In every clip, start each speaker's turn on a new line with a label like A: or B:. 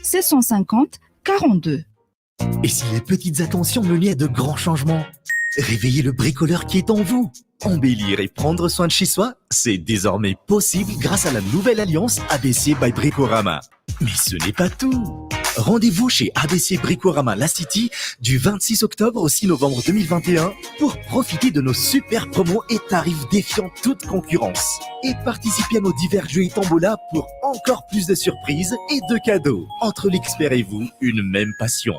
A: 750 42.
B: Et si les petites attentions menaient à de grands changements? Réveillez le bricoleur qui est en vous. Embellir et prendre soin de chez soi, c'est désormais possible grâce à la nouvelle alliance ABC by Bricorama. Mais ce n'est pas tout. Rendez-vous chez ABC Bricorama La City du 26 octobre au 6 novembre 2021 pour profiter de nos super promos et tarifs défiant toute concurrence. Et participer à nos divers jeux et tombola pour encore plus de surprises et de cadeaux. Entre l'expert et vous, une même passion.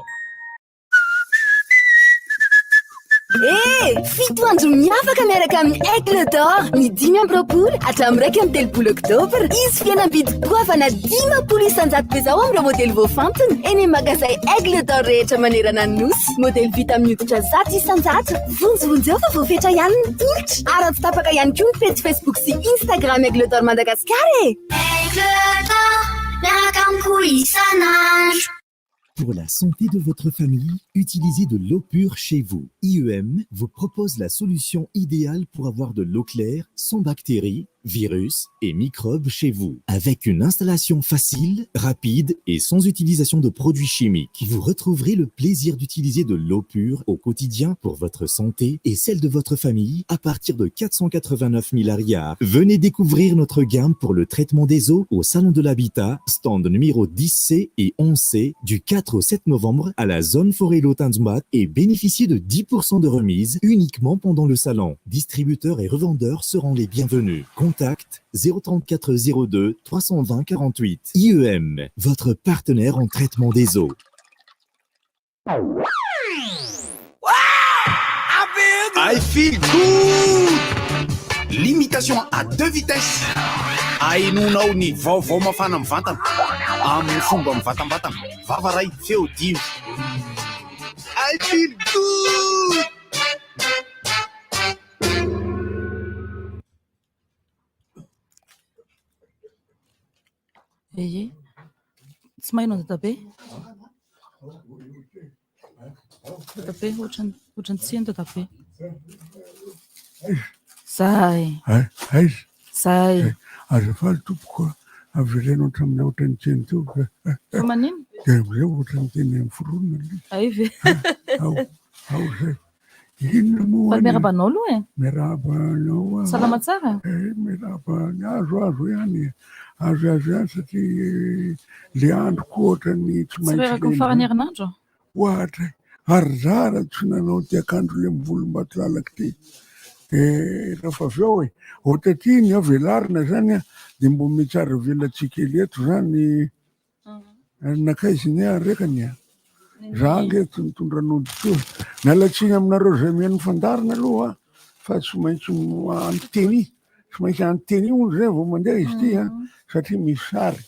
C: Hey, fito andro miavaka miaraka amin'ny Aigle d'Or ny 5 hatramin'ny 2 oktobra. Izy fihenam-bidy goavana 10 isan-jato zao amin'ireo modely voafantiny eny amin'ny magasin Aigle d'Or rehetra manerana ny nosy. Modely vita amin'ny hoditra 100 isan-jato. Vonjovonjy eo fa voafetra ihany ny tolotra. Ary azo tapaka ihany koa ny page Facebook sy Instagram Aigle d'Or Madagasikara.
D: Aigle d'Or, miaraka amiko isan'andro.
E: Pour la santé de votre famille, utilisez de l'eau pure chez vous. IEM vous propose la solution idéale pour avoir de l'eau claire, sans bactéries, virus et microbes chez vous. Avec une installation facile, rapide et sans utilisation de produits chimiques, vous retrouverez le plaisir d'utiliser de l'eau pure au quotidien pour votre santé et celle de votre famille à partir de 489 000 ariards. Venez découvrir notre gamme pour le traitement des eaux au Salon de l'Habitat, stand numéro 10C et 11C du 4 au 7 novembre à la zone Forêt-Lotanzmat et bénéficiez de 10% de remise uniquement pendant le salon. Distributeurs et revendeurs seront les bienvenus. Contact 034 02 320 48. IEM, votre partenaire en traitement des eaux.
F: I feel good! Limitation à 2 vitesses. Ainonao ny vaovao mafana mivantana amin'ny fomba mivatambatana. Vavaray feo 10. I feel good!
G: Eye, tsy maino dadabe. Dadabe, ohatrany tsiny dadabe. Zay. Zay.
H: Azafady tompoko averenao hatramin'ny ohatrany tseny teo.
G: Fa manino?
H: Dia am'izay ohatrany teny amin'ny foronina ilay.
G: Ay ve.
H: Ao zay. Inona moa?
G: Fa miarabanao aloha e.
H: Miarabanao.
G: Salama tsara?
H: Miarabany azo ihany. Azo ihany satria le androko ohatrany tsy maintsy.
G: Tsy reraka ny farany herinandro?
H: Ohatra ary zara tsy nanao ty akandro le mivolom-batolalaka ty. Rehefa avy eo ohatra ty ny avelarina zany dia mbo mitsara velantsika eto zany nakaiziny arekany za ngeto nitondran'ondry to mialatsiny aminareo zay mihaino fandarina aloha fa tsy maintsy anteny tsy maintsy anteny ony zay vao mandeha izy ty satria misy sary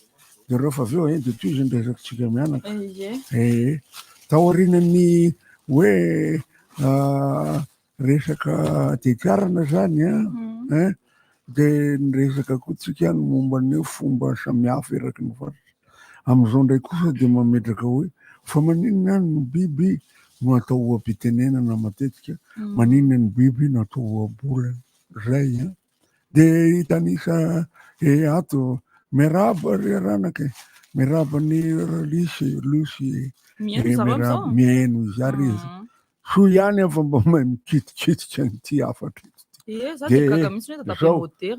H: dia rehefa avy eo dia toy izy nresakitsika mianaka taorinany hoe resaka tetiarana zany dia niresaka koa tsika ny momba ny fomba samihafa eraky ny faritra. Amin'izao ndray kosa dia mametraka hoe fa maninona ny biby no atao oam-pitenenana matetika, maninona ny biby no atao oam-bolana zay dia hitanisa ato miaraba ry ranaka miaraba ny lisy mihaino izy ary izy so ihany afa mba mahay mikitikitika nyty afatra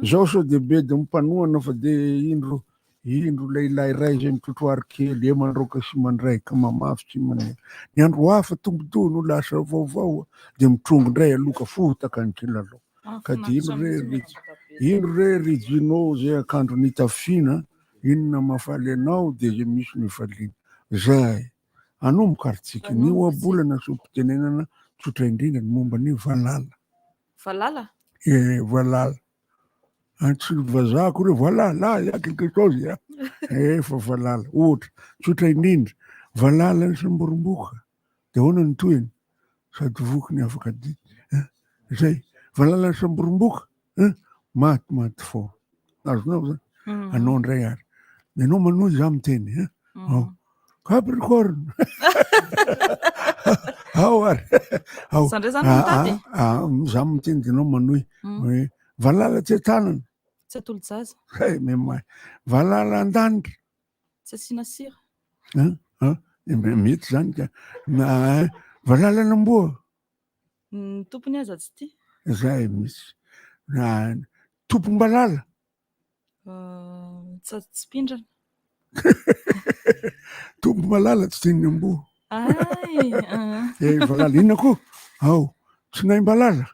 H: zao so dia be dia mimpanohana fa dia indro lehilahy iray zay mitrotroary kely mandroaka sy mandraika mamafy sy manena ny andro hafa tomboto no lasa vaovao dia mitrongo indray aloka fotaka ny kilalao ka dia ino re rijinao zay akandro nitafina inona mafaly anao dia zay misy mifaliana zay anao mikaritsika ny oabolana sompitenenana tsotra indrindra ny momba ny valala valala tsy vazahako hoe valala ya quelque chose fa valala ohatra tsotra indrindra valala ny samboromboka dia hoana ny toeny sady voky ny afaka dity zay valala ny samboromboka maty fao azonao zany anao ndray ary anao manohy za miteny Capricorn. Ao ary. Za miteny dinao manohy hoe valala tsy tanana.
G: Tsy atolo-jaza.
H: Memay. Valala an-danitra.
G: Tsy asiana sira.
H: mety zany ka valalanamboa
G: Ny tompony aza tsy tia.
H: zay misy tompom-balala
G: Tsy pindrana.
H: tompom-balala tsy tiany amboa
G: Ay,
H: valala inona koa ao tsy naim-balala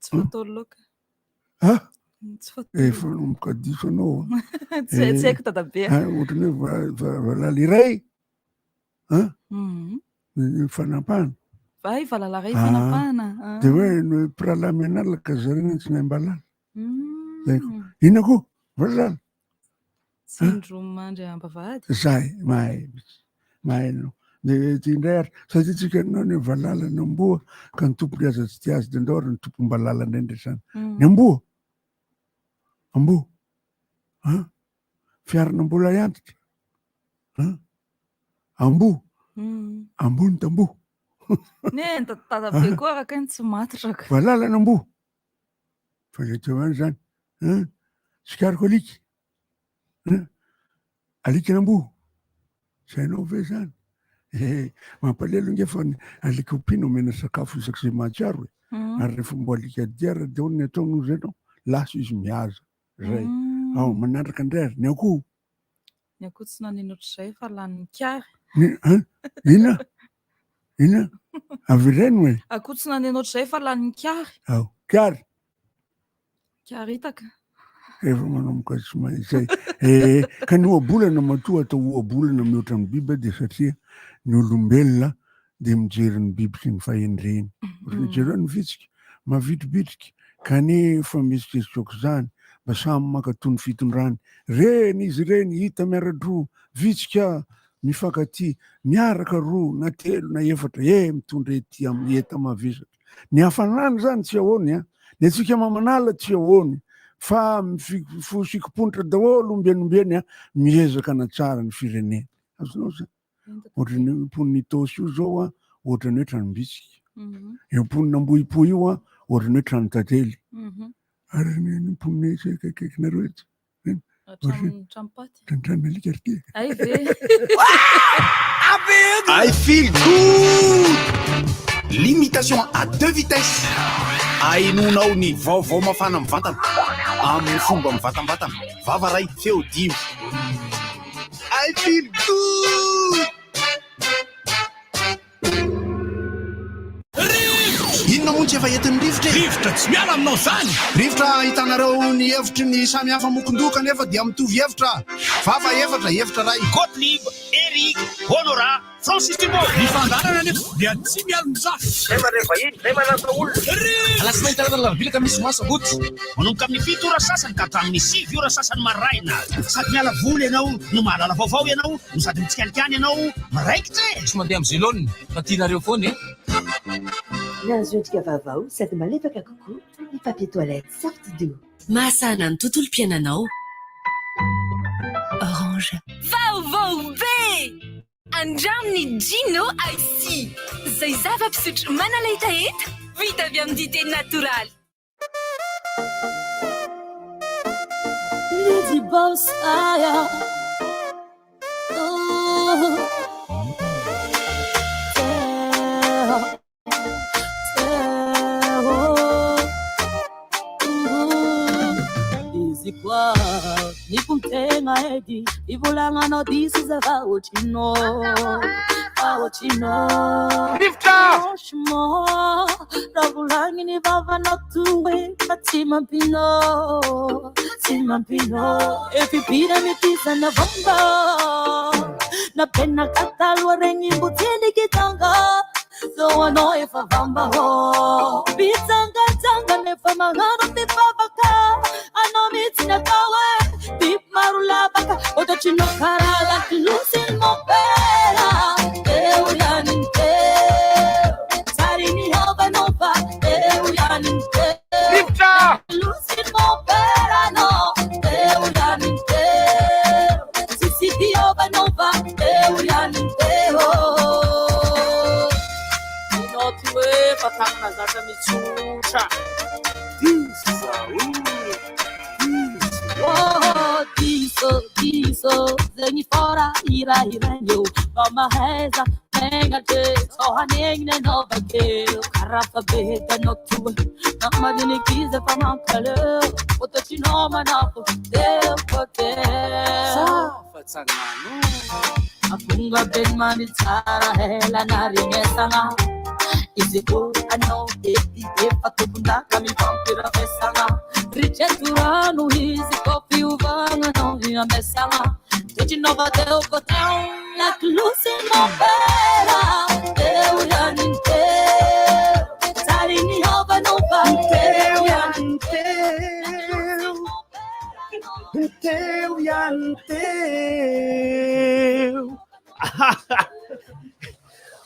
G: tsy fatao laoka. Tsy fatao.
H: efa mokadiso anao
G: Tsy haiko dadabe.
H: ohatrany hoe valala iray fanampahana
G: Ay, valala iray fanampahana.
H: de hoe mpiralamy analaka zareny tsy naim-balala inona koa valala
G: Sindro mandry ambavahady.
H: zay mahay anao de indray ary satria tsika anao ny valala ny amboa ka ny tompony aza tsy tia azy de ndao ary ny tompom-balala indraindray zany ny amboa fiaranam-bola iantitra ambony tamboho
G: Ne dadabe koa araka ny tsy matraka.
H: valala ny amboa fa le teo any zany sikariko alika n'amboa sainao ve zany mampalelo nge fa alika opino omena sakafo isaky zay mahatsiaro ary rehefa mbo alika diara deony ataonao zay nao laso izy mihaza zay manandraka indray ary ny akoho
G: Tsy nanino ohatr'izay fa lanin'ny kiary.
H: ina avy ireny hoe
G: Akoho tsy nanino ohatr'izay fa lanin'ny kiary.
H: kiary
G: Hitaka.
H: efa manomboka tsy mahizay ka ny oabolana matoa atao oabolana mihoatra ny biby de satria ny olombelona de mijery ny biby sy ny fahendreny jereo ny vitsika mavitribitrika kanefa misy kesikoko zany mba samy makatony fitondrany reny izy reny hita miaradroa vitsika mifankaty miaraka roa na telo na efatra mitondra ety amin'ny eta mavesatra ny hafanany zany tsy ahoany ny atsika mamanala tsy ahoany fa fosikiponitra daholo ombenombeny miezaka na tsara ny firenena azonao zany ohatrany mponiny tosy io zao ohatrany hoe tranom-bitsika mponina ambohipo io ohatrany hoe trano tantely ary ny mponina kaikaikinareo etsy trano alika ry ty
F: I feel good. Limitation à 2 vitesses. Ainonao ny vaovao mafana mivantana amin'ny fomba mivatambatana vava ray feo 5. I feel good. Inona moa tsy efa entin'ny rivotra tsy miala aminao zany rivotra hitanareo ny hevitry ny samy hafa mokondoka nefa dia mitovy hevitra vava hevitra ray
A: Gottlieb, Eric, Honora, Francis Timor. Ny fandarana nefa dia tsy miala mizafy. Zay manasa olona. Alasinainy taratana vilaka misy masabotsy. Manomboka amin'ny 7 ora sasany ka hatramin'ny 6 ora sasany maraina. Sady miala voly ianao, no mahalala vaovao ianao, no sady mitsikanikany ianao, maraikitra. Tsy mandeha amin'ny zélone, fa tianareo foana
I: Nahazo endrika vaovao sady malefaka kokoa ny papier toilette Sartido.
J: Mahasana ny tontolo mpiainanao. Orange.
K: Vaovao be! Andraminy Gino IC. Zay zava-pisotro manaletaeta vita avy amin'ny dité natoraly.
L: Lady Boss Aya.
M: Kwa ni kumtenga edi ivulanga no disi za vaochino Rifta Oshmo Ravulangi ni vava no tuwe Patima pino Efi pira mitisa na vamba Na pena katalwa rengi mbutini kitanga So ano efa vamba ho Bitanga tanga nefa mangano pipavaka Ano mitina kawe Pip marula baka Oto chino karala Lusin mopera Euyaninte Sarini hova nova Euyaninte Ripta Lusin mopera no Euyaninte Sisiki hova nova Euyaninte Inotue patakna zata mitsucha Oh, this diso zegny fora irairagny mahaiza megnate sohanegny anao bakeo karaha be hetanao toa namadinikizy efa mampaleo fotoatrinao manako deo kote afonga ben mani tsara hela naringetsana izy ko anao ety efa tompondaka mifampiravesana riceturano izy ko fiovananao iamesana toetrinao deo koteo laklusy mopera deo ianinteo tarini hovanao vateo ianinteo
F: teo ihany teo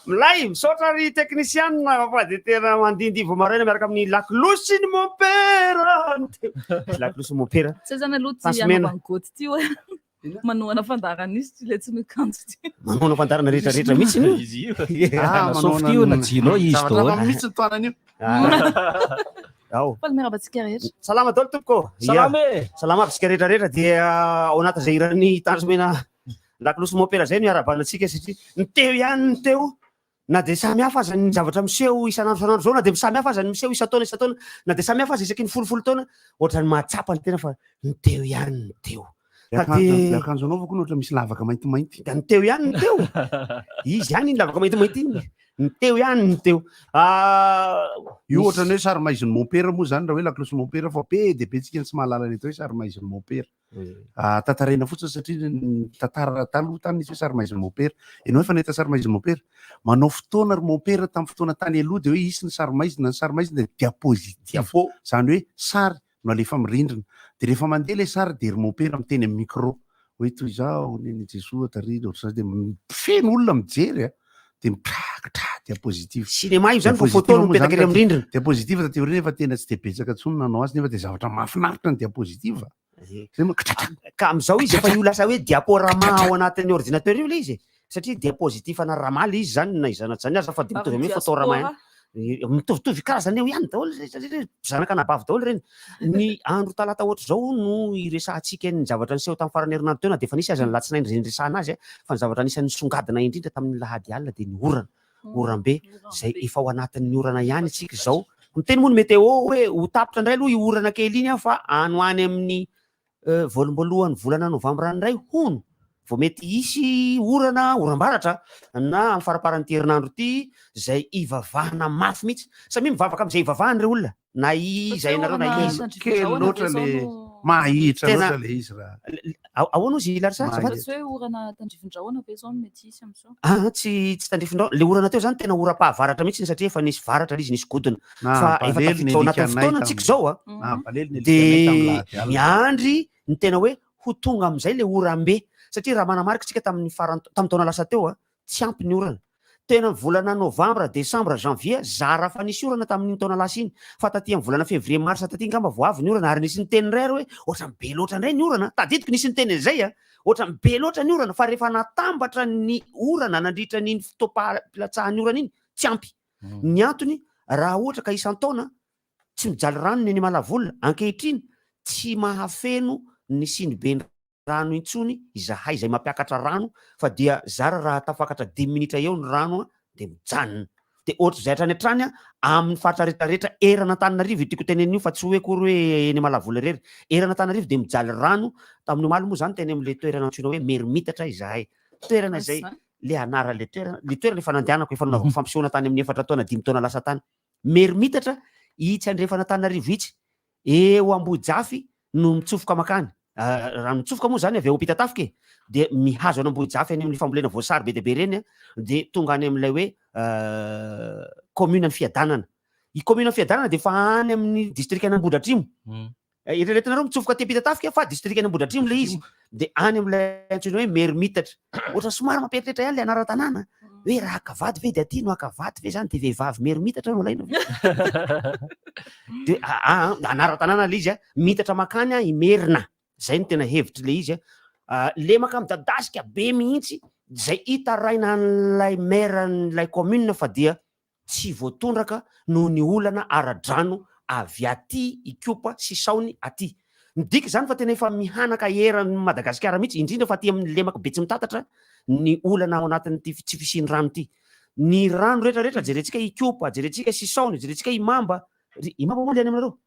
F: milay misaotra ry teknisianina fa de tena mandindivo maraina miaraka amin'ny laklosy ny mopera laklosy mopera
G: tsy zany aloha ty anavangoty ty hoe manoana fandarana izy ty le tsy mikanjo ty
F: manoana fandarana rehetrarehetra mihitsy
N: nasofitio na jinao izy to
F: mihitsy ny toanan'io
G: fa miarabantsika rehetra
F: salama dolo tompoko salama aby tsika rehetrarehetra dia ao anatin'izay irany tanjomena laklosy mopera zay miarabanantsika satria ny teo ihany ny teo na de samy hafa aza ny zavatra miseho isanandro zao na de samy hafa aza ny miseho isataona na de samy hafa aza isaky ny folofolo taona ohatrany mahatsapa ny tena fa ny teo ihany ny teo
H: akanjo anao vako ohatra misy lavaka maintimainty
F: da ny teo ihany ny teo izy ihany iny lavaka maintimainty iny ny teo ihany ny teo
H: io ohatrany hoe sarimaizin'ny mopera moa zany raha hoe laklosy mopera fa be de be tsika ny tsy mahalala ny atao hoe sarimaizin'ny mopera tantarena fotsiny satria tantara taloha tany izy hoe sarimaizin'ny mopera ianao efa nahita sarimaizin'ny mopera manao fotoana ry mopera tamin'ny fotoana tany aloha de hoe isy ny sarimaizina de diapositif zany hoe sary no alefa mirindrina de rehefa mandeha le sary de ry mopera miteny amin'ny micro hoe toy izao neny jesoa tarina ohatr'izay de feno olona mijery de mitratra diapositif
F: cinéma io zany fa photo no mipetaka ery amin'ny rindrina
H: diapositif taty oriny efa tena tsy de betsaka tsony nanao azy nefa de zavatra mahafinaritra ny diapositif
F: ka am'izao izy efa io lasa hoe diaporama ao anatin'ny ordinateur io le izy satria diapositif ana rama le izy zany na izanaty zany aza fa de mitovy amin'ny photorama mitovitovy karazany eo ihany daholo zanaka nabavy daholo reny ny andro talata ohatra zao no iresahantsika ny zavatra niseho tamin'ny farany herinandro teo na de fa nisy aza ny latsinainy zay niresahana azy fa ny zavatra nisy nisongadina indrindra tamin'ny lahady alina de ny orambe zay efa ao anatin'ny orana ihany tsika zao miteny moa ny météo hoe ho tapitra indray aloha iorana kely iny fa anoany amin'ny voalombalohan'ny volana novambra ndray hono vao mety isy orambaratra na amin'ny faraparan'ity herinandro ty zay ivavahana mafy mihitsy samy mivavaka am'izay ivavahany re olona na izay nareo na
H: kely loatra le mahitra loatra le izy raha
F: ahoana izy larisa
G: tsy hoe orana tandrivindrahoana ve zao mety isy am'izao
F: tsy tandrifindraho le orana teo zany tena ora-pahavaratra mihitsy satria efa nisy varatra izy nisy godina fa efa tafiditra anatin'ny fotoana antsika zao de miandry ny tena hoe ho tonga am'izay le orambe satria raha manamarika tsika tamin'ny taona lasa teo tsy ampy ny orana tena volana novambra desambra janvier zara fa nisy orana tamin'ny taona lasa iny fa taty amin'ny volana février marsa taty ngamba vao avy ny orana ary nisy ny teny ray hoe ohatrany be loatra indray ny orana tadidiko nisy ny teny izay ohatrany be loatra ny orana fa rehefa natambatra ny orana nandritra ny fotoam-pilatsahan'ny orana iny tsy ampy ny antony raha ohatra ka isan-taona tsy mijaly rano ny malavolona ankehitriny tsy mahafeno ny sinibe rano intsony izahay izay mampiakatra rano fa dia zara raha tafakatra 10 minitra eo ny rano de mijanona de ohatra zay hatrany hatrany amin'ny faritra rehetrarehetra erana Antananarivo tiako tenen'io fa tsy hoe kory hoe eny Malavola rery erana Antananarivo de mijaly rano tamin'ny omaly moa zany teny amin'le toerana antsoina hoe Meromitatra izahay toerana zay le anara le toerana efa nandehanako efa nanaovako fampisehoana tany amin'ny 4 taona 5 taona lasa tany Meromitatra itsy andrefana Antananarivo itsy eo Ambojafy no mitsofoka makany raha mitsofoka moa zany avy eo Ampitatafika de mihazo any Ambojafy any amin'ny fambolena voasary be deabe reny de tonga any amin'ilay hoe commune ny fiadanana i commune ny fiadanana de fa any amin'ny district any Ambohidratrimo eritreretinareo mitsofoka ty Ampitatafika fa district any Ambohidratrimo le izy de any amin'ilay antsoina hoe Meromitatra ohatra somary mampieritreritra ihany le anara-tanàna hoe raha akavaty ve de aty no akavaty ve zany de vehivavy Meromitatra no laina de anara-tanàna le izy mitatra makany i Merina zay no tena hevitry le izy le maka midadasika be mihitsy zay itaraina an'lay maire n'lay commune fa dia tsy voatondraka noho ny olana ara-drano avy aty ikopa sy saony aty midika zany fa tena efa mihanaka eran'ny Madagasikara mihitsy indrindra fa aty amin'ny lemaka be tsy mitantatra ny olana ao anatin'ity tsy fisiany rano ity. Ny rano rehetrarehetra jerentsika ikopa, jerentsika sisaony, jerentsika imamba moa le any aminareo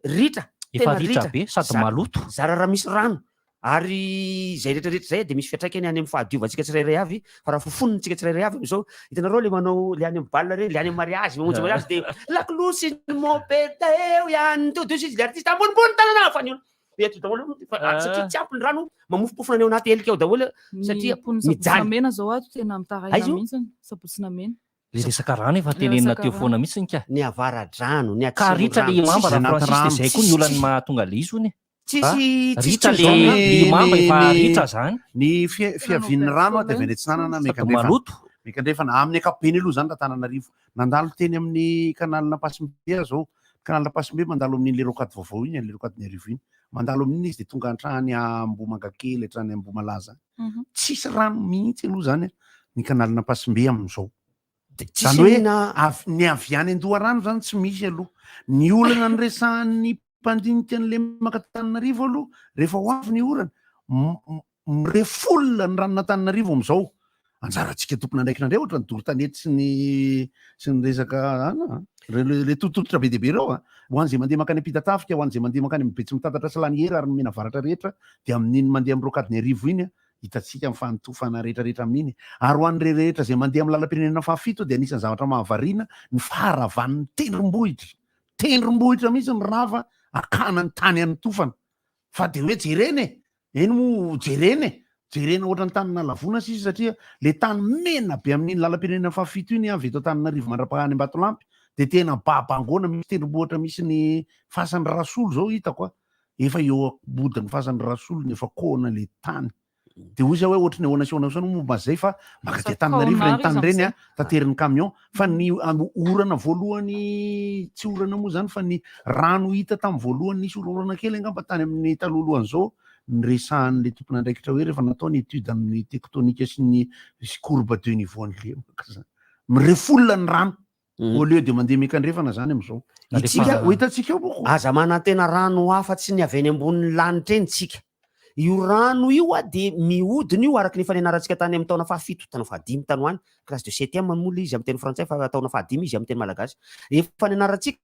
F: ritra
N: efa ritra be sady maloto
F: zara raha misy rano ary zay rehetrarehetra zay de misy fiatraikany any amin'ny fahadiovantsika tsirairay avy fa raha fofonitsika tsirairay avy am'izao hitanareo le manao le any amin'ny balle reny le any amin'ny mariage mamonjy mariage de laklosy mon péteo ihany to de izy le artiste ambonimbony tanana fa niona eto daholo satria tsy ampy ny rano mamofopofona any ao anaty helika ao daholo satria
G: mijaly zao ato tena mitaraina mihitsy sabotsina mena
N: le resaka rano efa tenenina teo foana mihitsy nika
F: ny avara-drano ny
N: ka ritra le imamba raha Francis de zay koa ny olany mahatonga le izy ony ritra le imamba efa ritra zany
O: ny fiavian'ny rano de venetsinanana mekandrefana amin'ny ankapobeny aloha zany Ratananarivo nandalo teny amin'ny kanalina Pasimbe zao kanalina Pasimbe mandalo amin'le rokady vaovao iny le rokady ny arivo iny mandalo amin'iny izy de tonga hatrany Ambomangakely hatrany Ambomalaza tsisy rano mihitsy aloha zany ny kanalina Pasimbe amin'izao zany hoe ny aviany Andoharano zany tsy misy aloha ny olana ny resahan'ny mpandinika an'le Makatananarivo aloha rehefa ho avy ny orana mirefolona ny ranon'Antananarivo am'izao anjarantsika tompona andraikinandray ohatra ny dorotanety sy ny resaka le totolotra be deabe reo ho an'izay mandeha makany Ampitatafika ho an'izay mandeha makany Betsy mitantatra Salaniera ary mena varatra rehetra de amin'iny mandeha amin'ny rokady ny arivo iny hitantsika amin'ny fanotofana rehetrarehetra amin'iny ary ho an'ny rehetrarehetra zay mandeha amin'ny lalam-pirenena fahafito de anisan'ny zavatra mahavariana ny faharavan'ny tendrombohitra mihitsy ny rava akana ny tany any tofana fa de hoe jereny eny mo jereny ohatra ny tany nalavona sisy satria le tany mena be amin'iny lalam-pirenena fahafito iny avy eto Antananarivo mandrapahany Ambatolampy de tena babangona misy tendrombohitra misy ny fasan'ny Rasolo zao hitako efa eo bodin'ny fasan'ny Rasolo ny efa kona le tany de ozy hoe ohatry ny ahoana momba zay fa maka de Antananarivo reny tany reny taterin'ny camion fa ny orana voalohany tsy orana moa zany fa ny rano hita tamin'ny voalohany nisy orana kely angamba tany amin'ny talohalohan'izao ny resahan'le tompona andraikitra hoe rehefa natao ny étude amin'ny tektonika sy ny courbe de niveau an'le mirefolona ny rano au lieu de mandeha mekandrefana zany am'izao hitantsika eo boko
F: aza manantena rano hafa tsy ny avy any ambonin'ny lanitra eny tsika io rano io de mihodina io araky ny fanenaratsika tany amin'ny taona fahafito taona fahadimy tany hoany classe de septième mola izy amin'ny teny frantsay fa taona fahadimy izy amin'ny teny malagasy efa fanenaratsika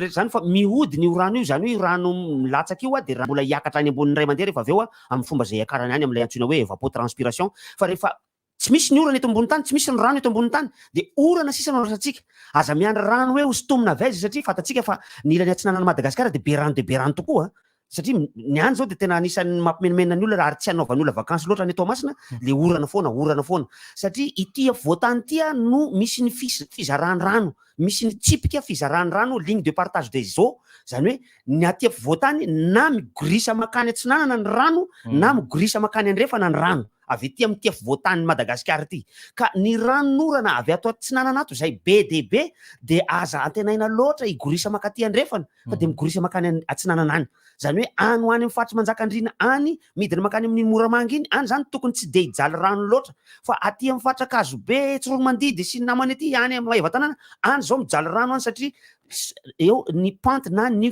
F: zany fa mihodina io rano io zany hoe rano milatsaky io de mbola hiakatra any ambonin'ny ray mandeha rehefa avy eo amin'ny fomba zay akarany any amin'ilay antsoina hoe evapotranspiration fa rehefa tsy misy ny orana eto ambony tany tsy misy ny rano eto ambony tany de orana sisa no rasatsika aza miandry rano hoe ho sotomina vaizy satria fatatsika fa ny ilany atsinanany Madagasikara de be rano tokoa satria ny any zao de tena anisan'ny mampimenimena ny olona ary tsy anaovan'ny olona vakansy loatra ny eto Toamasina le orana foana satria ity voatany ity no misy ny fizarany rano misy ny tsipika fizarany rano ligne de partage des eaux zany hoe ny aty voatany na migorisa makany atsinanana ny rano na migorisa makany andrefana ny rano avy ety amin'ny voatany Madagasikara ity ka ny ranorana avy ato atsinanana ato zay be deabe de aza antenaina loatra igorisa makaty andrefana fa de migorisa makany atsinanana any zany hoe any ho any amin'ny faritry Manjakandriana any midina makany amin'ny Moramanga iny any zany tokony tsy de hijaly rano loatra fa aty amin'ny faritra Kazobe Tsoromandidy sy namany aty any amin'ny Maivatanana any zao mijaly rano any satria eo ny pante na ny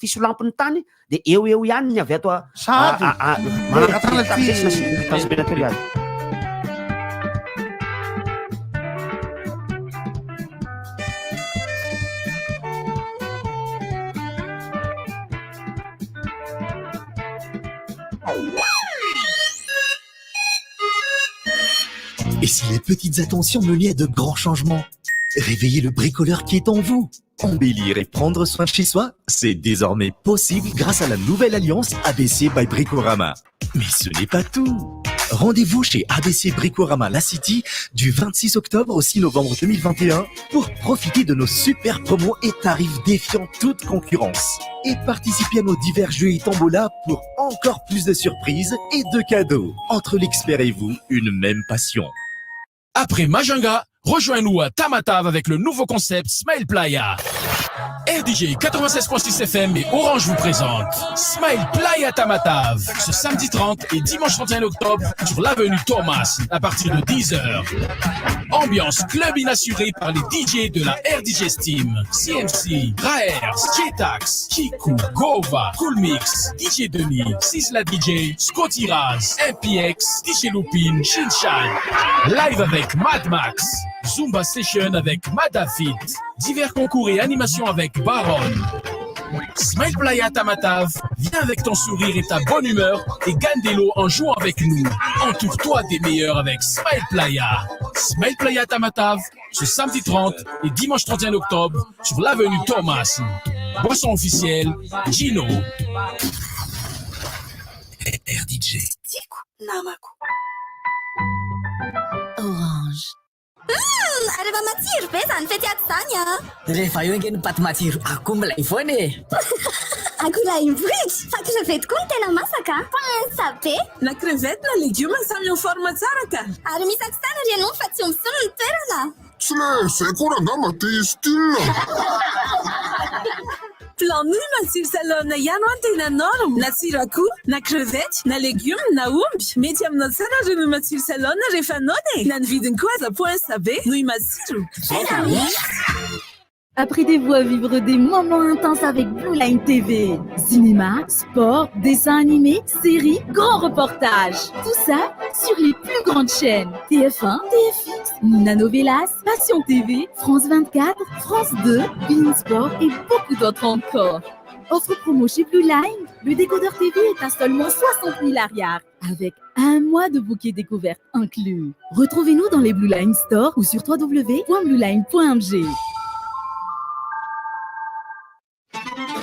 F: fisolampin'ny tany de eo ihany ny avy ato
B: Et si les petites attentions menaient à de grands changements? Réveillez le bricoleur qui est en vous. Embellir et prendre soin de chez soi, c'est désormais possible grâce à la nouvelle alliance ABC by Bricorama. Mais ce n'est pas tout. Rendez-vous chez ABC Bricorama La City du 26 octobre au 6 novembre 2021 pour profiter de nos super promos et tarifs défiant toute concurrence. Et participer à nos divers jeux et tombola pour encore plus de surprises et de cadeaux. Entre l'expert et vous, une même passion.
A: Après Majunga, rejoins-nous à Tamatave avec le nouveau concept Smile Playa. RDG 96.6 FM et Orange vous présente Smile Playa Tamatave ce samedi 30 et dimanche 31 octobre sur l'avenue Thomas à partir de 10h. Ambiance club inassurée par les DJ de la RDG Steam, CMC, Raers, Sketax, Kiku, Gova, Cool Mix, DJ Denis, Sisla DJ, Scotty Raz, MPX, DJ Lupin, Shinshan. Live avec Mad Max, Zumba Session avec Madafit, divers concours et animations avec Baron. Smile Playa Tamatave, viens avec ton sourire et ta bonne humeur et gagne des lots en jouant avec nous. Entoure-toi des meilleurs avec Smile Playa. Smile Playa Tamatave, ce samedi 30 et dimanche 31 octobre sur l'avenue Thomas. Boisson officielle, Gino. RDJ.
P: Orange.
Q: Arriva matsiro be zany fety ato zany a.
P: Rehefa eo ange no paty matsiro akoho mbola ivony e.
Q: Akoho imbohitra fa crevette koa no tena masaka. Pensa be.
R: Na crevette na legioma samy eo forme tsara ka.
Q: Ary misy akisana ry ianao fa tsy misolo ny toerana.
S: Tsy le zay koa angamba te style.
R: Planouille matsiro salona ihany ho antena norme. Na tsiro akoho, na crevette, na légumes, na omby. Mety aminao tsara reno matsiro salona rehefa anao ne. Na ny vidiny koa aza poinsa be noho matsiro.
L: Apprêtez-vous à vivre des moments intenses avec Blue Line TV. Cinéma, sport, dessins animés, séries, grands reportages. Tout ça sur les plus grandes chaînes. TF1, TFX, Nanovelas, Passion TV, France 24, France 2, Bein Sport et beaucoup d'autres encore. Offre promo chez Blue Line. Le décodeur TV est à seulement 60 000 arrières. Avec un mois de bouquet découverte inclus. Retrouvez-nous dans les Blue Line Store ou sur www.blueline.mg.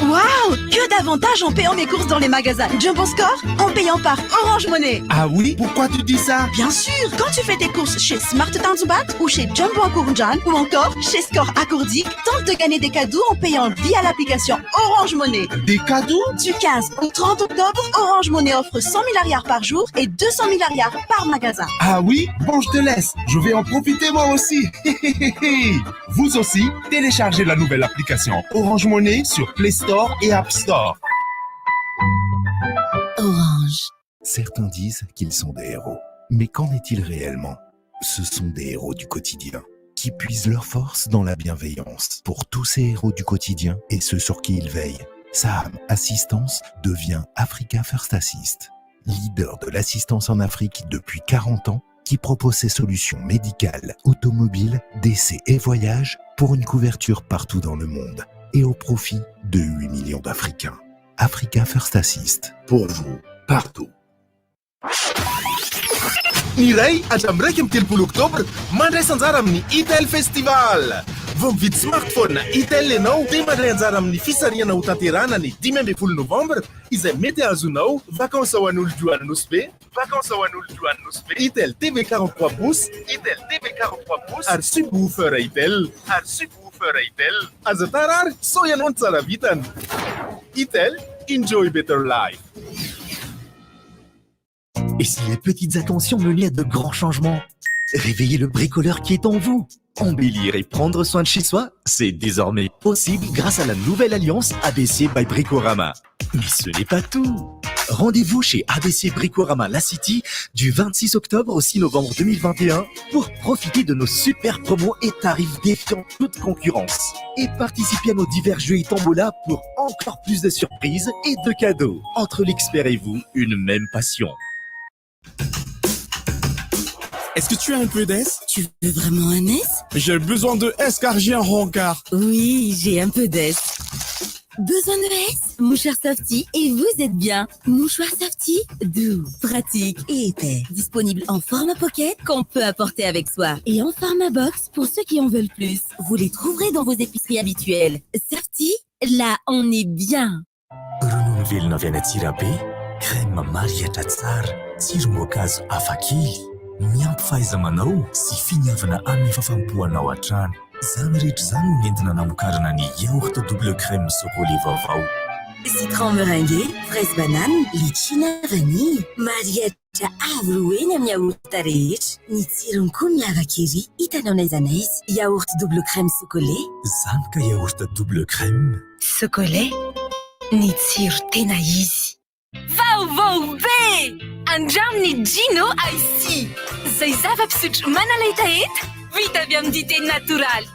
T: Waouh! Que d'avantages en payant mes courses dans les magasins Jumbo Score en payant par Orange Money.
O: Ah oui? Pourquoi tu dis ça?
T: Bien sûr, quand tu fais tes courses chez Smart Tanzubat ou chez Jumbo Akourjan ou encore chez Score Akourdik, tente de gagner des cadeaux en payant via l'application Orange Money.
O: Des cadeaux?
T: Du 15 au 30 octobre, Orange Money offre 100 000 arrières par jour et 200 000 arrières par magasin.
O: Ah oui? Bon, je te laisse. Je vais en profiter moi aussi. Vous aussi, téléchargez la nouvelle application Orange Money sur Play Store et App Store.
E: Orange. Certains disent qu'ils sont des héros. Mais qu'en est-il réellement? Ce sont des héros du quotidien qui puisent leur force dans la bienveillance. Pour tous ces héros du quotidien et ceux sur qui ils veillent, Saham Assistance devient Africa First Assist, leader de l'assistance en Afrique depuis 40 ans, qui propose ses solutions médicales, automobiles, décès et voyages pour une couverture partout dans le monde et au profit de 8 millions d'Africains. Africa First Assist, pour vous, partout.
U: Mirai atramiraika amin'ny 30 Oktobra mandray anjara amin'ny Itel Festival. Vao mividy smartphone na Itel ianao dia mandray anjara amin'ny fisarihana ho tanterahana ny 15 Novambra izay mety ahazonao vacances ho an'olo joan'ny be. Itel TV 43 pouces, Itel TV 43 pouces ary subwoofer Itel. Aza tara ary sao ianao ny tsara vitany. Itel, enjoy better life.
B: Et si les petites attentions menaient à de grands changements? Réveillez le bricoleur qui est en vous. Embellir et prendre soin de chez soi, c'est désormais possible grâce à la nouvelle alliance ABC by Bricorama. Mais ce n'est pas tout. Rendez-vous chez ABC Bricorama La City du 26 octobre au 6 novembre 2021 pour profiter de nos super promos et tarifs défiant toute concurrence. Et participer à nos divers jeux et tombola pour encore plus de surprises et de cadeaux. Entre l'expert et vous, une même passion.
V: Est-ce que tu as un peu d'S?
W: Tu veux vraiment un S?
V: J'ai besoin de S car j'ai un rencard.
W: Oui, j'ai un peu d'S. Besoin de S? Mouchoir Softy et vous êtes bien. Mouchoir Softy, doux, pratique et épais. Disponible en format pocket qu'on peut apporter avec soi. Et en format box pour ceux qui en veulent plus. Vous les trouverez dans vos épiceries habituelles. Softy, là on est bien.
X: Ronono velona avy any Antsirabe, crème mariatra tsara, tsiro-moakazo hafakely, miampy fahaiza-manao sy finiavana amin'ny fafampoanao hatrany. Izany rehetra izany no nentina namokarana ny yaourt double crème chocolat vaovao.
W: Citron meringué, fraise banane, litchi vanille, mariette dra avy ro eny amin'ny yaourt rehetra ny tsirony koa miavaka ery hitanao n'aiza n'aiza yaourt double crème chocolat
X: zany ka yaourt double crème
W: chocolat ny tsiro tena izy
K: vaovao be andraminy Gino Icy zay zava-pisotro manaletaeta vita avy amin'ny dité natoraly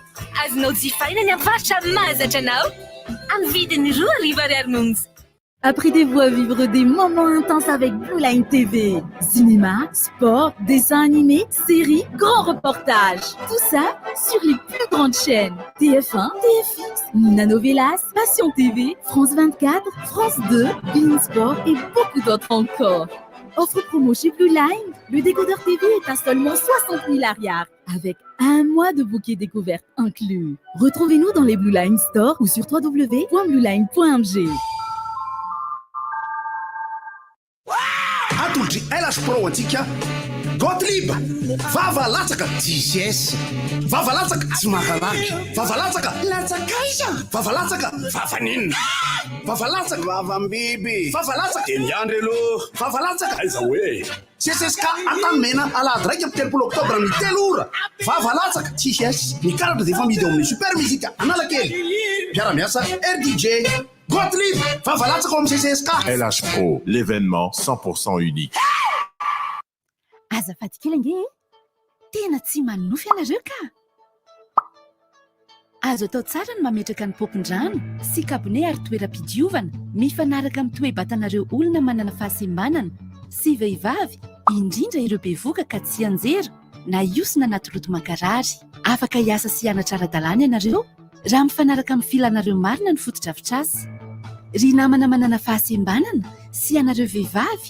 K: azonao jifaina ny avarotra mahazatra anao amin'ny vidiny 2,00 monja.
L: Apprenez-vous à vivre des moments intenses avec Blue Line TV. Cinéma, sport, dessins animés, séries, grands reportages. Tout ça sur les plus grandes chaînes. TF1, TFX, Nanovelas, Passion TV, France 24, France 2, Bein Sport et beaucoup d'autres encore. Offre promo chez Blue Line. Le décodeur TV est à seulement 60 000 arrières avec un mois de bouquet découverte inclus. Retrouvez-nous dans les Blue Line Store ou sur www.blueline.mg.
A: atolotry elas pro antsika Gottlieb vavalatsaka JCS vavalatsaka tsy mahalaky vavalatsaka latsakaiza vavalatsaka vavanina vavalatsaka vavambiby vavalatsaka de miandry aloha vavalatsaka aiza hoe CSSK antanymena alahady raika amin'ny 3 oktobra ny 3 ora vavalatsaka JCS ny karatra de efa amidy ao amin'ny super musique Analakely mpiara-miasa RDJ Gottlieb vavalatsaka ao amin'ny CSSK
C: LH Pro, l'événement 100% unique.
L: azafady kely ange tena tsy manofy ianareo ka azo atao tsara ny mametraka ny popon-drano sy kabone ary toeram-pidiovana mifanaraka amin'ny toe-batanareo olona manana fahasembanana sy vehivavy indrindra ireo bevoka ka tsy anjera na iosina anaty loto mankarary afaka hiasa sy hianatra ara-dalàna ianareo raha mifanaraka amin'ny filanareo marina ny fotodrafitrasy ry namana manana fahasembanana sy ianareo vehivavy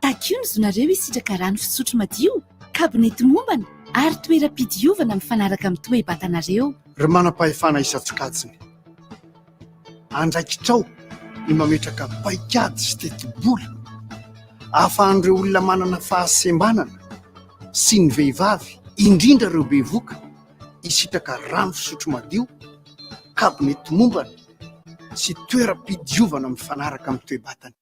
L: takio ny zonareo isitraka rano fisotro madio kabinety mombana ary toeram-pidiovana mifanaraka amin'ny toe-batanareo
D: ry manam-pahefana isan-tsokatsiny andraikitrao ny mametraka paikady sy tetibola ahafahan'ireo olona manana fahasembanana sy ny vehivavy indrindra ireo bevoka isitraka rano fisotro madio kabinety mombana sy toeram-pidiovana mifanaraka amin'ny toe-batany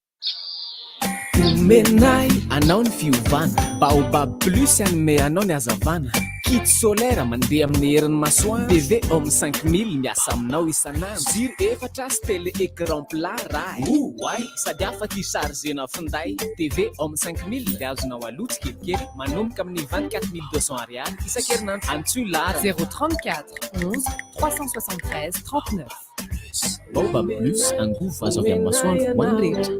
I: omenay anao ny fiovana baobab plus anome anao ny azavana kit solaire mandeha amin'ny herin'ny masoandro tv homme 5000 miasa aminao isanandro jiro efatra sy télé écran plat raha oay sady afaka hisargena finday tv homme 5000 dia azonao alotsy kelikely manomboka amin'ny 24200 ariary isan-kerinandro antsoy lara
J: 034 11 373 39
N: Baobab plus un goût face au masoandro ho an'ny rehetra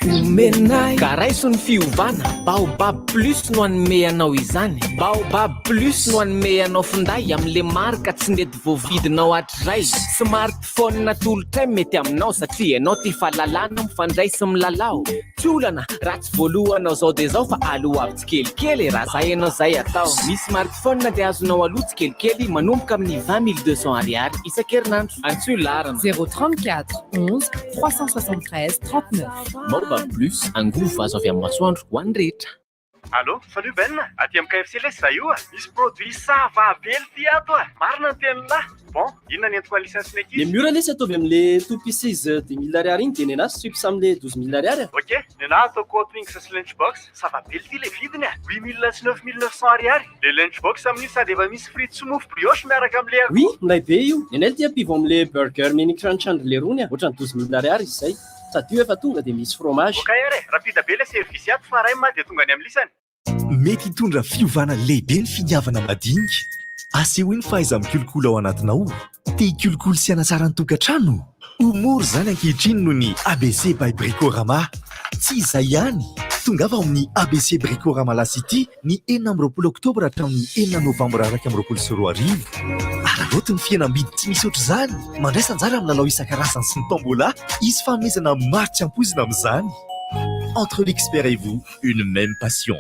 I: omenay karaiso ny fiovana baobab plus no anome anao izany baobab plus no anome anao finday amin'le marika tsy mety voavidinao hatrizay smartphone natolotray mety aminao satria ianao ty fahalalana mifandray sy milalao tsy olana raha tsy voalohanao zao de zao fa aloha avy tsikelikely raha zay ianao zay atao ny smartphone dia azonao aloha tsikelikely manomboka amin'ny 20200 ariary isan-kerinandro antsoy larana
J: 034 11 373 39
N: Baobab plus un goût face au masoandro ho an'ny rehetra
Y: Allô, salut Ben, aty amin'ny KFC les za io misy produit sava be ty ato marina ny tenin'lahy bon inona ny entiko license neky
Z: le mur lesy ataovy amin'le tout pieces 10 000 ariary iny de nenazy chips amin'le 12 000 ariary
Y: ok nenahy ataoko twinks sy lunchbox sava be ty le vidiny 8 000 sy 9 900 ariary le lunchbox amin'io sady efa misy frity sy mofo brioche miaraka amin'le
Z: oui milay be io nenay ty apivo amin'le burger mini crunch and le rony ohatrany 12 000 ariary izy zay sady io efa tonga de misy fromage
Y: ok ere rapida be le service ato fa ray ma de tonga any amin'ny lisany
B: mety hitondra fiovana lehibe ny finiavana madinika asehoeny fahaiza mikolokolo ao anatinao te hikolokolo sy anatsara ny tokantrano omory zany ankehitriny no ny ABC by Bricorama tsy izay ihany tongava ao amin'ny ABC Bricorama La City ny 9 oktobra hatramin'ny 9 novambra 2024 araroty ny fihenam-bidy tsy misy oatra zany mandraisanjara amin'ny lalao isan-karazany sy ny tombola izy fanomezana maro tsy ampozina amin'izany entre l'expert et vous une même passion.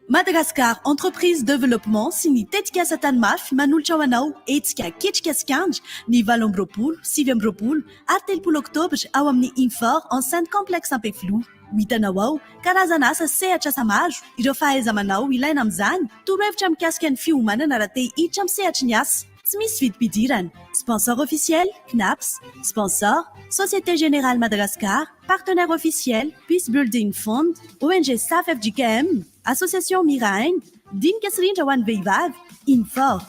T: Madagascar Entreprise Développement sy ny tetika asa tany mafy manolotra ho anao etsika ketrika sikandry ny 20 sy 20 ary 3 oktobra ao amin'ny Infor enceinte complexe Ampefloa hitanao ao karazana asa sehatra asa maro ireo fahaiza-manao ilaina amin'izany torohevitra mikasika ny fiomanana raha te hiditra amin'ny sehatry ny asa tsy misy vidim-pidirana. Sponsor officiel CNAPS, sponsor Société Générale Madagascar, partenaire officiel Peace Building Fund, ONG SAF FJKM, Association Mirain, dinika sy rindra ho an'ny vehivavy, Infor.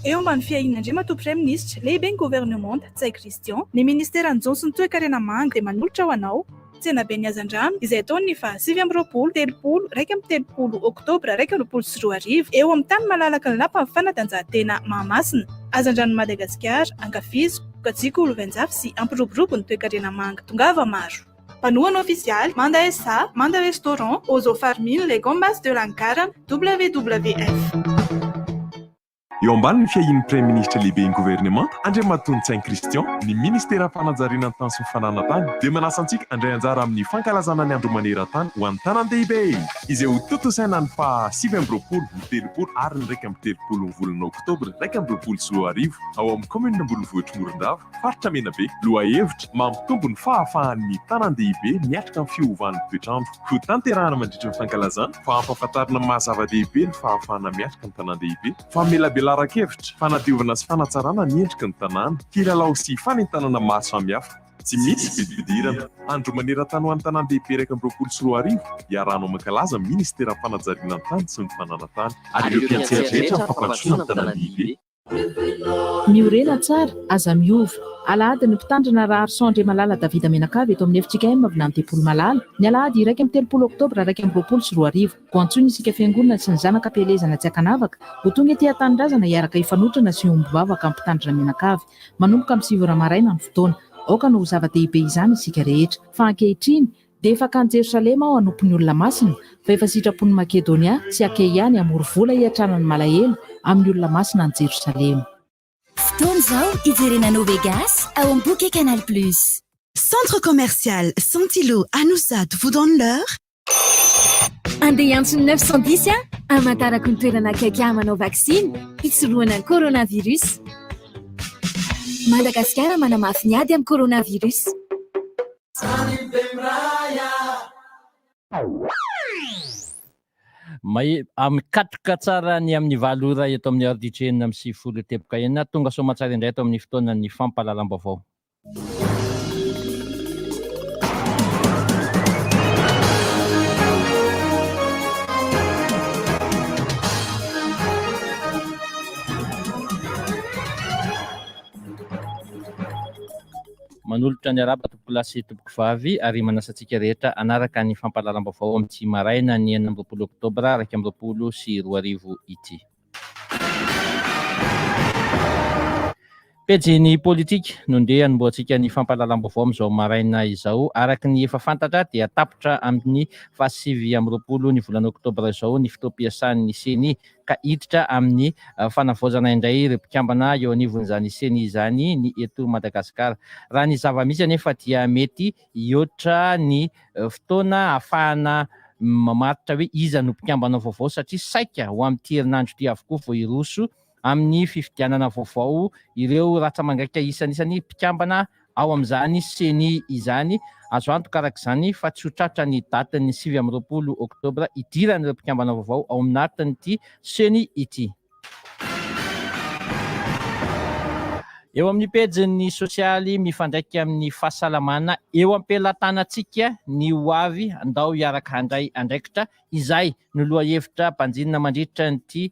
F: Eo ambany fiainana mato Prime-Ministra, lehibe ny gouvernement Tsay Christian, ny ministeran'ny Johnson toe-karena manga dia manolotra ho anao tsena be ny hazandrano izay taony fa 7-30 oktobra 2024 eo amin'ny tany malalaka ny lapa ny fanatanjahantena Mahamasina. Hazandrano Madagasikara, ankafizo, katsiko olo-venjafy sy ampiroborobo ny toe-karena manga tongava maro. Panoana official, Manda SA, Manda Restaurant, Ozo Farmine, les Gombas de l'Ankara, WWF.
G: Eo ambany ny fiahin'ny Prime Ministre lehibe ny gouvernement Andriamatoa Tsay Christian, ny ministera fanajariana tany sy ny fananantany dia manasa antsika handray anjara amin'ny fankalazana ny andro maneran-tany ho an'ny tanan-dehibe izay ho totosaina ny fa 7-30 ary ny 1-30 volana oktobra 2024 ao amin'ny commune Ambonivohitra Morondava, faritra Menabe, lohahevitra mampitombo ny fahafahan'ny tanan-dehibe miatrika amin'ny fiovan'ny toetrandro. Ho tanterahana mandritra ny fankalazana fa ampahafantarina mahazava-dehibe ny fahafahana miatrika ny tanan-dehibe fa melabelara-kevitra fanadiovana sy fanatsarana ny endrika ny tanàna, kilalao sy fanentanana maro samihafa. Tsy misy vidim-pidirana. Andro maneran-tany ho an'ny tanan-dehibe 2024 iarahanao mankalaza ministera fanajariana ny tany sy ny fananantany ary ireo mpiantsehatra fampandrosoana ny tanan-dehibe.
H: Miorena tsara, aza miova. Alahady ny mpitandrina rary Sondre Malala David Amenakavy eto amin'ny FJKM avy amin'ny Tempolo Malala. Ny alahady 1-30 oktobra 2024 goantsony isika fiangonana sy ny zanaka am-pielezana tsy akanavaka ho tonga ety an-tanindrazana hiaraka hifanotrana sy ombivavaka amin'ny mpitandrina Amenakavy. Manomboka amin'ny 7 maraina ny fotoana. Aoka no zava-dehibe izany isika rehetra. Fa ankehitriny dia efa kan Jerosalema ao anompony olona masina fa efa sitrapony Makedonia sy Akeiany amory-vola hiatranany malahelo amin'ny olona masina any Jerosalema.
W: Fotoana zao ijerena Novegas ao amin'ny bouquet Canal+.
M: Centre commercial Santilo à Nosat vous donne l'heure.
W: Andeha antsony 910 hamantarako ny toerana akaiky amanao vaksiny hisorohana ny coronavirus. Madagasikara manamafy ny ady amin'ny coronavirus.
N: Mikatroka tsara ny amin'ny valora eto amin'ny arditrenina amin'ny 7 teboka enina tonga somatsara indray eto amin'ny fotoana ny fampahalalam-baovao. Manolotra ny araba tompoko lahy sy tompoko vavy ary manasantsika rehetra anaraka ny fampahalalam-baovao amin'ny tsy maraina ny 9 oktobra 2024 ity. Pejy ny politika nondeha anomboantsika ny fampahalalam-baovao amin'izao maraina izao araka ny efa fantatra dia tapitra amin'ny 27 ny volana oktobra izao ny fotoam-piasan'ny CENI ka hiditra amin'ny fanavaozana indray ireo mpikambana eo anivon'izany CENI izany ny eto Madagasikara. Raha ny zava-misy anefa dia mety hihoatra ny fotoana ahafahana mamaritra hoe iza no mpikambana vaovao satria saika ho amin'ny herinandro ity avokoa vao iroso amin'ny fifidianana vaovao ireo ratsa mangaika isan'isan'ny mpikambana ao amin'izany CENI izany. Azo antoka araka izany fa tsy ho tratra ny daty ny 7 oktobra idiran'ireo mpikambana vaovao ao amin'ny atin'ity CENI ity. Eo amin'ny pejin'ny sosialy mifandraika amin'ny fahasalamana eo am-pelantanantsika ny hoavy andao hiaraka handray andraikitra izay no lohahevitra mpanjinina mandritra nyity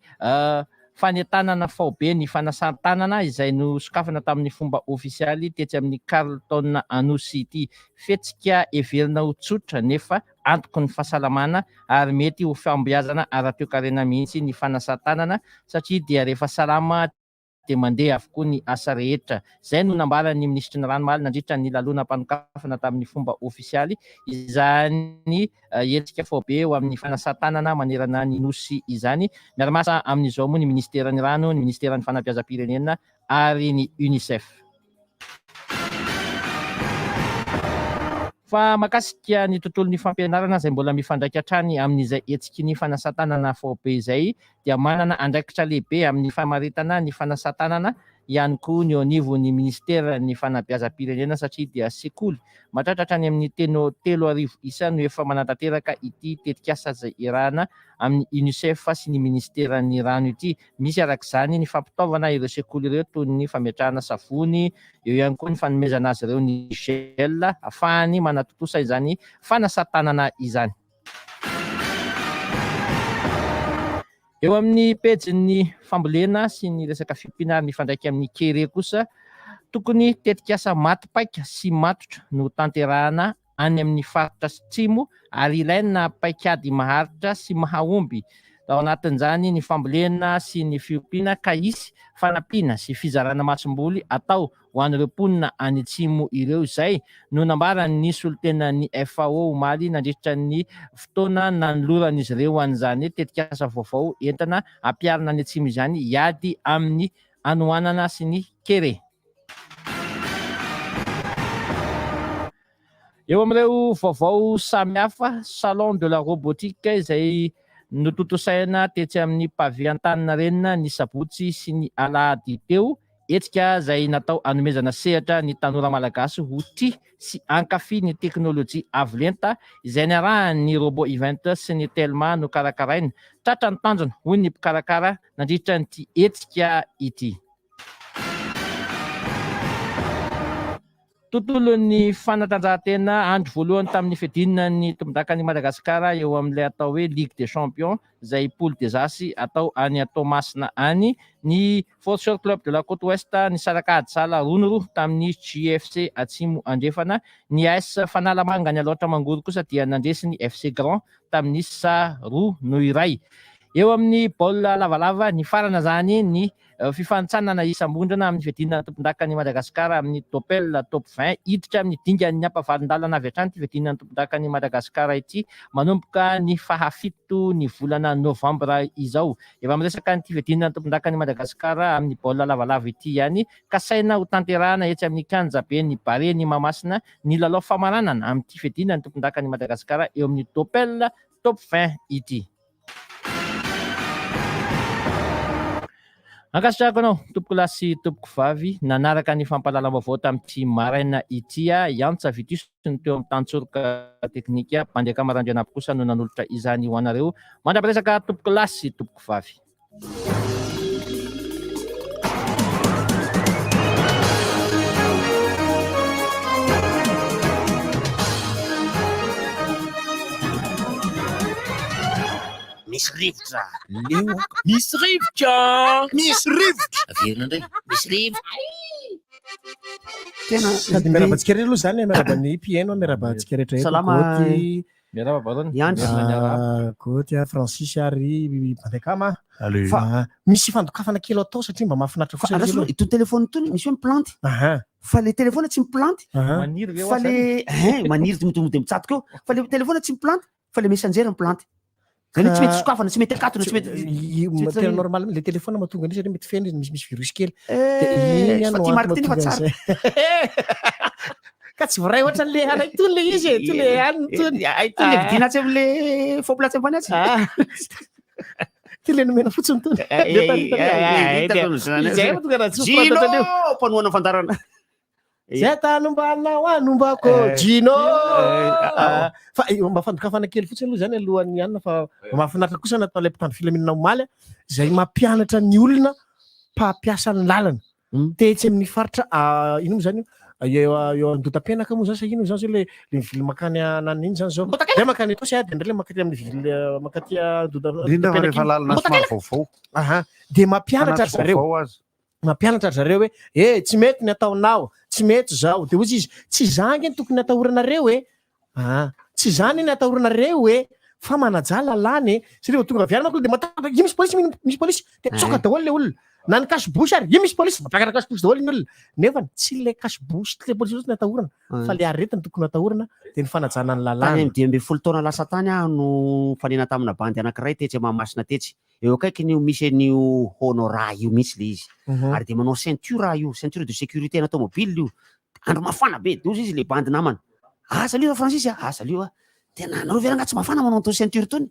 N: fanentanana faobe ny fanasan-tanana izay no sokafana tamin'ny fomba ofisialy tetsy amin'ny Carlton Anosy ity. Fetsika everina ho tsotra nefa antoko ny fahasalamana ary mety ho fambeazana ara-toe-karena mihitsy ny fanasan-tanana satria dia rehefa salama dia mandeha avokoa ny asa rehetra. Izay no nambarany ministry ny ranomaly nandritra ny lalona-mpanokafana tamin'ny fomba ofisialy izany hetsika faobe eo amin'ny fanasan-tanana manerana ny nosy izany. Miara-miasa amin'izao moa ny ministeran'ny rano, ny ministeran'ny fanabeazam-pirenena ary ny UNICEF. Fa makasika ny tontolon'ny fampianarana izay mbola mifandraika hatrany amin'izay hetsiky ny fanasan-tanana faobe izay dia manana andraikitra lehibe amin'ny famaritana ny fanasan-tanana ihany koa ny eo anivon'ny ministera ny fanabeazam-pirenena satria dia sekoly mahatratratra any amin'ny 3,000 isa no efa manatanteraka ity tetikasa izay irahana amin'ny UNICEF sy ny ministeran'ny rano ity. Misy arak'izany ny fampitaovana ireo sekoly ireo toy ny fametrahana savony, eo ihany koa ny fanomezana azy ireo ny gel ahafahany manatotosa izany fanasan-tanana izany. Eo amin'ny pejin'ny fambolena sy ny resaka fimpinarana ifandraiky amin'ny kere kosa, tokony tetikasa matipaika sy matotra no tanterahana any amin'ny faritra Atsimo ary ilaina paikady maharitra sy mahahomby. Ao anatin'izany ny fambolena sy ny fiompiana ka hisy fanampiana sy fizarana masomboly atao ho an'ireo mponina any Atsimo ireo. Izay no nambaran'ny solotenan'ny FAO omaly nandritra ny fotoana nanoloran'izy ireo an'izany tetikasa vaovao entina ampiarina any Atsimo izany hiady amin'ny anohanana sy ny kere. Eo amin'ireo vaovao samihafa, salon de la robotique izay notontosaina tetsy amin'ny pavé Antaninarenina ny sabotsy sy ny alahady teo, hetsika izay natao hanomezana sehatra ny tanora malagasy ho tia sy ankafy ny teknôlôjia avo lenta izay niarahan'ny robot event sy ny telma no karakaraina. Tratra ny tanjona hoy ny mpikarakara nandritra nyity hetsika ity. Tontolon'ny fanatanjahantena andro voalohany tamin'ny fedinina ny tombon-dakan'i Madagasikara eo amin'ilay atao hoe Ligue des Champions izay poule des As atao any Toamasina any. Ny Fortseur Club de la Côte Ouest ny sarakady sala 2-0 tamin'ny JFC Atsimo andrefana. Ny AS Fanalamanga ny aloatra mangory kosa dia nandresy ny FC Grand tamin'ny sa 2-1. Eo amin'ny baolina lavalava ny farana zany ny fifanitsanana isam-bondrona amin'ny fedinina tompon-dakan'i Madagasikara amin'ny Topel top 20 hiditra amin'ny dingan'ny ampavalin-dalana avy hatrany ity fedinina tompon-dakan'i Madagasikara ity manomboka ny fahafito ny volana novambra izao. Efa miresaka nyity fedinina tompon-dakan'i Madagasikara amin'ny baolina lavalava ity ihany ka saina ho tanterahana etsy amin'ny Kanjabe ny Bare ny Mahamasina ny lalao famaranana amin'ity fedinina tompon-dakan'i Madagasikara eo amin'ny Topel top 20 ity. Ankasitrahako anao tompoko lahy sy tompoko vavy nanaraka ny fampalalam-baovao tamin'ity maraina ity Iantsa Vitiso ny teo amin'ny tantsoroka teknika Bandeka Marandriana kosa no nanolotra izany ho anareo. Mandra-piresaka tompoko lahy sy tompoko vavy.
A: Misy rivotra. Misy rivotra. Misy rivotra. Averina indray. Misy rivotra.
E: Tena sady miarabantsika rehetra aloha zany miaraban'ny pieno miarabantsika rehetra
N: Salama.
E: miaraba barony Goty Francis ary Bandekama. Fa misy fandokafana kely atao satria mba mahafinaritra kosa
O: itony téléphone itony misy hoe miplanty. Fa le téléphone tsy miplanty. Fa le maniry tomtomody mitsatoka eo. Fa le téléphone tsy miplanty. Fa le messenger miplanty. Zany tsy mety sokafana, tsy mety akatona, tsy mety
E: tena normal le téléphone mahatonga indray satria mety fena izy misy virus kely.
O: Fa ty marque teny fa tsara.
E: Ka tsy voray ohatra le ana itony le izy itony le ana itony.
O: Itony le vidinatsy am'le faux place ambany atsy.
E: Ty le nomena fotsiny tony.
O: Izay mahatonga raha tsy Gino mpanohana fandarana.
E: Zay tanombanao anombako Gino. Fa mba fandokafana kely fotsiny aloha zany alohan'ny anina fa mahafinaritra kosa natao ilay mpitandro filaminana omaly izay mampianatra ny olona mpampiasa ny lalana. Tetsy amin'ny faritra ino zany eo Andotapenaka moa zany sa ino zany le mivily makany anany iny zany zao. Ndray makany atao sy ady ndray makaty amin'ny vily makaty
D: rehefa lalana somary vaovao.
E: De mampianatra zareo. Mampianatra zareo hoe tsy mety ny ataonao, tsy mety zao. De ozy izy tsy zangy ny tokony atahoranareo tsy zany ny atahoranareo fa manaja lalany sy rehefa tonga aviarana de matatra io misy polisy de tsoka daholo le olona na ny kasibosy ary io misy polisy mampiakatra kasibosy daholo ny olona nefa tsy le kasibosy le polisy ohatsy ny atahorana fa le aretina tokony atahorana de ny fanajana ny lalàna.
O: Tany 12 taona lasa tany no fanena tamina bandy anankiray tetsy Mahamasina tetsy. Eo akaiky io misy an'io honora io mihitsy le izy ary de manao ceinture io, ceinture de sécurité na automobile io. Andro mafana be de ozy izy le bandy namana. Salut Francis, salut. Tena nareo veranga tsy mafana manao tony ceinture tony.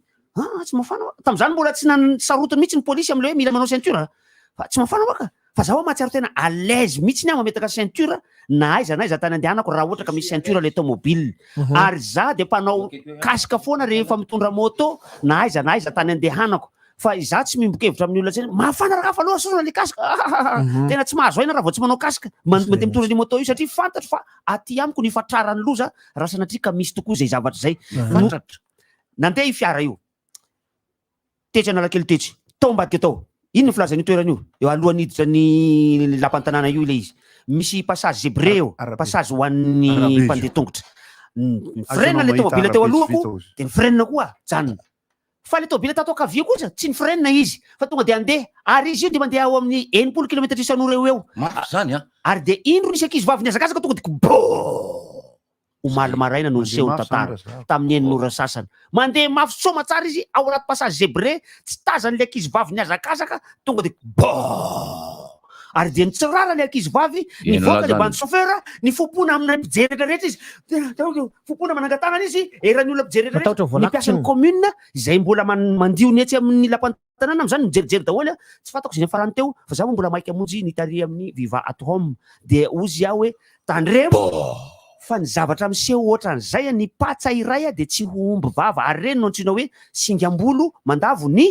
O: Tsy mafana. Tam'izany mbola tsy sarotiny mihitsy ny polisy am'le hoe mila manao ceinture. Fa tsy mafana waka. fa zaho mahatsiaro tena à l'aise mihitsy ny mametaka ceinture na aiza tany andehanako raha ohatra ka misy ceinture le automobile ary za de mpanao kasika foana rehefa mitondra moto na aiza tany andehanako fa za tsy mimbokevitra amin'ny olona tsena mafana raha fa aloha sosona le kasika tena tsy mahazo aina raha vao tsy manao kasika mandeha mitondra ny moto io satria fantatro fa aty amiko ny fatrarany loza raha sanatria ka misy tokoa zay zavatra zay fantatro nandeha i fiara io tetsy analakely tetsy tao ambadika tao ino ny filazan'io toerana io eo alohan'ny hiditra ny lapantanàna io le izy misy passage zebré eo passage ho an'ny mpandeha tongotra freine le tomobile teo alohako de ny freine koa janona fa le tomobile tato akavia kosa tsy ny freine izy fa tonga de andeha ary izy io de mandeha ao amin'ny 80 kilometra isan'ora eo
P: zany
O: ary de indro nisy ankizy vavy niazakazaka tonga de omaly maraina no niseho ny tantara tamin'ny enin'ora sasany mandeha mafy soma tsara izy ao anaty passage zebré tsy tazan'le ankizy vavy niazakazaka tonga de ary de nitsirara le ankizy vavy nivoaka de bandy chauffeur ny fopona amina mpijereka rehetra izy fopona manangatagana izy eran'ny olona mpijereka rehetra ny mpiasan'ny commune izay mbola mandio ny etsy amin'ny lapantanàna am'zany mijerijery daholo tsy fantako zay farany teo fa za mbola mainky amonjy nitary amin'ny viva at home de ozy aho hoe tandremo fa ny zavatra miseho ohatran'izay ny patsa iray de tsy ho omby vava ary reny no antsoina hoe singambolo mandavo ny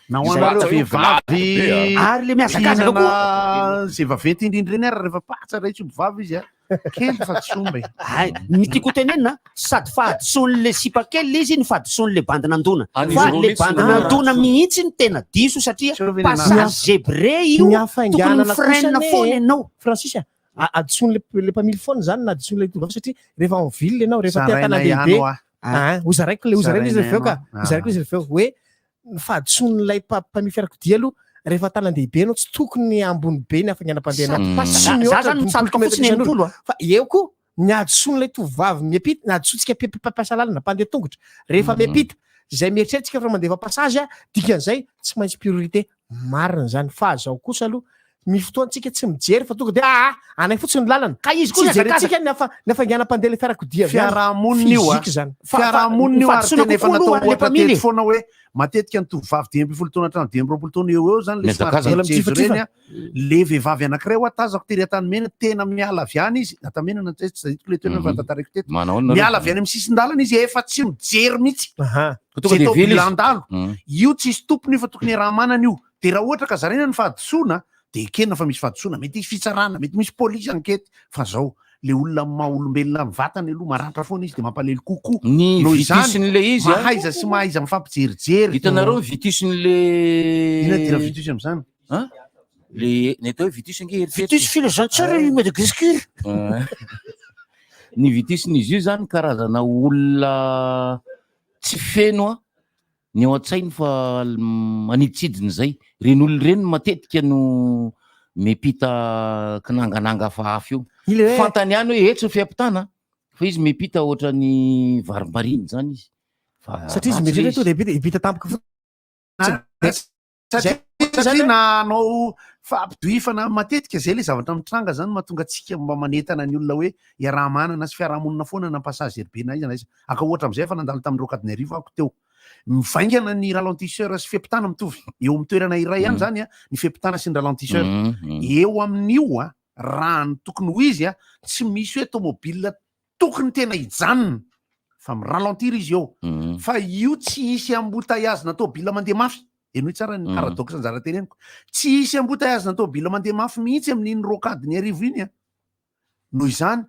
Q: nahoanareo vehivavy
O: ary le miazakazaka koa
Q: zay vaventy indrindra reny ary rehefa patsa ray tsy omby vava izy kely fa tsy omby
O: ny tiako tenenina sady fahadison'le sipa kely izy ny fahadison'le bandinandona fa le bandinandona mihitsy ny tena diso satria passage zebré io tokony freine foana ianao
E: Francis adison'le mpamily foana zany na adison'le tovavy satria rehefa en ville ianao rehefa tea tana lehibe ozaraiko le ozaraiko izy refeo ka ozaraiko izy refeo hoe fahadison'lay mpamily fiarakodia aloha rehefa tanan-dehibe anao tsy tokony ambony be ny afanganam-pandehanao
O: za zany mitsatroka fotsiny enimpolo
E: fa eo koa ny adison'lay tovavy miampita na adisontsika mpiasa lalana mpandeha tongotra rehefa miampita zay mieritreritsika fa mandeha passage dikan'izay tsy maintsy priorité marina zany fa zao kosa aloha mifotoantsika tsy mijery fa tonga de anay fotsiny ny lalana
O: ka izy koa
E: jerentsika ny afanganam-pandeha le fiarakodia
Q: fiarahamonina io
E: zany
Q: fiarahamonina io ary tena efa natao ohatra teto foana hoe matetika ny tovavy 10 taona hatramin'ny 10 taona eo zany le somary le vehivavy anankiray ho atazako tery atany mena tena miala avy any izy atamenana tsy hitako le toerana fantatariko teto miala avy any amin'ny sisin-dalana izy efa tsy mijery mihitsy zay tao bilandalo io tsy isy tompony fa tokony raha manana io de raha ohatra ka zarena ny fahadisoana de kenina fa misy fahadisoana mety misy fitsarana mety misy polisy ankety fa zao le olona maha-olombelona mivatany aloha maratra foana izy de mampalely kokoa
P: ny vitisin'le izy
Q: mahaiza sy mahaiza mifampijerijery
P: hitanareo vitisin'le
Q: ina dira vitisy am'zany
P: le ny atao hoe vitisy ange
O: vitisy filazantsara i Madagascar
P: ny vitisin'izy io zany karazana olona tsy feno ny ao an-tsainy fa maniditsidiny zay reny olona reny matetika no mepita kinangananga fahafy io fantany ihany hoe etsy ny fiampitana fa izy mepita ohatra ny varimbariny zany izy
E: satria izy mietrera to de ipita tampoka
Q: satria nanao fampidoifana matetika zay le zavatra mitranga zany mahatonga atsika mba manentana ny olona hoe iaraha-manana sy fiarahamonina foana na passage erbena izy izy aka ohatra am'izay fa nandalo tamin'ny Rocadinerivo ako teo mivaingana ny ralentisseur sy fiampitana mitovy eo amin'ny toerana iray ihany zany ny fiampitana sy ny ralentisseur eo amin'io raha ny tokony ho izy tsy misy hoe tomobile tokony tena hijanona fa miralentir izy eo fa io tsy isy embouteillage na tomobile mandeha mafy eno hoe tsara ny paradoxe anjara teneniko tsy isy embouteillage na tomobile mandeha mafy mihitsy amin'iny Rocadinerivo iny noho izany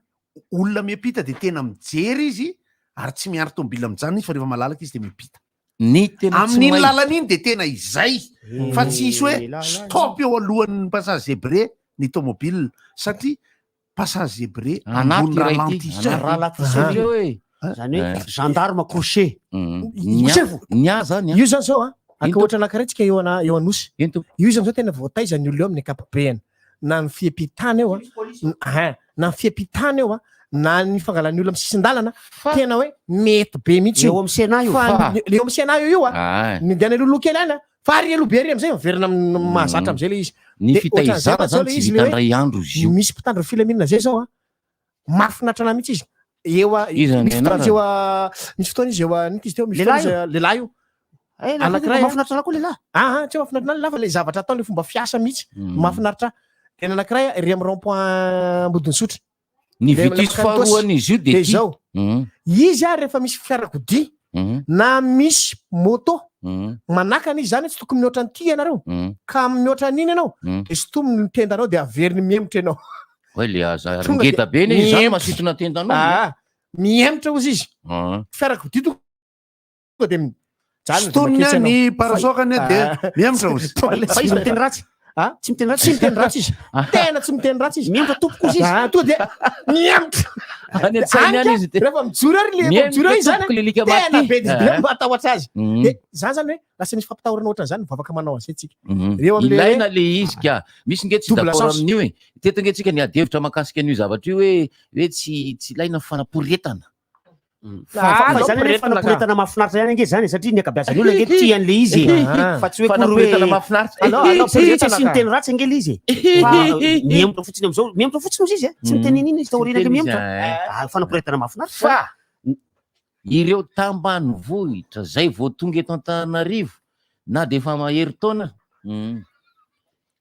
Q: olona miampita de tena mijery izy ary tsy miaro tomobile mijanona izy fa rehefa malalaka izy de miampita amin'iny lalana iny de tena izay fa tsy isy hoe stop eo alohan'ny passage zebré ny tomobile satria passage zebré ambony ralentisseur
O: zany hoe gendarme couché
P: nia zany
E: io zany zao aka ohatra anakiretsika eo anosy io zany zao tena voataizany olo eo amin'ny akapobeany na ny fiampitana eo na ny fiampitana eo na ny fangalan'ny olo amin'ny sisin-dalana tena hoe mety be mihitsy
O: eo amin'ny sena io
E: le eo amin'ny sena io midana lolo kely any fa ary alobe ary am'izay miverina mahazatra am'izay le izy
P: ny fitaizana zany tsy vitandray andro izy io
E: misy mpitandro filaminana zay zao mafinatra mihitsy izy misy fotoana izy eo nity izy teo misy fotoana izy lehilahy io anankiray
O: mahafinaritra koa lehilahy
E: tsy mahafinaritra lahy fa le zavatra atao le fomba fiasa mihitsy mahafinaritra tena anankiray ry amin'ny rond-point Ambodinsotra
P: ny vitesse faharoan'izy io
E: de zao izy rehefa misy fiarakodia na misy moto manakana izy zany tsy tokony mihoatra ny ty ianareo ka mihoatra n'iny ianao de sy tomony ny tendanao de averiny miemotra ianao
P: hoe le aza ringeta be ne zany masitona tendanao
E: miemotra ozy izy fiarakodia tonga de
Q: Stonia ny parasokany de miemtra ozy.
O: Fa izy miteny ratsy. Tsy miteny ratsy. Tsy miteny ratsy izy. Tena tsy miteny ratsy izy. Miemtra tompoko izy.
E: To de miemtra.
P: Any an-tsainy any izy de
E: rehefa mijoro ary le mijoro izy zany. Tena be de matahotra azy. De zany zany hoe lasa misy fampitahorana ohatran' zany vavaka manao azy antsika.
P: Ilaina le izy ka. Misy nge tsy d'accord amin'io e. Teto nge tsika niady hevitra mahakasika an'io zavatra io hoe tsy ilaina fanaporetana.
O: Zany fanaporetana mahafinaritra ihany ange zany satria ny ankabeazany olona nge tian'le izy fa tsy hoe
P: fanaporetana mahafinaritra
O: sy miteny ratsy angely izy fa miemtra fotsiny am'zao miemtra fotsiny ozy izy tsy miteny ininy izy taorina ke miemtra fanaporetana mahafinaritra
P: fa ireo tambanivohitra zay vao tonga eto Antananarivo na de efa mahery taona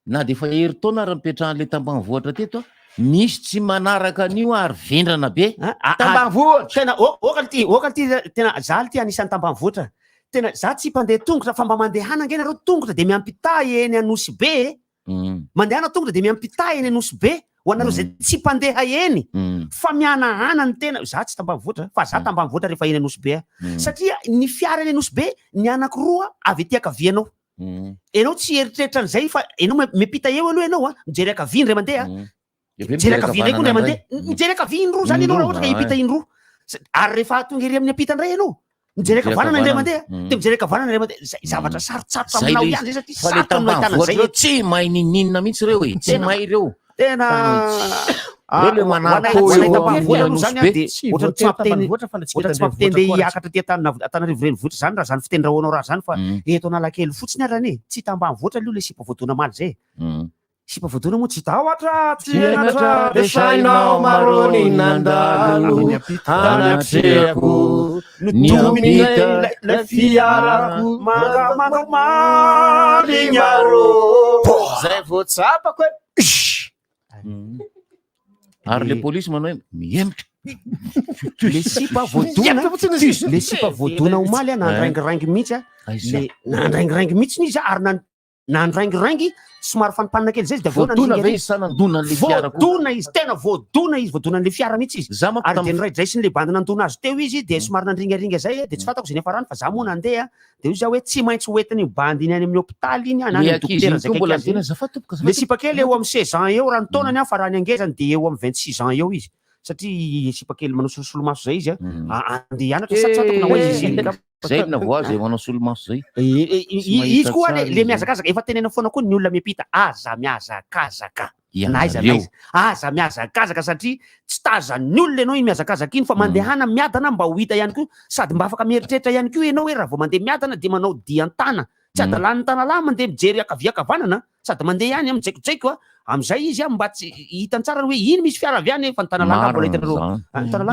P: raha mipetrahan'le tambanivohitra teto misy tsy manaraka an'io ary vendrana be
O: tambanivohitra tena oka ty tena zaly ty anisan'ny tambanivohitra tena za tsy mpandeha tongotra fa mba mandehana nge nareo tongotra de miampitay eny Anosy be mandehana tongotra de miampitay eny Anosy be ho anareo zay tsy mpandeha eny fa mianahana ny tena za tsy tambanivohitra fa za tambanivohitra rehefa eny Anosy be satria ny fiara eny Anosy be ny anankiroa avy ety ankavianao enao tsy eritreritra an'izay fa enao miampita eo aloha enao mijery ankavia ray mandeha mijery ankavia ndray koa ray mandeha mijery ankavia indroa zany enao raha ohatra ka hipita indroa ary rehefa tonga ery amin'ny ampita ndray enao mijery ankavanana indray mandeha de mijery ankavanana indray mandeha zavatra sarotsarotra aminao ihany zay satria sarotra aminao ahitana zay
P: tsy mahay nininina mihitsy reo e tsy mahay reo
O: tena tsy mampitende hiakatra ty Antananarivo renivohitra zany raha zany fitendrahoanao raha zany fa eto Analakely fotsiny arany e tsy tambanivohitra aloha le sipa voadona maly zay sipa voadona moa tsy tahotra tsy enatra resainao marony nandalo anatrehako niomina le fiarako manga maligny arô zay voatsapako
P: ary le polisy manao hoe miemtra
O: le sipa voadona omaly nandraingirangy mihitsy le nandraingirangy mihitsy izy ary nandraingirangy somary fanipanina kely zay izy de
P: voadona ve izy sa nandona an'le fiara
O: voadona izy tena voadona an'le fiara mihitsy izy ary de niraidraisiny le bandy nandona azy teo izy de somary nandringaringa zay de tsy fantako zay nefa rano fa za moa nandeha de io za hoe tsy maintsy hoentiny bandy iny any amin'ny hôpitaly iny anany dokotera zay le sipa kely eo amin'ny 16 ans eo raha ny taonany fa raha ny angezany de eo amin'ny 26 ans eo izy satria sipa kely manao solosolomaso zay izy andeha hianatra satsatako na hoe izy
P: zay na voa zay manao solomaso zay
O: izy koa le miazakazaka efa tenena foana koa ny olona miampita aza miazakazaka aza miazakazaka satria tsy tazan'ny olona ianao iny miazakazaka iny fa mandehana miadana mba ho hita ihany koa sady mba afaka mieritreritra ihany koa ianao hoe raha vao mandeha miadana de manao diantana tsy adalan'ny tanalahy mandeha mijery akaviakavanana sady mandeha ihany mijaikojaiko am'izay izy mba tsy hitany tsara hoe iny misy fiara avy any fa ny tanalahy mbola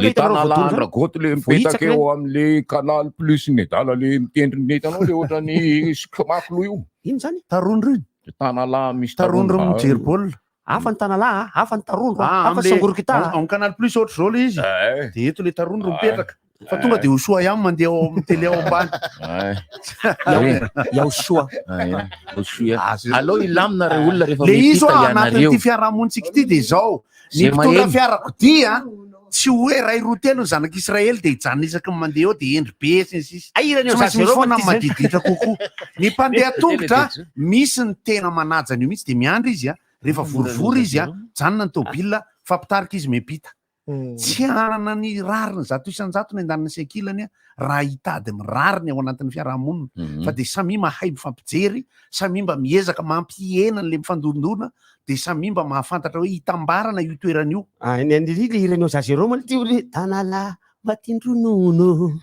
K: le tanalahy andragoto le mipetaka eo am'le canal plus ny dala le mitendriny hitanao le ohatrany skamako io
O: ino zany
Q: tarondro iny
K: tanalahy misy
Q: tarondro mijery baolina
O: hafa ny tanalahy hafa ny tarondro hafa sangorokita
Q: amin'ny canal plus ohatry zao le izy de eto le tarondro mipetraka fa tonga de Osoa ihany mandeha ao amin'ny télé ao ambany
O: ya Osoa
P: allo ilamina re olona rehefa
Q: le izy anatin'ity fiarahamonitsika ity de zao ny mpitondra fiarakodia tsy hoe ray roa telo ny zanak'Israely de hijanona isaky ny mandeha eo de endry be sy misy foana madiditra kokoa ny mpandeha tongotra misy ny tena manajany io mihitsy de miandry izy rehefa vorivory izy janona ny tômôbila fampitarika izy miampita tsy anana ny rariny zato isan-jato ny andanina senkilany raha hitady mirariny ao anatin'ny fiarahamonina fa de samy mahay mifampijery samy mba miezaka mampienany le mifandondona de samy mba mahafantatra hoe hitambarana io toerana io
O: le irenao zazereo moa ty tanala matindronono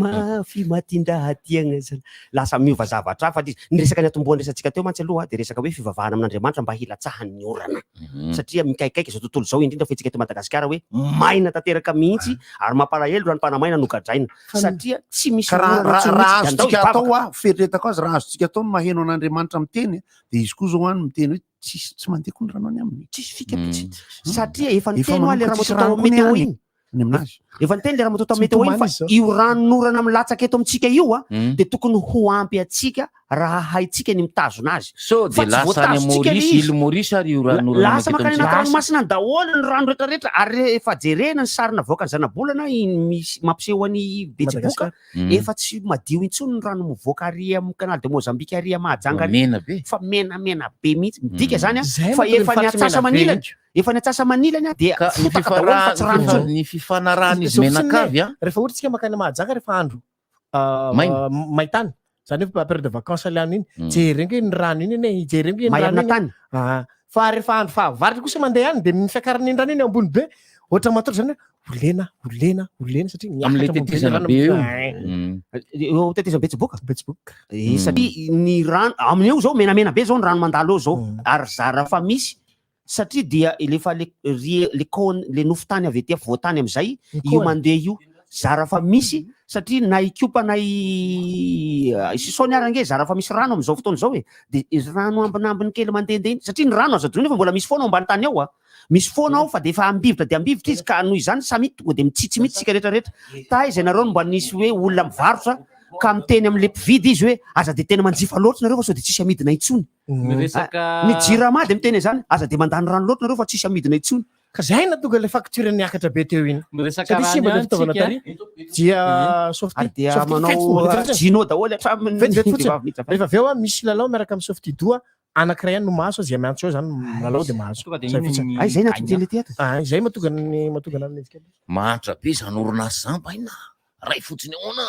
O: mafy matindrahatiagna zany lasa miova zavatra hafa izy ny resaka ny atomboa resantsika teo mantsy aloha de resaka hoe fivavahana amin'Andriamanitra mba hilatsahan'ny orana satria mikaikaiky zao tontolo zao indrindra fa itsika eto Madagasikara hoe maina tanteraka mihitsy ary mampalahelo raha ny mpanamaina nogadraina satria tsy misy
Q: raha azotsika atao a fieritretako azy raha azotsika atao no maheno an'Andriamanitra miteny de izy koa zao any miteny hoe tsy mandeha koa ny rano any aminy
O: tsisy fikapitsy satria efa niteny hoe le raha matao météo iny
Q: ny aminazy
O: efa niteny le raha matao météo iny fa io ranorana milatsaka eto amintsika io a de tokony ho ampy atsika raha haitsika ny mitazona azy
P: so de lasa any Maurice île Maurice ary io ranorana
O: lasa makany anaty ranomasina ny daholo ny rano rehetrarehetra ary efa jerena ny sarina voaka ny zanabolana misy mampiseho any betsiboka efa tsy madio intsony ny rano mivoaka ary amin'ny canal de Mozambique ary Mahajanga fa menamena be mihitsy midika zany a fa efa ny atsasa manilany efa ny atsasa manilany a de fotaka daholo fa tsy rano
P: ny fifanarahana izy menakavy a
E: rehefa ohatra tsika makany Mahajanga rehefa andro maitany zany hoe période de vacances aliany iny jerenge ny rano iny eny jerenge ny rano iny fa rehefa andro fahavaratra kosa mandeha any de ny fiakarany ny rano iny ambony be ohatra matoro zany olena satria
P: am'le tetezana be io
O: eo tetezana betsiboka satria ny rano amin'io zao menamena be zao ny rano mandalo eo zao ary zara fa misy satria dia lefa le nofo tany avy etỳ voatany am'izay io mandeha io zara fa misy satria na ikopa na sisony arange zara fa misy rano am'izao fotoana zao e de rano ambinambiny kely mandehandeha iny satria ny rano azo adroina fa mbola misy foana ao ambany tany ao a misy foana ao fa de efa ambivitra de ambivitra izy ka noho izany samy tonga de mitsitsimitsy tsika rehetrarehetra taizay nareo mba nisy hoe olona mivarotra ka miteny am'le mpividy izy hoe aza de tena manjifa loatra nareo fa sao de tsisy amidina intsony ny jirama de miteny zany aza de mandany rano loatra nareo fa tsisy amidina intsony
E: ka zay natonga le facture niakatra be teo iny satria simba le fitaovana tary dia softy
O: dia manao jino daholo
E: rehefa aveo a misy lalao miaraka amin'ny softy doa anankiray any no mahazo azy miantso eo zany lalao de mahazo
O: zay natotele ty
E: zay matonga nanezika
P: mahatra be zany orinasy zany baina ray fotsiny ahoana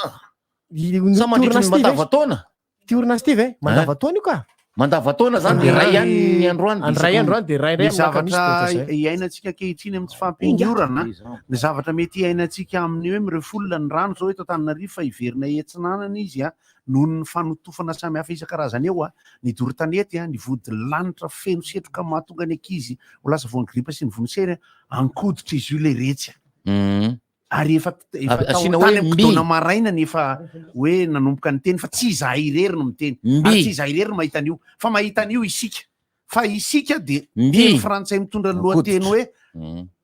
E: sa mandritry ny mandavataona ty orinasy ty ve mandavataona io ka
P: mandavataona zany de ray ihany ny androany
E: de ray
Q: zavatra iainantsika kehitriny amin'ny tsy fampihorana ny zavatra mety iainantsika amin'ny hoe mirefolona ny rano zao hoe Antananarivo fa iverina etsinanana izy a noho ny fanotofana samy hafa isan-karazany eo a ny dorotanety a ny vody lanitra feno setroka mahatonga ny ankizy ho lasa vao ny gripa sy ny voninsery ankoditra izy io le retsy ary efa tany amkodona marainany efa hoe nanomboka ny teny fa tsy izahay irery no miteny ary tsy izahay irery no mahita an'io fa mahita an'io isika fa isika de teny frantsay mitondra ny lohateny hoe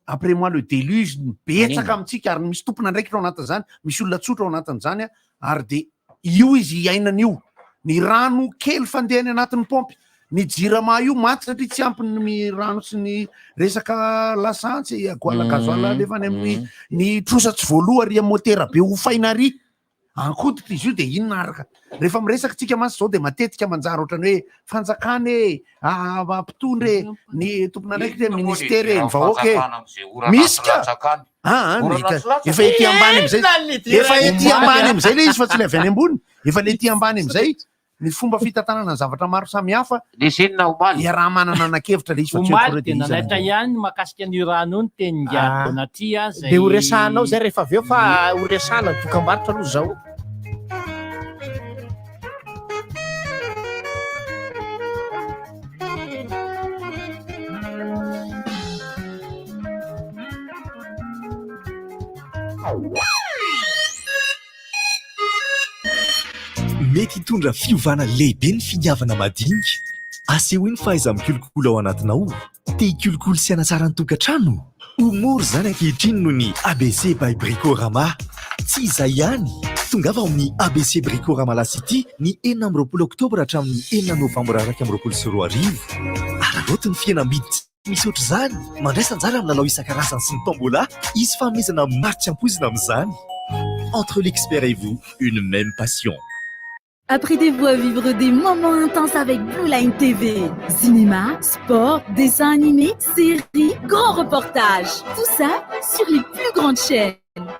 Q: après moi le déluge betsaka amintsika ary misy tompona ndraiky ao anatin'izany misy olona tsotra ao anatin'izany ary de io izy iainan'io ny rano kely fandehany anatin'ny pompy ny jirama io maty satria tsy ampiny rano sy ny resaka lasantsy agoala gazoala lefany amin'ny ny trosatsy voaloha ry motera be hofaina ary ankoditra izy io de inona araka rehefa miresaka tsika masy zao de matetika manjary ohatrany hoe fanjakany mpitondry ny tompona ndraiky hoe ministera ny vahoaka misy ka efa ety ambany am'izay efa ety ambany am'izay le izy fa tsy le avy any ambony efa le ety ambany am'izay ny fomba fitantanana zavatra maro samy hafa raha manana anakevitra le izy
N: omaly de nanaitra ihany makasika ny rano iny teny Donatria
E: de horesanao zay rehefa aveo fa horesana dokam-barotra aloha zao
B: mety hitondra fiovana lehibe ny finiavana madinika aseho iny fahaiza mikolokolo ao anatinao te hikolokolo sy anatsara ny tokantrano omoro zany ankehitriny noho ny ABC by Bricorama tsy izay ihany tongava ao amin'ny ABC Bricorama Lasity ny 4 oktobra hatramin'ny 4 novambra 2024 araloto ny fihenam-bidy misy ohatr' zany mandraisa anjara amin'ny lalao isan-karazany sy ny tombola izy fanomezana maro tsy ampoizina amin'izany entre l'expert et vous une même passion.
L: Apprêtez-vous à vivre des moments intenses avec Blue Line TV. Cinéma, sport, dessins animés, séries, grands reportages. Tout ça sur les plus grandes chaînes.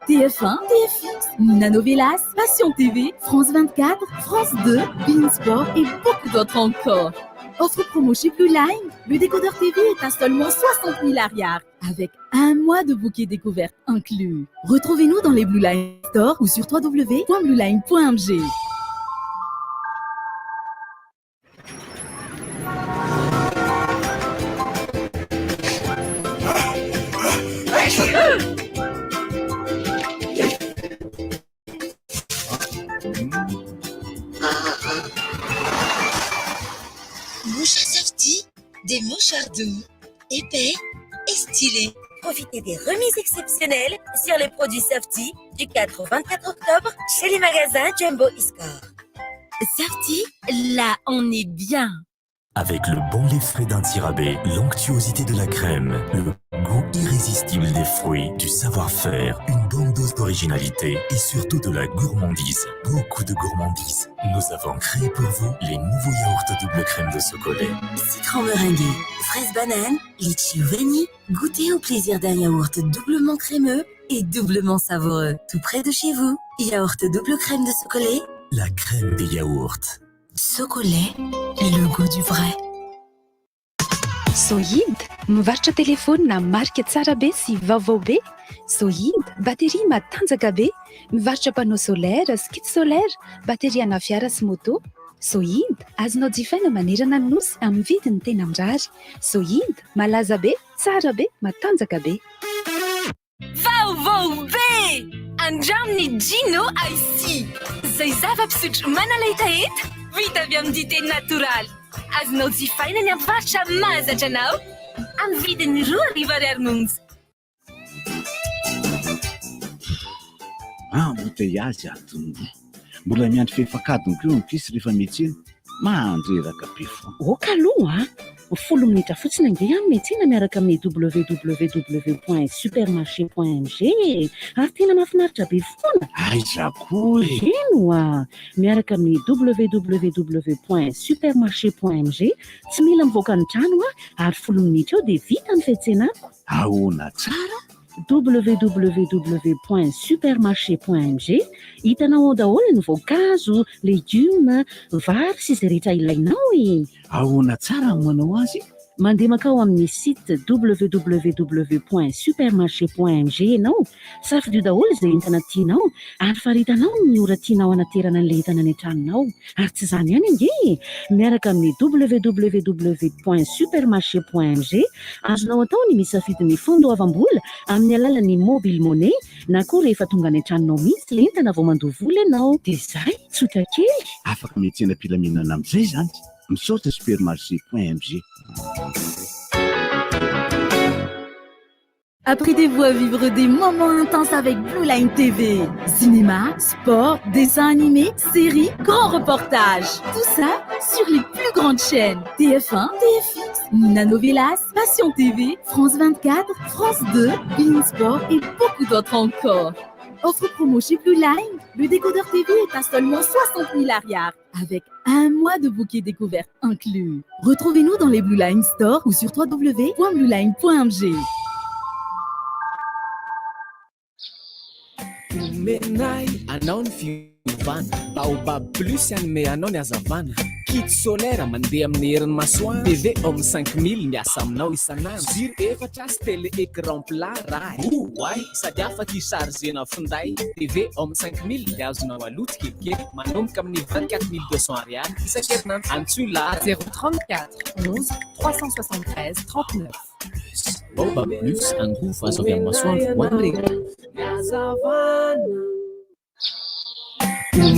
L: TF1, TFX, Nanovelas, Passion TV, France 24, France 2, Bein Sport et beaucoup d'autres encore. Offre promo chez Blue Line. Le décodeur TV est à seulement 60 000 arrières, avec un mois de bouquet découverte inclus. Retrouvez-nous dans les Blue Line Store ou sur www.blueline.mg.
W: Mouchoirs Softy, des mouchoirs doux, épais et stylés. Profitez des remises exceptionnelles sur les produits Softy du 4 au 24 octobre chez les magasins Jumbo e-Score. Softy, là on est bien.
C: Avec le bon lait frais d'un tirabé, l'onctuosité de la crème, le goût irrésistible des fruits, du savoir-faire, une bonne dose d'originalité et surtout de la gourmandise. Beaucoup de gourmandise. Nous avons créé pour vous les nouveaux yaourts double crème de chocolat.
W: Citron meringué, fraise banane, litchi ou vanille, goûtez au plaisir d'un yaourt doublement crémeux et doublement savoureux. Tout près de chez vous, yaourt double crème de chocolat.
C: La crème des yaourts.
W: Chocolat, le goût du vrai.
R: Sohind, mivarotra telefôna marika tsara be sy vaovao be. Sohind, bateria matanjaka be, mivarotra panneau solaire sy kit solaire, bateria ana fiara sy moto. Sohind, azonao jifaina manerana ny nosy amin'ny vidiny tena mirary. Sohind, malaza be, tsara be, matanjaka be.
W: Vaovao be! Andraminy Gino IC. Zay zava-pisotro manalahitahita, vita avy amin'ny dité natoraly. Azonao jifaina ny amin'ny faritra mahazatra anao amin'ny vidiny 2,00 monja.
S: Embouteillage atombo. Mbola miandry fehefakadiny koa mikisy rehefa miantsena. Mandreraka be foana.
H: Oka aloha 10 minitra fotsiny andeha amin'ny miantsena miaraka amin'ny www.supermarché.mg ary tena mahafinaritra be foana.
S: Aiza koa
H: Eno miaraka amin'ny www.supermarché.mg tsy mila mivoaka ny trano ary 10 minitra eo dia vita ny fiantsenako.
S: Ahoana tsara?
H: www.supermarché.mg hitanao ao daholo ny voankazo, legioma, vary sy izay rehetra ilainao e.
S: Ahoana tsara ny manao azy?
H: Mandeha makao amin'ny site www.supermarché.mg ianao, safidio daholo izay entana tianao ary faritanao ny ora tianao hanaterana an'ilay entana any an-tranonao. Ary tsy izany ihany ange, miaraka amin'ny www.supermarché.mg azonao atao ny misafidy ny fandoavam-bola amin'ny alalan'ny mobile money na koa rehefa tonga any an-tranonao mihitsy ilay entana vao mandoha vola ianao. Dia izay, tsotra kely.
S: Afaka miantsena mpilaminana amin'izay zany. Misaotra supermarché.mg.
L: Apprêtez-vous à vivre des moments intenses avec Blue Line TV. Cinéma, sport, dessins animés, séries, grands reportages. Tout ça sur les plus grandes chaînes. TF1, TFX, Nina Novelas, Passion TV, France 24, France 2, Bein Sport et beaucoup d'autres encore. Offre promo chez Blue Line. Le décodeur TV est à seulement 60 000 arrières, avec un mois de bouquet découverte inclus. Retrouvez-nous dans les Blue Line Store ou sur www.blueline.mg.
I: Menay anao ny fiovana baobab plus anome anao ny azavana kit solaire mandeha amin'ny herin'ny masoandro TV amin'ny 5000 miasa aminao isanandro ziro efatra sy télé écran plat raha oay sady afaka hisargena finday TV amin'ny 5000 dia azonao aloto kelikely manomboka amin'ny 24200 ariary isan-kerinandro antsoy lara
J: 034 11 373 39.
I: Baobab plus un goût face au verre masoandro hoan'ny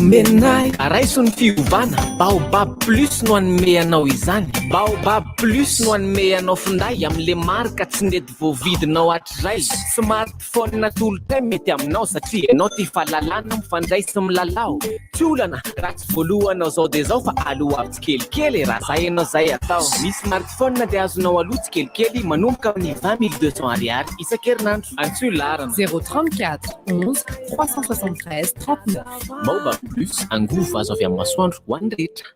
I: Menay araisony fiovana baobab plus no anome anao izany baobab plus no anome anao finday amin'le marika tsy nety voavidinao hatrizay smartphone natolotra mety aminao satria ianao ty fahalalana mifandray sy milalao tsy olana raha tsy voalohanao zao dia zao fa aloha avy tsikelikely raha zay ianao zay atao ny smartphone dia azonao aloha tsikelikely manomboka amin'ny 20200 ariary isan-kerinandro antsoy larana
J: 034 11 373 39.
I: Baobab plus un goût face au verre masoandro hoan'ny rehetra.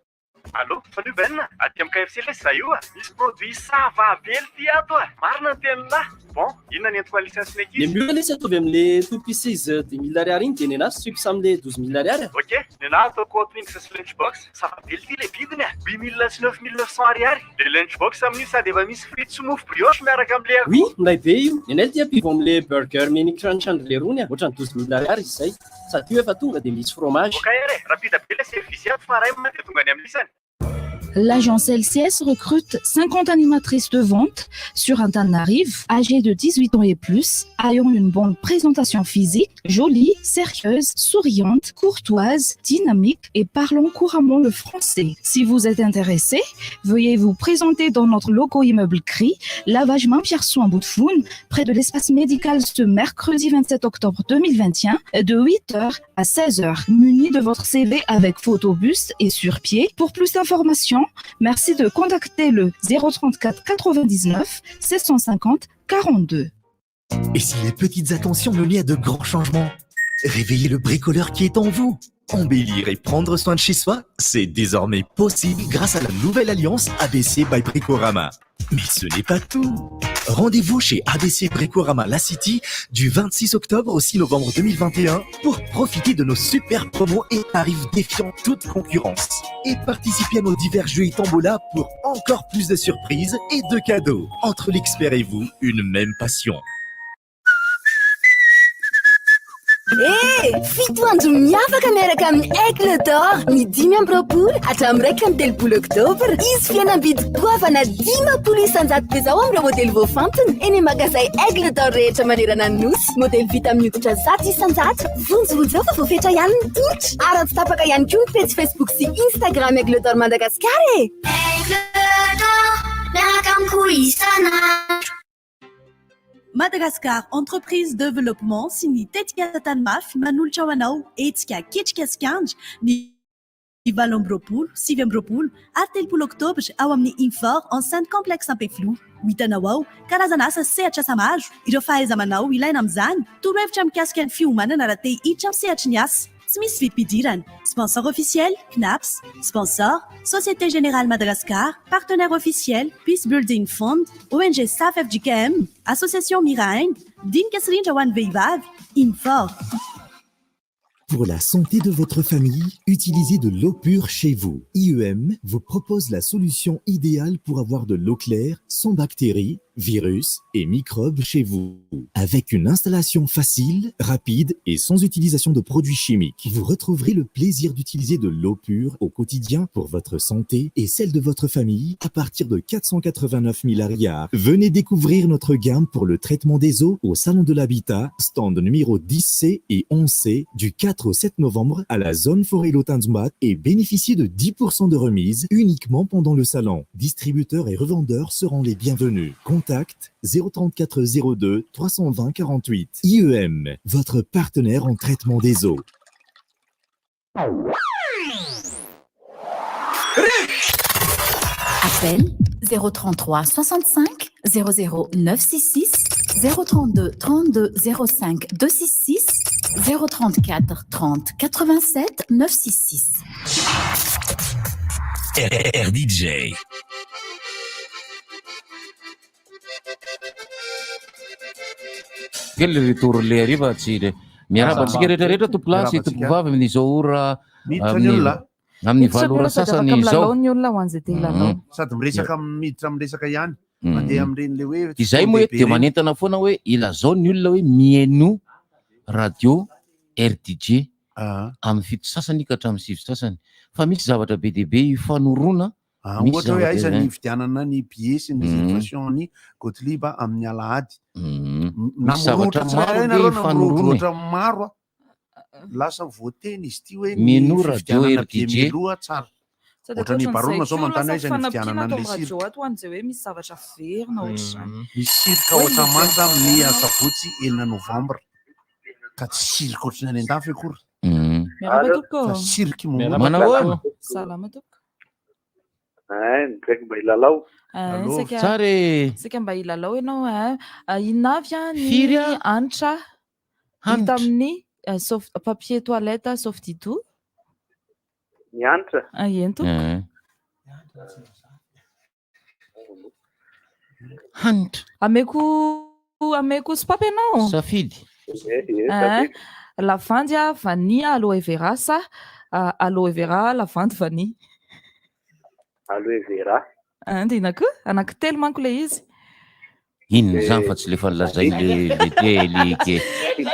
T: Allô, salut Ben, aty amin'ny KFC ilay za io misy produit sava be ty ato marina ny teninah. Bon, inona ny entiko licensinay
U: Le mieux lesy atovy amin'le tout pieces 10 000 ariary iny dia nenazy suips amin'le 12 000 ariary.
T: Ok, nenahy ataoko openings sy lunchbox. Sava be ty le vidiny 8 000 sy 9 900 ariary. Le lunchbox amin'io sady efa misy frity sy mofo brioche miaraka amin'le
U: Oui, milay be io. Nenay dia pivo amin'le burger mini crunch andrele rony ohatrany 12 000 ariary izy zay. Sady io efa tonga dia misy fromage.
T: Ok, rapide be le service ato fa raha io dia tonga any amin'ny lisany.
H: L'agence LCS recrute 50 animatrices de vente sur Fandaharana, âgées de 18 ans et plus, ayant une bonne présentation physique, jolie, sérieuse, souriante, courtoise, dynamique et parlant couramment le français. Si vous êtes intéressé, veuillez vous présenter dans notre logo immeuble CRI, lavage main Pierson à Bout-de-Foun, près de l'espace médical ce mercredi 27 octobre 2021, de 8h à 16h, muni de votre CV avec photo buste et sur pied. Pour plus d'informations, merci de contacter le 034 99 750 42.
B: Et si les petites attentions menaient à de grands changements? Réveillez le bricoleur qui est en vous. Embellir et prendre soin de chez soi, c'est désormais possible grâce à la nouvelle alliance ABC by Bricorama. Mais ce n'est pas tout. Rendez-vous chez ABC Bricorama La City du 26 octobre au 6 novembre 2021 pour profiter de nos super promos et tarifs défiant toute concurrence. Et participer à nos divers jeux et tombola pour encore plus de surprises et de cadeaux. Entre l'expert et vous, une même passion.
W: Hey, fito andro miavaka miaraka amin'ny Aigle d'Or ny 10 hatramin'ny 2 oktobra. Izy fihenam-bidy goavana 10 isan-jato bezao amin'ireo modely voafantiny eny magasin Aigle d'Or rehetra manerana ny nosy. Modely vita amin'ny hoditra 100 isan-jato. Vonjovonjeo fa voafetra ihany ny tolotra. Ara-tsy tapaka ihany koa ny page Facebook sy Instagram Aigle d'Or Madagasikara.
L: Aigle d'Or, miaraka amiko isanandro.
V: Madagascar Entreprise Développement signy tetika tanmafy manolotra ho anao etsika ketrika skandry ny 20 sy 20 ary 3 oktobra ao amin'ny Infor enceinte complexe Ampeflo. Hitanao ao karazana asa sehatra samaro, ireo fahaiza-manao ilaina amin'izany, torohevitra mikasika ny fiomanana raha te hiditra amin'ny sehatry ny asa. Tsy misy vidim-pidirana. Sponsor officiel, CNAPS. Sponsor, Société Générale Madagascar. Partenaire officiel, Peace Building Fund. ONG SAF FGKM. Association Miraing. Dinika sy rindra ho an'ny vehivavy. Infor.
C: Pour la santé de votre famille, utilisez de l'eau pure chez vous. IEM vous propose la solution idéale pour avoir de l'eau claire, sans bactéries, virus et microbes chez vous. Avec une installation facile, rapide et sans utilisation de produits chimiques, vous retrouverez le plaisir d'utiliser de l'eau pure au quotidien pour votre santé et celle de votre famille à partir de 489 000 ariars. Venez découvrir notre gamme pour le traitement des eaux au Salon de l'Habitat, stand numéro 10C et 11C du 4 au 7 novembre à la zone Forêt-Lotanzmat et bénéficiez de 10% de remise uniquement pendant le salon. Distributeurs et revendeurs seront les bienvenus. Contact 034 02 320 48. IEM, votre partenaire en traitement des eaux.
W: Appel 033 65 00 966 032 32 05 266 034 30 87 966.
C: RDJ.
P: Quel retour le arriva tsy miarabantsika rehetrarehetra tompolasy tompovavy amin'izao ora amin'ny valora sasany izao
F: ny olona ho an'izay te ilalao.
Q: Sady miresaka miditra miresaka ihany mandeha amin'ireny le hoe
P: izay moa hoe dia manentana foana hoe ilazao ny olona hoe mihaino radio RDJ amin'ny fito sasany ka hatramin'ny sivy sasany fa misy zavatra be deaibe ifanorona.
Q: Ohatra hoe aiza ny fidianana ny piesy ny réservation ny Gottlieb amin'ny alahady.
P: Zavatra
Q: namorotra maro lasa voateny izy ty hoe
P: mino radio RDJ
Q: tsara. Ohatra ny barona zao manontany aiza ny fidianana an'le sirika.
F: Ho an'izay hoe misy zavatra verina ohatr'izany.
Q: Misy sirika ohatra manta ny sabotsy 9 novambra ka tsy sirika ohatrany any an-dafy akory.
F: Miaraka toko.
Q: Sirika
P: manao
F: salama toko.
T: Ndraiky mba ilalao.
F: Saka mba ilalao ianao inona avy ny hanitra hita amin'ny papier toilette Softito.
T: Ny hanitra?
F: Eny toko.
P: hanitra
H: ameko spapy ianao
P: safidy
H: lavandy a vanille aloe vera sa aloe vera lavandy vanille
A: aloe vera
H: andina koa anankitelo manko le izy
P: inona zany fa tsy lefa nolazainy le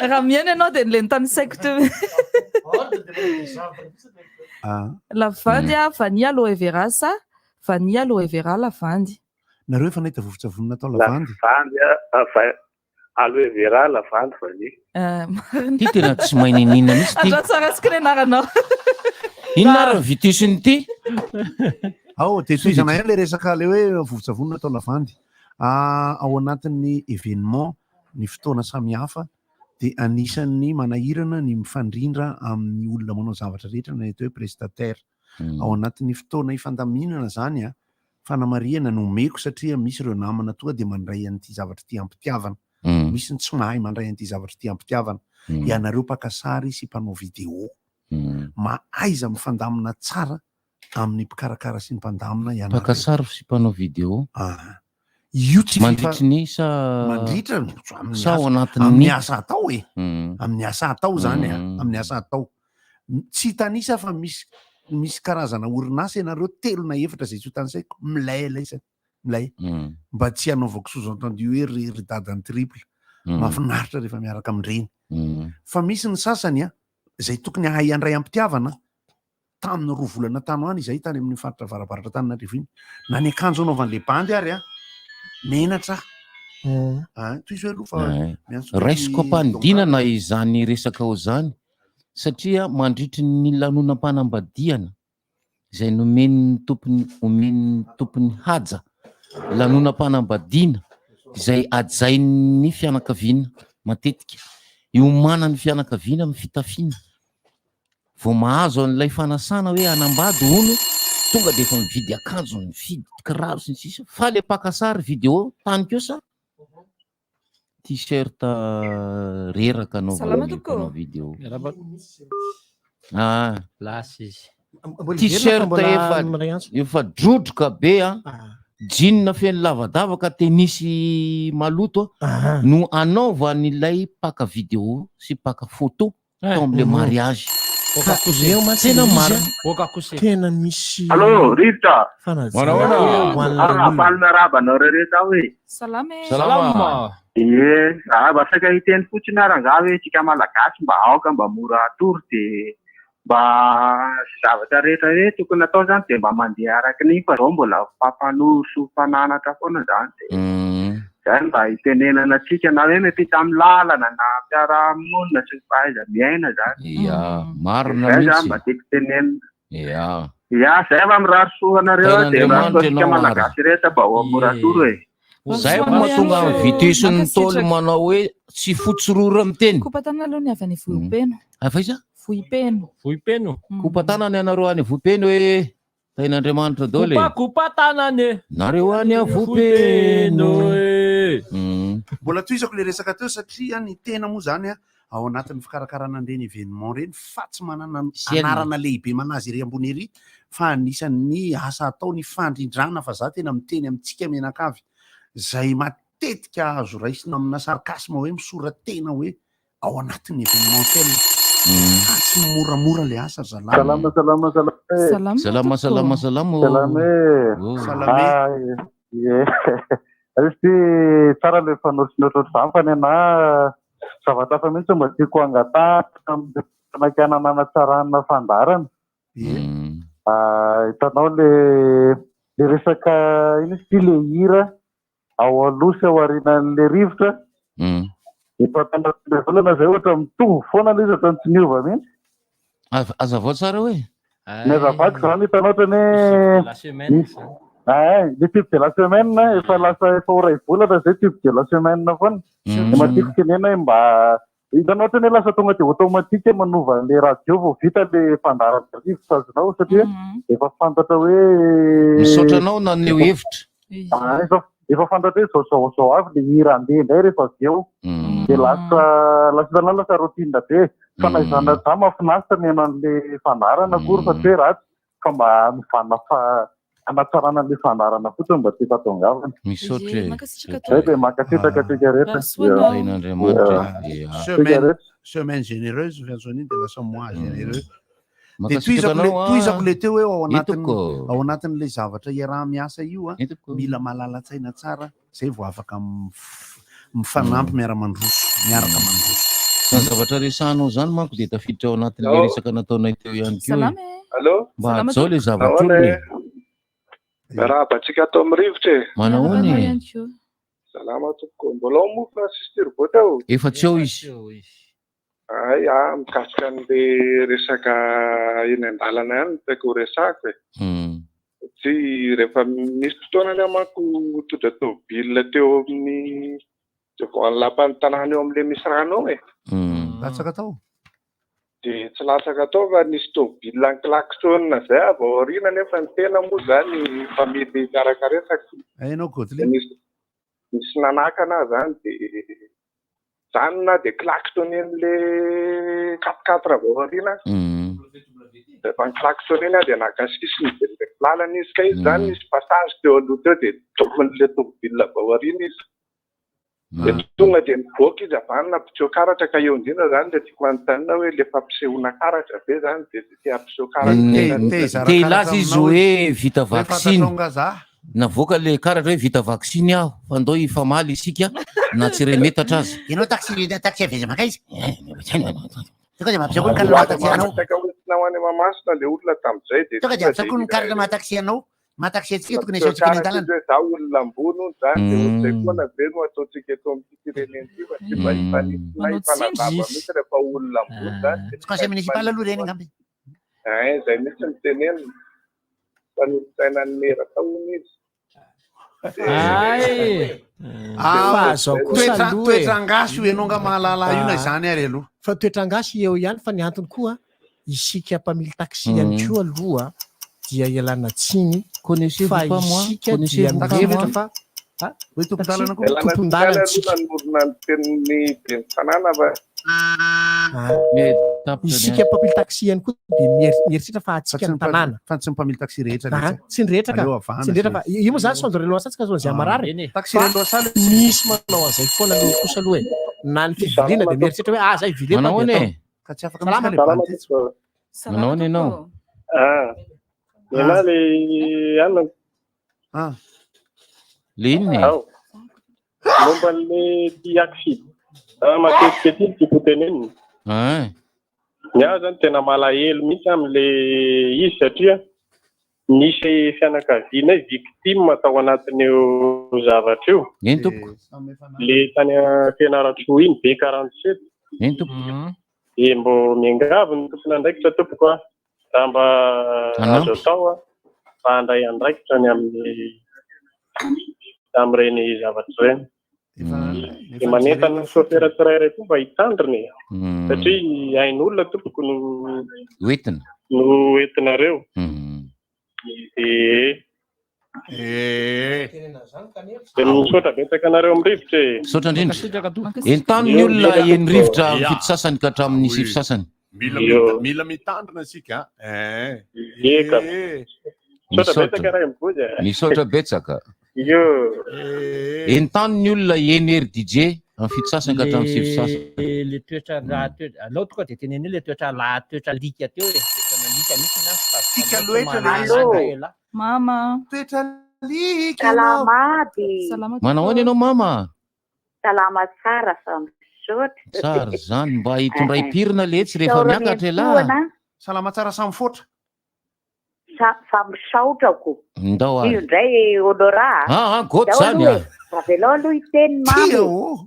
H: raha miaina ianao dia nile nytany saiko teo lavandy a vanille aloe vera sa vanille aloe vera lavandy
Q: nareo efa nahita vovon-tsavony natao lavandy
A: aloe vera lavandy vanille
P: ty tena tsy mahay ninina mihitsy ty
H: tsara asika ny anaranao
P: inona ary ny vitesiny ty
Q: ao de toizana ihany le resaka le hoe vovon-tsavony natao lavandy ao anatin'ny événement ny fotoana samihafa dia anisan'ny manahirana ny mifandrindra amin'ny olona manao zavatra rehetra na atao hoe prestataire ao anatin'ny fotoana ifandaminana zany a fanamariana no meko satria misy ireo namana toa dia mandray an'ity zavatra ty ampitiavana misy ny tsy mahay mandray an'ity zavatra ty ampitiavana ianareo pakasary sy mpanao video maaiza mifandamina tsara amin'ny mpikarakara sy ny mpandamina
P: pakasary sy mpanao video
Q: io tsy
P: mandritry ny sa
Q: mandritra
P: sa ao anatin'ny
Q: amin'ny asa atao amin'ny asa atao zany amin'ny asa atao tsy tanisa fa misy karazana orinasa ianareo telo na efatra zay tsy ho tany saiko milay alaisany milay mba tsy hanaovako sous-entendu hoe ry dadan'ny triple mahafinaritra rehefa miaraka amin'ireny fa misy ny sasany zay tokony ahay andray ampitiavana tamin'ny 2 volana tanoany izay tany amin'ny faritra varabaratra tany na riviny na ny akanjo anaovan'le bandy ary menatra toy izy hoe aloha
P: raisiko ampanidinana izany resaka ao zany satria mandritry ny lanonam-panambadiana izay nomeny tompony haja lanonam-panambadiana izay ajain'ny fianakaviana matetika iomana ny fianakaviana amin'ny fitafiana vao mahazo an'ilay fanasana hoe anambady ono tonga dia efa mividy akanjo mividy kiraro sy ny sisa fa le pakasary video tany kosa t-shirt reraka anaovanao video
N: lasy izy
P: t-shirt efa drodroka be jean feno lavadavaka tenisy maloto no anaovan'ilay paka video sy paka photo tao amin'le mariage tena marina
E: tena misy
A: allo Rivotra
E: fanazana
A: rabanao rehetra hoe
H: salama
A: basaka hiteny fotsiny aranga hoe tsika malagasy mba aoka mba mora atory de mba zavatra rehetra hoe tokony atao zany de mba mandeha araky ny fa zao mbola fampanoso sy fananatra foana zany de zany mba hitenenana atsika na hoe mepita amin'ny lalana na fiarahamonina sy fahaiza miaina zany
P: marina
A: zany mba tiako tenenina zay fa mirarisoa anareo de rahatsika malagasy rehetra mba ho mora atory hoe
P: zay mahatonga amin'ny vitesiny tolo manao hoe tsy fotsirora miteny
H: kopatana aloha ny avy any vohipeno
P: afaiza
H: vohipeno
P: kopatanany anareo any vohipeno hoe tain'Andriamanitra dole
N: kopatanany
P: nareo any vohipeno
Q: mbola toizako le resaka teo satria ny tena moa zany ao anatin'ny fikarakarana an'ireny événement reny fa tsy manana anarana lehibe manazy ery ambony ery fa anisan'ny asa atao ny fandrindrana fa za tena miteny amintsika menakavy zay matetika azo raisina amina sarkasma hoe misoratena hoe ao anatin'ny événementiel tsy moramora le asa
A: izy tsara le fanotrinotrotro zany fa ny ana zavatra fa mihitsy mba tiako angatahana fanakana nanatsaranana fandarana hitanao le resaka iny izy ty le hira ao aloha sy ao aorianan'le rivotra le volana zay ohatra mitovy foana le izy atao tsy niova mihitsy
P: azavao tsara hoe
A: ny azavako zany hitanao ohatrany le type de la semaine efa lasa efa oray volana zay type de la semaine foana matiko tenena hoe mba hitanao ohatrany hoe lasa tonga de automatique manova le radio vao vita le fandarana rivotra azonao satria efa fantatra hoe
P: misotranao na neo hevitra
A: efa fantatra hoe zao avy le hira andeha indray rehefa avy eo de lasa rotinina be fa na izany za mahafinaritra ny anan'le fandarana akory fa tsy hoe ratsy ka mba mivana anatsarana le fandarana fotsiny mba tsy fatongavana.
P: Misaotra
A: Zay dia mankasitraka tsika rehetra.
Q: Semaine généreuse fiantson'iny de lasa mois généreux. De
P: Makasitraka anao
Q: toizako le teo hoe ao
P: Hitako.
Q: anatin'le zavatra iaraha miasa io a mila mahalala-tsaina tsara zay vao afaka mifanampy miara-mandroso miaraka mandroso.
P: Sa zavatra resanao zany manko de tafiditra ao anatin'le resaka nataonay teo ihany koa.
A: Allô?
P: Mba hajao le zavatra olona.
A: Raha batsika atao amin'ny rivotra e.
P: Manao ny
A: Salama tompoko. Mbola ao moa fa sister bota ao.
P: efa tsy ao izy.
A: Ay, mikasika an'le resaka eny an-dalana ihany tiako ho resako e. Tsy rehefa misy fotoana le manko tondra tobila teo amin'ny vao lapan'ny tanàna eo amin'le misy rano ao e.
Q: Latsaka tao.
A: De tsy latsaka tao fa nisy tobila ny klaksona zay avy ao aoriana nefa ny tena moa zany family miarakaresaka.
Q: Hainao Godly.
A: Misy nanakana zany de zany na de klakson en'le 4x4 avy ao aoriana. Rehefa ny klakson eny de nakasisiny de le lalana izy ka izy zany misy passage teo aloha teo de tokon'le tobila avy ao aoriana izy. De tonga de nivoaka izy avanina mpiseho karatra ka eo indrindra zany de tiako manontaniana hoe le fampisehoana karatra be zany de ty ampiseho karatra.
P: Te ilaza izy hoe vita vaksiny. Navoaka le karatra hoe vita vaksiny aho fa ndao ifamaly isika na tsy remetatra azy.
O: Ianao taxi avy maka izy. Tonga de mampiseho ny karatra taxi anao.
A: Ho any Mahamasina le olona tam'izay de
O: tonga de mampiseho ny karatra mahataxi anao. Mahataxi atsika tokony esotsika eny an-dalana.
A: Za olona ambony hono zany de zay koa na ve no ataotsika eto amin'ny fireneny ity fa tsy mba hifanazava mihitsy rehefa olona ambony zany.
O: Conseil municipal aloha reny ngamby.
A: Zay mihitsy ny tenenina. Fanotsaina ny meraka hono izy.
Q: Toetrangasy ianao nga mahalala io na izany ary aloha.
E: Fa toetrangasy eo ihany fa ny antony koa isika mpamily taxi ihany koa aloha dia ialana tsiny fa isika dia mihevitra fa tompon-dalana isika mpamily taxi ihany koa de mieritritra fa atsika ny tanàna
Q: fa tsy mpamily taxi rehetra
E: tsy rehetra ka io moa zany sondre loasatsika zao zay marary misy manao an'izay foana aloha kosa aloha e na ny fiviliana de mieritritra hoe zay vilena
P: manao ny
Q: ka tsy afaka misy le banty.
P: manao ny ianao
A: ena le anona
P: le inona
A: momba le ty accident matetika ty tiako teneniny ny aho zany tena malahelo mihitsy am'le izy satria nisy fianakaviana victime atao anatin'io zavatra io
P: eny tompoko
A: le tany Fianarantsoa iny B47
P: eny tompoko
A: de mbo miangavy ny tompona andraikitra tompoko a raha mba azo atao mba handray andraikitra ny am'ireny zavatra ireny de manentana ny chauffeur tsirairay koa mba hitandriny satria hain'olona tompoko no entinareo de misaotra betsaka anareo amin'ny rivotra
P: misaotra indrindra entany ny olona eny rivotra fito sasany ka hatramin'ny sivy sasany
Q: mila mitandrina sika
A: eka misaotra betsaka raha mivozy
P: misaotra betsaka entany ny olona eny ery DJ amin'ny fito sasany ka hatramin'ny sivy sasany
N: le toetra alao tonga de teneny le toetra toetra lika teo e toetra nalika mihitsy na
Q: mama toetra lika
P: manao any ianao mama
D: salama tsara fa misaotra
P: tsara zany mba hitondray pirina letsy rehefa miakatra elahy
Q: salama tsara samy fotra
D: fa misaotrako
P: ndao
D: io ndray honora
P: goto zany
D: avelao aloha iteny mamy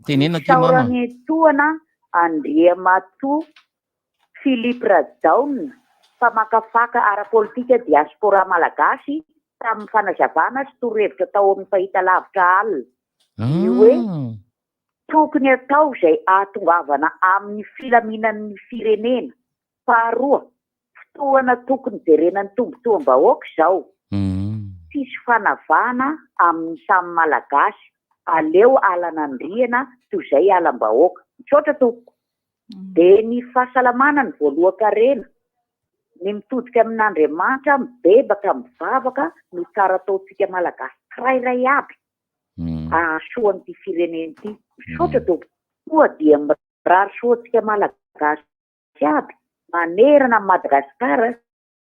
P: tenena ty mama
D: saorany toana Andriamato Philippe Radauna famakafaka ara-politika diaspora malagasy tamin'ny fanazavana sy torohevitra tao amin'ny fahitalavitra alina io hoe tokony atao izay ahatongavana amin'ny filaminan'ny firenena faharoa fotoana tokony jerenan'ny tombotoam-bahoaka izao tsisy fanavana amin'ny samy malagasy aleo alan'andriana toy izay alam-bahoaka misaotra tompoko de ny fahasalamana ny voalohan-karena ny mitodika amin'Andriamanitra mibebaka mivavaka no tsara ataontsika malagasy kirairay aby ahasoan'ity fireneny ity misaotra tokoa dia mirary soantsika malagasy aby manerana Madagasikara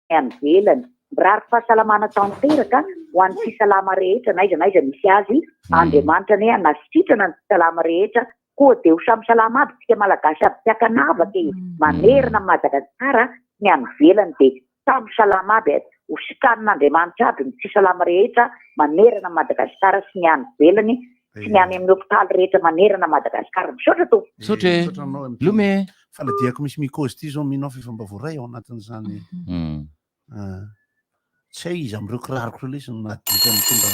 D: any velany mirary fahasalamana tanteraka ho an'ny fisalama rehetra naiza misy azy Andriamanitra ne anasitrana ny fisalama rehetra koa dia ho samy salama aby tsika malagasy aby tsy akanavaka manerana Madagasikara ny any velany dia samy salama aby ho sikanin'Andriamanitra aby ny fisalama rehetra manerana Madagasikara sy ny any velany sy ny any amin'ny hôpitaly rehetra manerana Madagasikara misaotra to
Q: lome faladiako misy mikôzy ity zao minao fifambavoray ao anatin'izany tsy hay izy am'ireo kirariko reo lesy nadika mitondra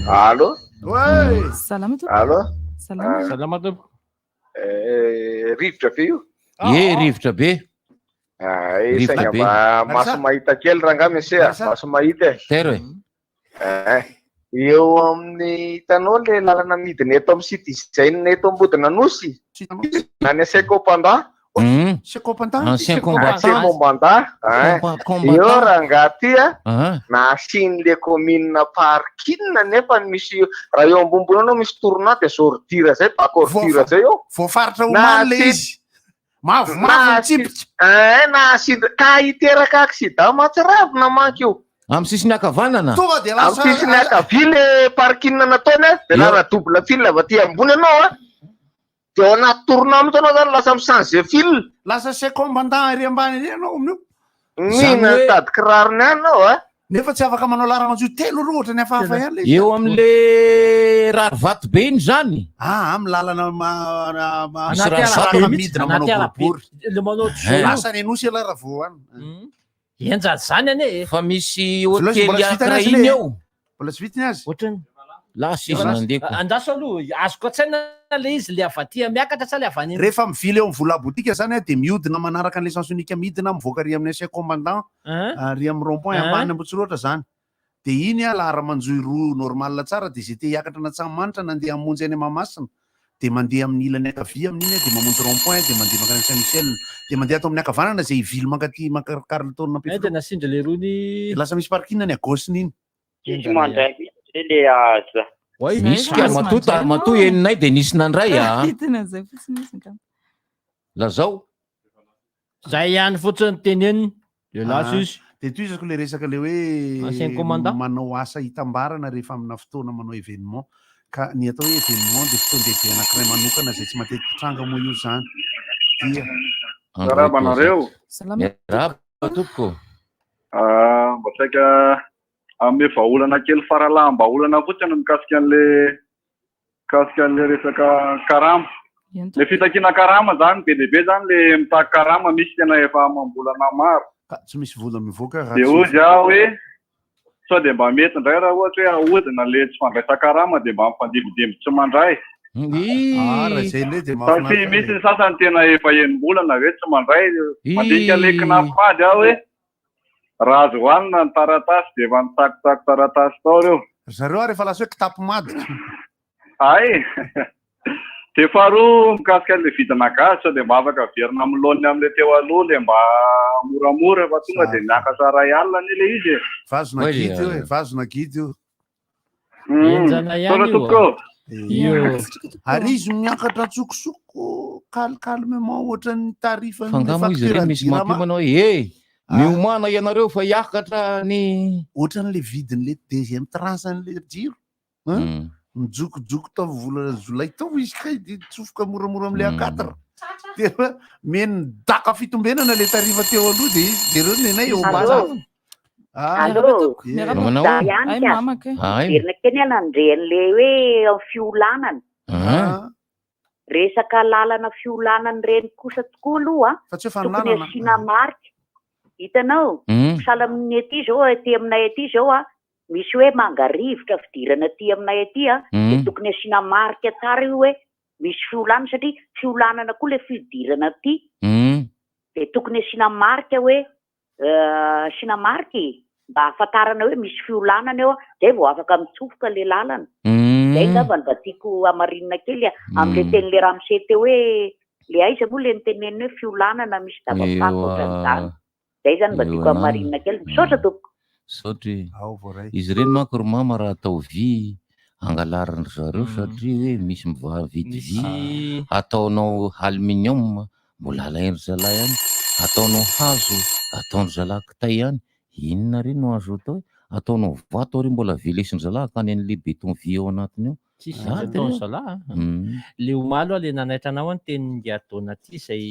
G: Allo?
J: Salama to.
G: Allo?
N: Salama to.
G: Rivotra be io?
P: Rivotra be.
G: Sainga mba maso mahita kely ranga mese maso mahita
P: Tero
G: eo amin'ny hitanao le lalana midina eto amin'ny citizen eto ambodina nosy nany ancien commandant
P: ancien
G: commandant eo ranga ty nasiny le commune parkina nefa misy raha eo ambonimbony anao misy tournant de sortira zay bakortira zay eo
Q: voafaritra omany le izy
G: nasindra ka hiteraka accident matsiravina manko io
P: amin'ny sisiny akavanana
G: amin'ny sisiny akavia le parkina nataony de lara double fil avy aty ambony anao de ao anaty tournant mihitsy anao zany lasa misange fil
Q: lasa c'est commandant ary ambany ary anao amin'io
G: nina tady kirarony any anao
Q: nefa tsy afaka manao lara-manjo telo ro ohatra ny hafahafa ihany le
P: eo am'le rary vato be iny zany
Q: amin'ny lalana midina manao boribory lasa ny anosy lara voany
N: enjady zany ane
P: fa misy hôtely akiray iny eo
Q: mbola tsy vitiny azy
N: ohatrany
P: lasa izy nandeko
N: andaso aloha azoko atsaina le izy le avatia miakatra sa le avany
Q: rehefa mivily eo amin'ny vola botika zany de miodina manaraka ny licence unique midina mivoaka ry amin'ny ancien commandant ry amin'ny rond-point ambany ambotsoratra zany de iny lahara-manjoy roa normal tsara de zay te hiakatra natsamanitra nandeha amonjy any Mahamasina de mandeha amin'ny ilany akavia amin'iny de mamonjy rond-point de mandeha makany Saint-Michel de mandeha atao amin'ny akavanana zay ivily mankaty makarakara le taonina
N: de nasindra le rony
Q: lasa misy parkina ny agosiny iny
P: misy ka matoa eninay de nisy nandray lazao
N: zay ihany fotsiny teneniny de laso izy
Q: de toizako le resaka le hoe manao asa hitambarana rehefa amina fotoana manao événement ka ny atao hoe événement de fotoan-dehibe anankiray manokana zay tsy matetika tranga moa io zany dia
A: rabanareo
P: topoko
A: mba saika ame vaolana kely faralaham-baolana fotsiny mikasika an'le resaka karama le fitakina karama zany be dehibe zany le mitaky karama misy tena efa mambolana maro
Q: tsy misy vola mivoaka
A: de ozy aho hoe sao de mba mety indray raha ohatra hoe ahodina le tsy fandraisa karama de mba mifandimbidimby tsy mandray satria misy ny sasany tena efa enim-bolana hoe tsy mandray mandika le kinapimady aho hoe raha azo hoanina ny taratasy de efa nitsakitsako taratasy tao reo
Q: zareo a rehefa lasa hoe kitapimady
A: ay de faharoa mikasika le vidina gasy sao de mba afaka verina milony am'le teo aloha le mba moramora fa tonga de miakatra ray alina ny le izy
Q: vazona gidy io vazona gidy io
A: sora toko
Q: ary izy miakatra tsokosoko calmement ohatra ny tarifa
P: fangamo izy reny misy mampimanao miomana ianareo fa hiakatra ny
Q: ohatran'le vidin'le deuxième tranche an'le jiro mijokojoko tao vola zolay tao izy kay de tsofoka moramora am'le akatra de meny daka fitombenana le tarifa teo aloha de izy de reo nenay eo
D: verina keny anandrean'le hoe fiolanana resaka lalana fiolanany reny kosa tokoa aloha tokony asiana marika hitanao misala amin'ny aty zao aty aminay aty zao misy hoe mangarivotra fidirana aty aminay aty de tokony asiana marika tsara io hoe misy fiolanana satria fiolanana koa le fidirana aty de tokony asiana marika hoe asiana marika mba ahafantarana hoe misy fiolanana eo de vao afaka mitsofoka le lalana zay ngamba ny mba tiako amarinina kely am'le ten'le ramose teo hoe le aiza moa le nitenenina hoe fiolanana misy davafaty ohatran'izany zay zany mba tiako amin'ny marinina kely misaotra tompoko
P: saotry izy ireny manko ry mama raha atao vy angalarin'ny zareo satria hoe misy mivavidy vy ataonao aluminium mbola alain'ny zalahy ihany ataonao hazo ataon'ny zalahy kitay ihany inona reny no azo atao ataonao vato ary mbola velesin'ny zalahy akany an'le beton vy ao anatiny ao
N: tsisy ataon'ny zalahy le omalo le nanaitra anao any teny Giardona aty izay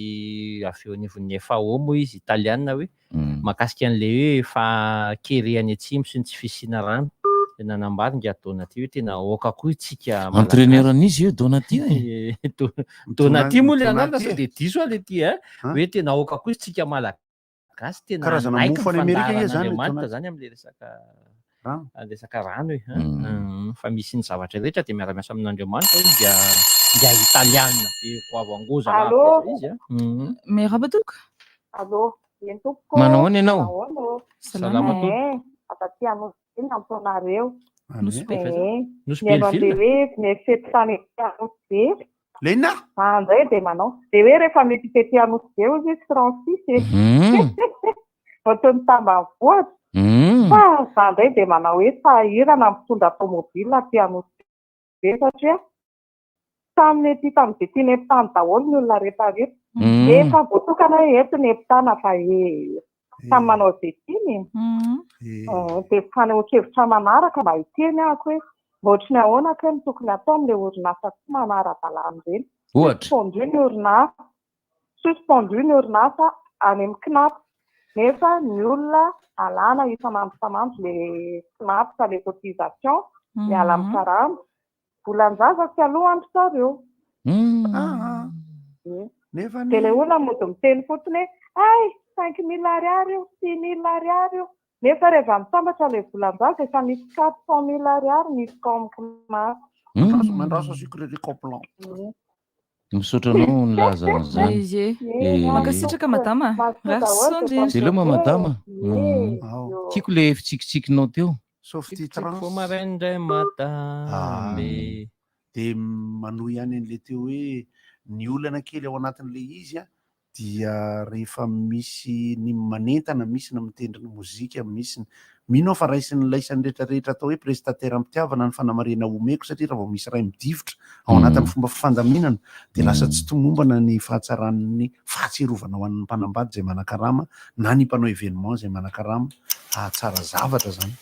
N: avy eo anivon'ny FAO izy italiana hoe makasika an'le hoe fakerehany atsimo sy ny tsy fisiana rano de nanambady Giardona aty hoe tena oka koa itsika
P: entraîneuran'izy io Donati
N: Donati moa le anarana sao de diso le ty hoe tena oka koa itsika malagasy tena
Q: karazana mofo any Amerika izy zany
N: zany am'le resaka rano hoe fa misy ny zavatra rehetra de miara-miasa amin'Andriamanitra hoe dia italiana be goavangoza izy
J: Merabadoka.
K: Allo, tompoko.
P: Manao any ianao?
N: Salama tompoko.
K: Aty Anosy Antonareo.
N: Nosy be
K: ny fety tany Anosy be.
Q: Lena?
K: Andray de manao. De hoe rehefa mety fety Anosy be izy Francis otony tambavoatra. Fa zandray de manao hoe sahirana mitondra tomobile aty Anosy be satria samy mety tamin'izay tiany epitany daholo ny olona rehetrarehetra. Efa voatokana eto ny epitana fa samy manao izay tiany. Dia fanehoan-kevitra manaraka mba hiteny ahako hoe ohatry ny ahoana kay no tokony atao amin'ilay orinasa tsy manara-dalàna ireny. Suspendu ny orinasa any amin'ny KNAP. Nefa ny olona alàna isanandro le KNAP sa le cotisation miala amin'ny karama. Volan-jaza sy aloha andro zareo. Dia ilay olona mody miteny fotsiny hoe 5 000 ariary io, 6 000 ariary io. Nefa rehefa mitambatra ilay volan-jaza efa misy 400 000 ariary misy comcomar.
Q: Mandrasa sucre coplan.
P: Misaotra anao ny laza an'izany.
J: Mankasitraka madama.
P: Seloma madama. Tiako le fitsikitsikinao teo.
Q: Sauf ty trans.
N: Maraindray madame.
Q: Dia manohy ihany an'ilay teo hoe ny olana kely ao anatin'ilay izy dia rehefa misy ny manentana, misy ny mitendry ny mozika, misy mino fa raisiny laisany rehetrarehetra atao hoe prestataire am-pitiavana ny fanamarena omeko satria raha vao misy ray midifotra ao anatin'ny fomba fifandaminana dia lasa tsy tomombana ny fahatsaran'ny fahatserovana ho an'ny mpanambady izay manan-karama na ny mpanao événement izay manan-karama tsara zavatra zany.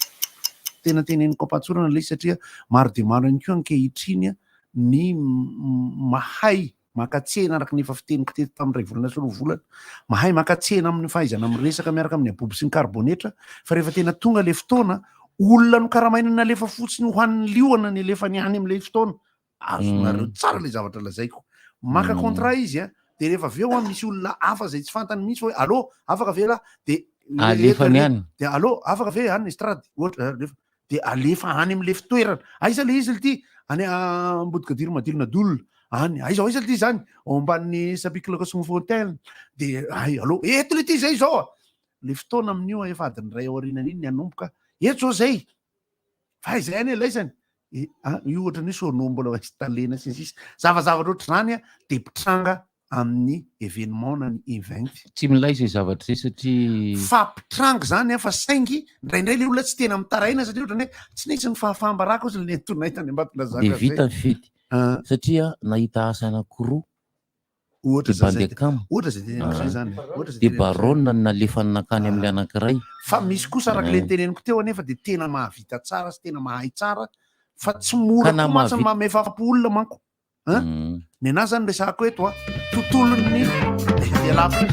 Q: Tena teneniko ampatsorana ilay satria maro dia maro ihany koa ankehitriny ny mahay makatsena araka ny efa fiteniko teto tamin'ny 2 volana sy 3 volana mahay makatsena amin'ny fahaizana miresaka miaraka amin'ny aboby sy ny karbonetra fa rehefa tena tonga le fotoana olona no karamaina ny alefa fotsiny ho an'ny lioana ny alefa ny any amin'ilay fotoana azonareo tsara le zavatra lazaiko maka contrat izy dia rehefa aveo misy olona hafa zay tsy fantany mihitsy hoe allo afaka ve la dia
P: alefany any
Q: dia allo afaka ve any estrady dia alefa any amin'le fitoerana aiza le izy lety any ambodikadiro madilona dolona any aiza aiza lety zany ao ambanin'ny sapikilaka sy fontaine dia allo eto lety zay zao le fotoana amin'io efa adiny ray aorianany iny ny anomboka eto zao zay fa izay any laisany io ohatra ny sono mbola isy talena sy sisy zavazavatra ohatry zany dia mpitranga amin'ny événement na ny event
P: tsy milaisa zavatra zay satria
Q: fa mpitranga zany fa saingy indraindray le olona tsy tena mitaraina satria ohatra ny tsy nisy ny fahafahambaraka ozy le tonaitany ambatona zaka
P: dia vita ny fety satria nahita asa anankiroa
Q: ohatra zay teneniko zany
P: dia barona ny nalefan'ny nakany amin'le anankiray
Q: fa misy kosa araka le teneniko teo anefa dia tena mahavita tsara sy tena mahay tsara fa tsy mora komatsy mamefapo olona manko ny anazy zany resako eto tontolony dialapo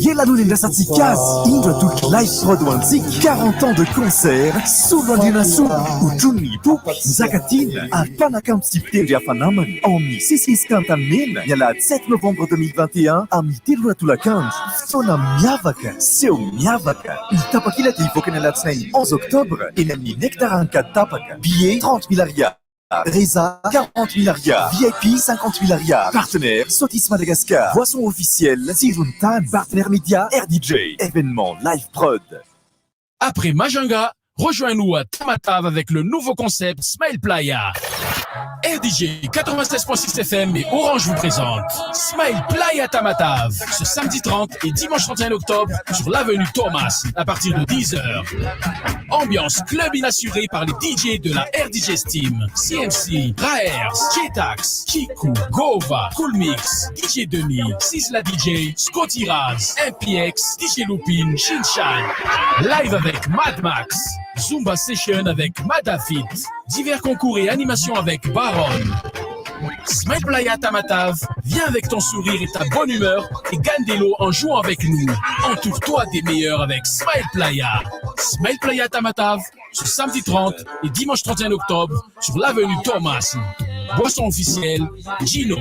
B: Yelanuni Nasatsikas, Indra Tulk Live Broadwanzik, 40 ans de concert, Soulwandina Soul, Ujuni Pouk, Zakatin, à Panakam Sipteri Afanaman, en Mi-Sissis Kantamen, Yala 7 novembre 2021, à Mitiruatulakanj, Sona Miavaka, Seo Miavaka, il Tapakila Tifokenalatsnain, 11 octobre, et Nami Nektaranka Tapaka, billets 30 000 arias. Reza, 40 000 arias. VIP, 50 000 arias. Partenaire, Sotis Madagascar. Boisson officielle, mivantana. Partenaire média, RDJ. Événement Live Prod.
M: Après Majunga, rejoins-nous à Tamatave avec le nouveau concept Smile Playa. RDJ 96.6 FM et Orange vous présente Smile Playa Tamatave ce samedi 30 et dimanche 31 octobre sur l'avenue Thomas à partir de 10h. Ambiance club inassurée par les DJ de la RDJ Steam, CMC, Raers, Jetax, Kiku, Gova, Coolmix, DJ Denis, Sisla DJ, Scotty Raz, MPX, DJ Lupin, Shinshan. Live avec Mad Max. Zumba Session avec Madafit. Divers concours et animations avec Baron. Smile Playa Tamatave, viens avec ton sourire et ta bonne humeur et gagne des lots en jouant avec nous. Entoure-toi des meilleurs avec Smile Playa. Smile Playa Tamatave, ce samedi 30 et dimanche 31 octobre sur l'avenue Thomas. Boisson officielle, Gino.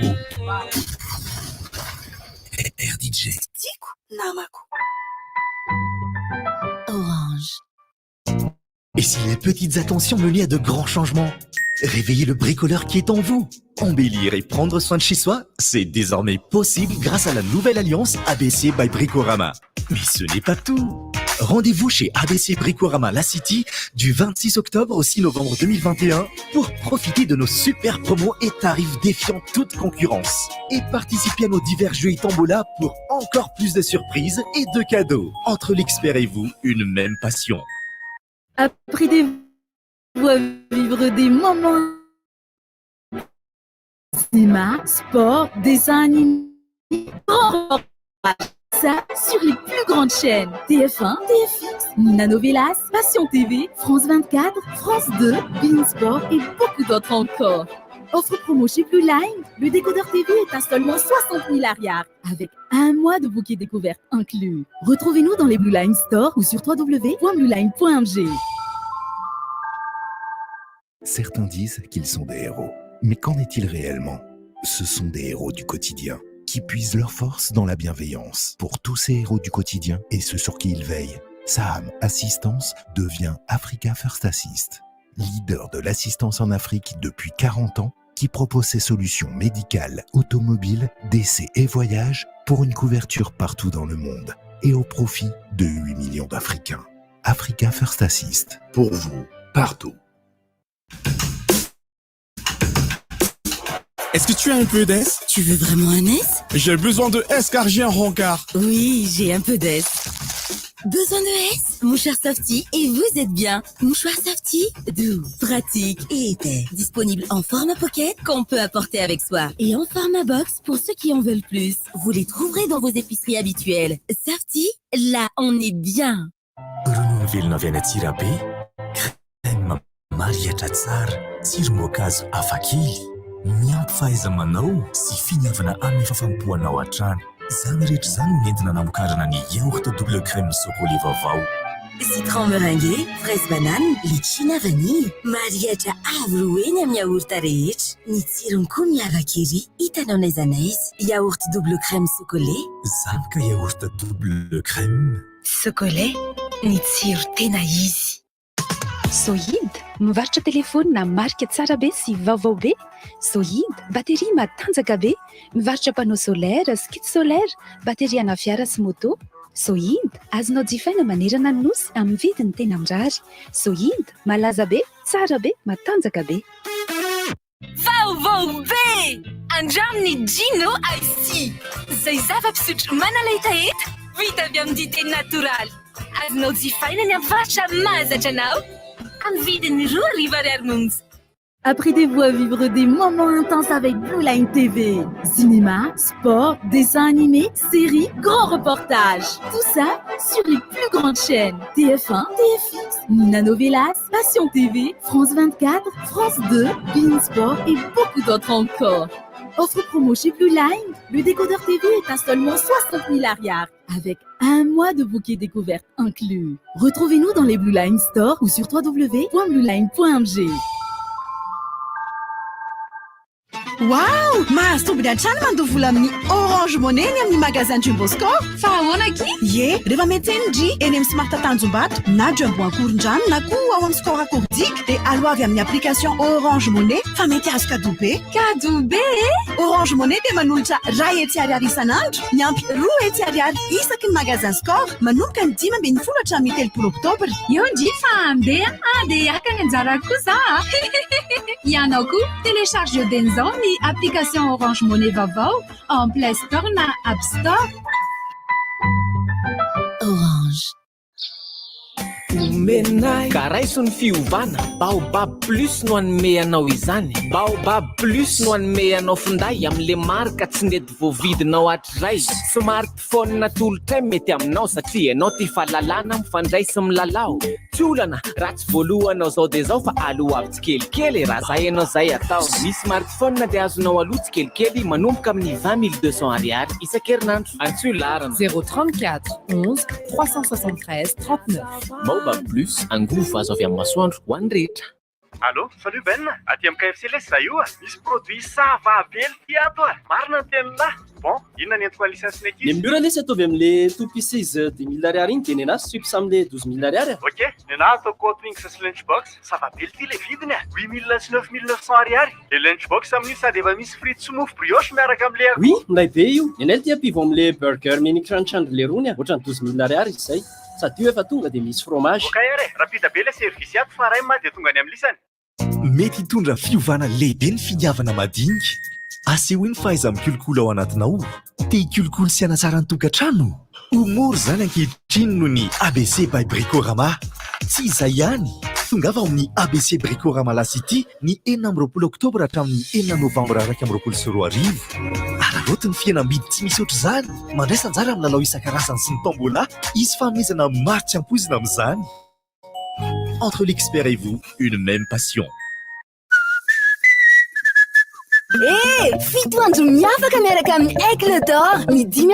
B: RDJ.
W: Orange.
B: Et si les petites attentions menaient à de grands changements? Réveillez le bricoleur qui est en vous. Embellir et prendre soin de chez soi, c'est désormais possible grâce à la nouvelle alliance ABC by Bricorama. Mais ce n'est pas tout. Rendez-vous chez ABC Bricorama La City du 26 octobre au 6 novembre 2021 pour profiter de nos super promos et tarifs défiant toute concurrence. Et participer à nos divers jeux et tombola pour encore plus de surprises et de cadeaux. Entre l'expert et vous, une même passion.
L: Apprenez-vous à vivre des moments cinéma, sport, dessin animé, ça sur les plus grandes chaînes TF1, TFX, Nina Novelas, Passion TV, France 24, France 2, Bein Sport et beaucoup d'autres encore. Offre promo chez Blue Line, le décodeur TV est à seulement 60 000 ariards, avec un mois de bouquet découverte inclus. Retrouvez-nous dans les Blue Line Store ou sur www.blueline.mg.
R: Certains disent qu'ils sont des héros. Mais qu'en est-il réellement? Ce sont des héros du quotidien qui puisent leur force dans la bienveillance. Pour tous ces héros du quotidien et ceux sur qui ils veillent, Saham Assistance devient Africa First Assist, leader de l'assistance en Afrique depuis 40 ans, qui propose ses solutions médicales, automobiles, décès et voyages pour une couverture partout dans le monde et au profit de 8 millions d'Africains. Africa First Assist, pour vous, partout.
S: Est-ce que tu as un peu d'S?
W: Tu veux vraiment un S?
S: J'ai besoin de S car j'ai un rencard.
W: Oui, j'ai un peu d'S. Besoin de S? Mouchoir Softy et vous êtes bien. Mouchoir Softy, doux, pratique et épais. Disponible en format pocket qu'on peut apporter avec soi. Et en format box pour ceux qui en veulent plus. Vous les trouverez dans vos épiceries habituelles. Softy, là on est bien.
C: Ronono velona avy any Antsirabe, crème mariatra tsara, tsiro-moakazo hafakely, miampy fahaiza-manao sy finiavana amin'ny fafampoanao hatrany. Zany rehetra zany no nentina namokarana ny yaourt double crème chocolat vaovao.
W: Citron meringué, fraise banane, litchina vanille. Mariatra avy roeny amin'ny yaourt rehetra. Ny tsirony koa miavaka ery. Hitanao n'aiza n'aiza. Yaourt double crème chocolat.
C: Zany ka yaourt double crème.
W: Chocolat, ny tsiro tena izy.
X: Sohid, mivarotra telefônina marika tsara be sy vaovao be. Sohid, bateria matanjaka be, mivarotra panneau solaire sy kit solaire, bateria ana fiara sy moto. Sohid, azonao jifaina manerana ny nosy amin'ny vidiny tena mirary. Sohid, malaza be, tsara be, matanjaka be.
W: Vaovao be! Andraminy Gino Ice. Zay zava-pisotro manalahitaeta, vita avy amin'ny dité natoraly. Azonao jifaina ny avarotra mahazatra anao.
L: Apprenez-vous à vivre des moments intenses avec Blue Line TV. Cinéma, sport, dessins animés, séries, grands reportages. Tout ça sur les plus grandes chaînes. TF1, TFX, Nina Novelas, Passion TV, France 24, France 2, Bein Sport et beaucoup d'autres encore. Offre promo chez Blue Line, le décodeur TV est à seulement 60 000 ariards, avec un mois de bouquet découverte inclus. Retrouvez-nous dans les Blue Line Store ou sur www.blueline.mg.
I: Wow, mahazo tombony hatrany mandoha vola amin'ny Orange Money eny amin'ny magasin Jumbo Score.
X: Fa ahoana ki?
I: Ye, rehefa mety enindry eny amin'ny Smart Tanjombato na Jumbo Ankorondrano na koa ao amin'ny Score Akordique dia alo avy amin'ny application Orange Money fa mety azo cadeau be.
X: Cadeau be?
I: Orange Money dia manolotra ray hetsy ariary isan'andro, miampy roa hetsy ariary isaky ny magasin Score manomboka ny 5 hatramin'ny 3 oktobra.
X: Io ndry fa andeha dia akany anjara kosa. Ianao koa télécharge denzao ny application Orange Money vaovao en Play Store na App Store.
T: Orange. Omenay karaiso ny fiovana Baobab plus no anome anao izany. Baobab plus no anome anao finday amin'le marika tsy nety voavidinao hatray. Smartphone natolotra mety aminao satria ianao ty fahalalana mifandray sy milalao. Tsy olana raha tsy voalohanao zao dia zao fa aloha avy tsikelikely raha zay ianao zay atao. Ny smartphone dia azonao aloha tsikelikely manomboka amin'ny 20 200 ariary isan-kerinandro. Antsoa larana
H: 034 11 373 39.
T: Baobab plus angovo azo avy amin'ny masoandro ho an'ny rehetra.
U: Allô, salut Ben, aty amin'ny KFC les zay io misy produit savavely ty ato marina ny teninah. Bon, inona ny entiko licensinay
V: Le mura lesy atovy amin'le two pieces 10 000 ariary iny dia nenazy strips amin'le 12 000 ariary.
U: Ok, nenahy ataoko wings sy lunchbox, savavely ty le vidiny 8 000 sy 9 900 ariary. Le lunchbox amin'io sady efa misy frite sy mofo brioche miaraka amin'le
V: Oui, milay be io. Nenay ty ampivo amin'le burger mini crunch andrele rony ohatrany 12 000 ariary izy zay. Sady io efa tonga dia misy fromage.
U: Ok ere, rapida be le service ato fa ray ma dia tonga any amin'ny lisany.
B: Mety hitondra fiovana lehibe ny finiavana madinika. Asehoany fahaiza mikolokolo ao anatinao. Te hikolokolo sy hanatsara ny tokantrano. Ho mora zany ankehitriny noho ny ABC by Bricorama. Tsy izay ihany, tongava ao amin'ny ABC Bricorama Lasity ny 20 oktobra hatramin'ny 9 novambra 2024. Ararotiny fihenam-bidy tsy misy ohatr' izany. Mandraisa anjara amin'ny lalao isan-karazany sy ny tombola, izy fanomezana maro tsy ampoizina amin'izany. Entre l'expert et vous, une même passion.
W: Fito andro miavaka miaraka amin'ny Aigle d'Or ny 5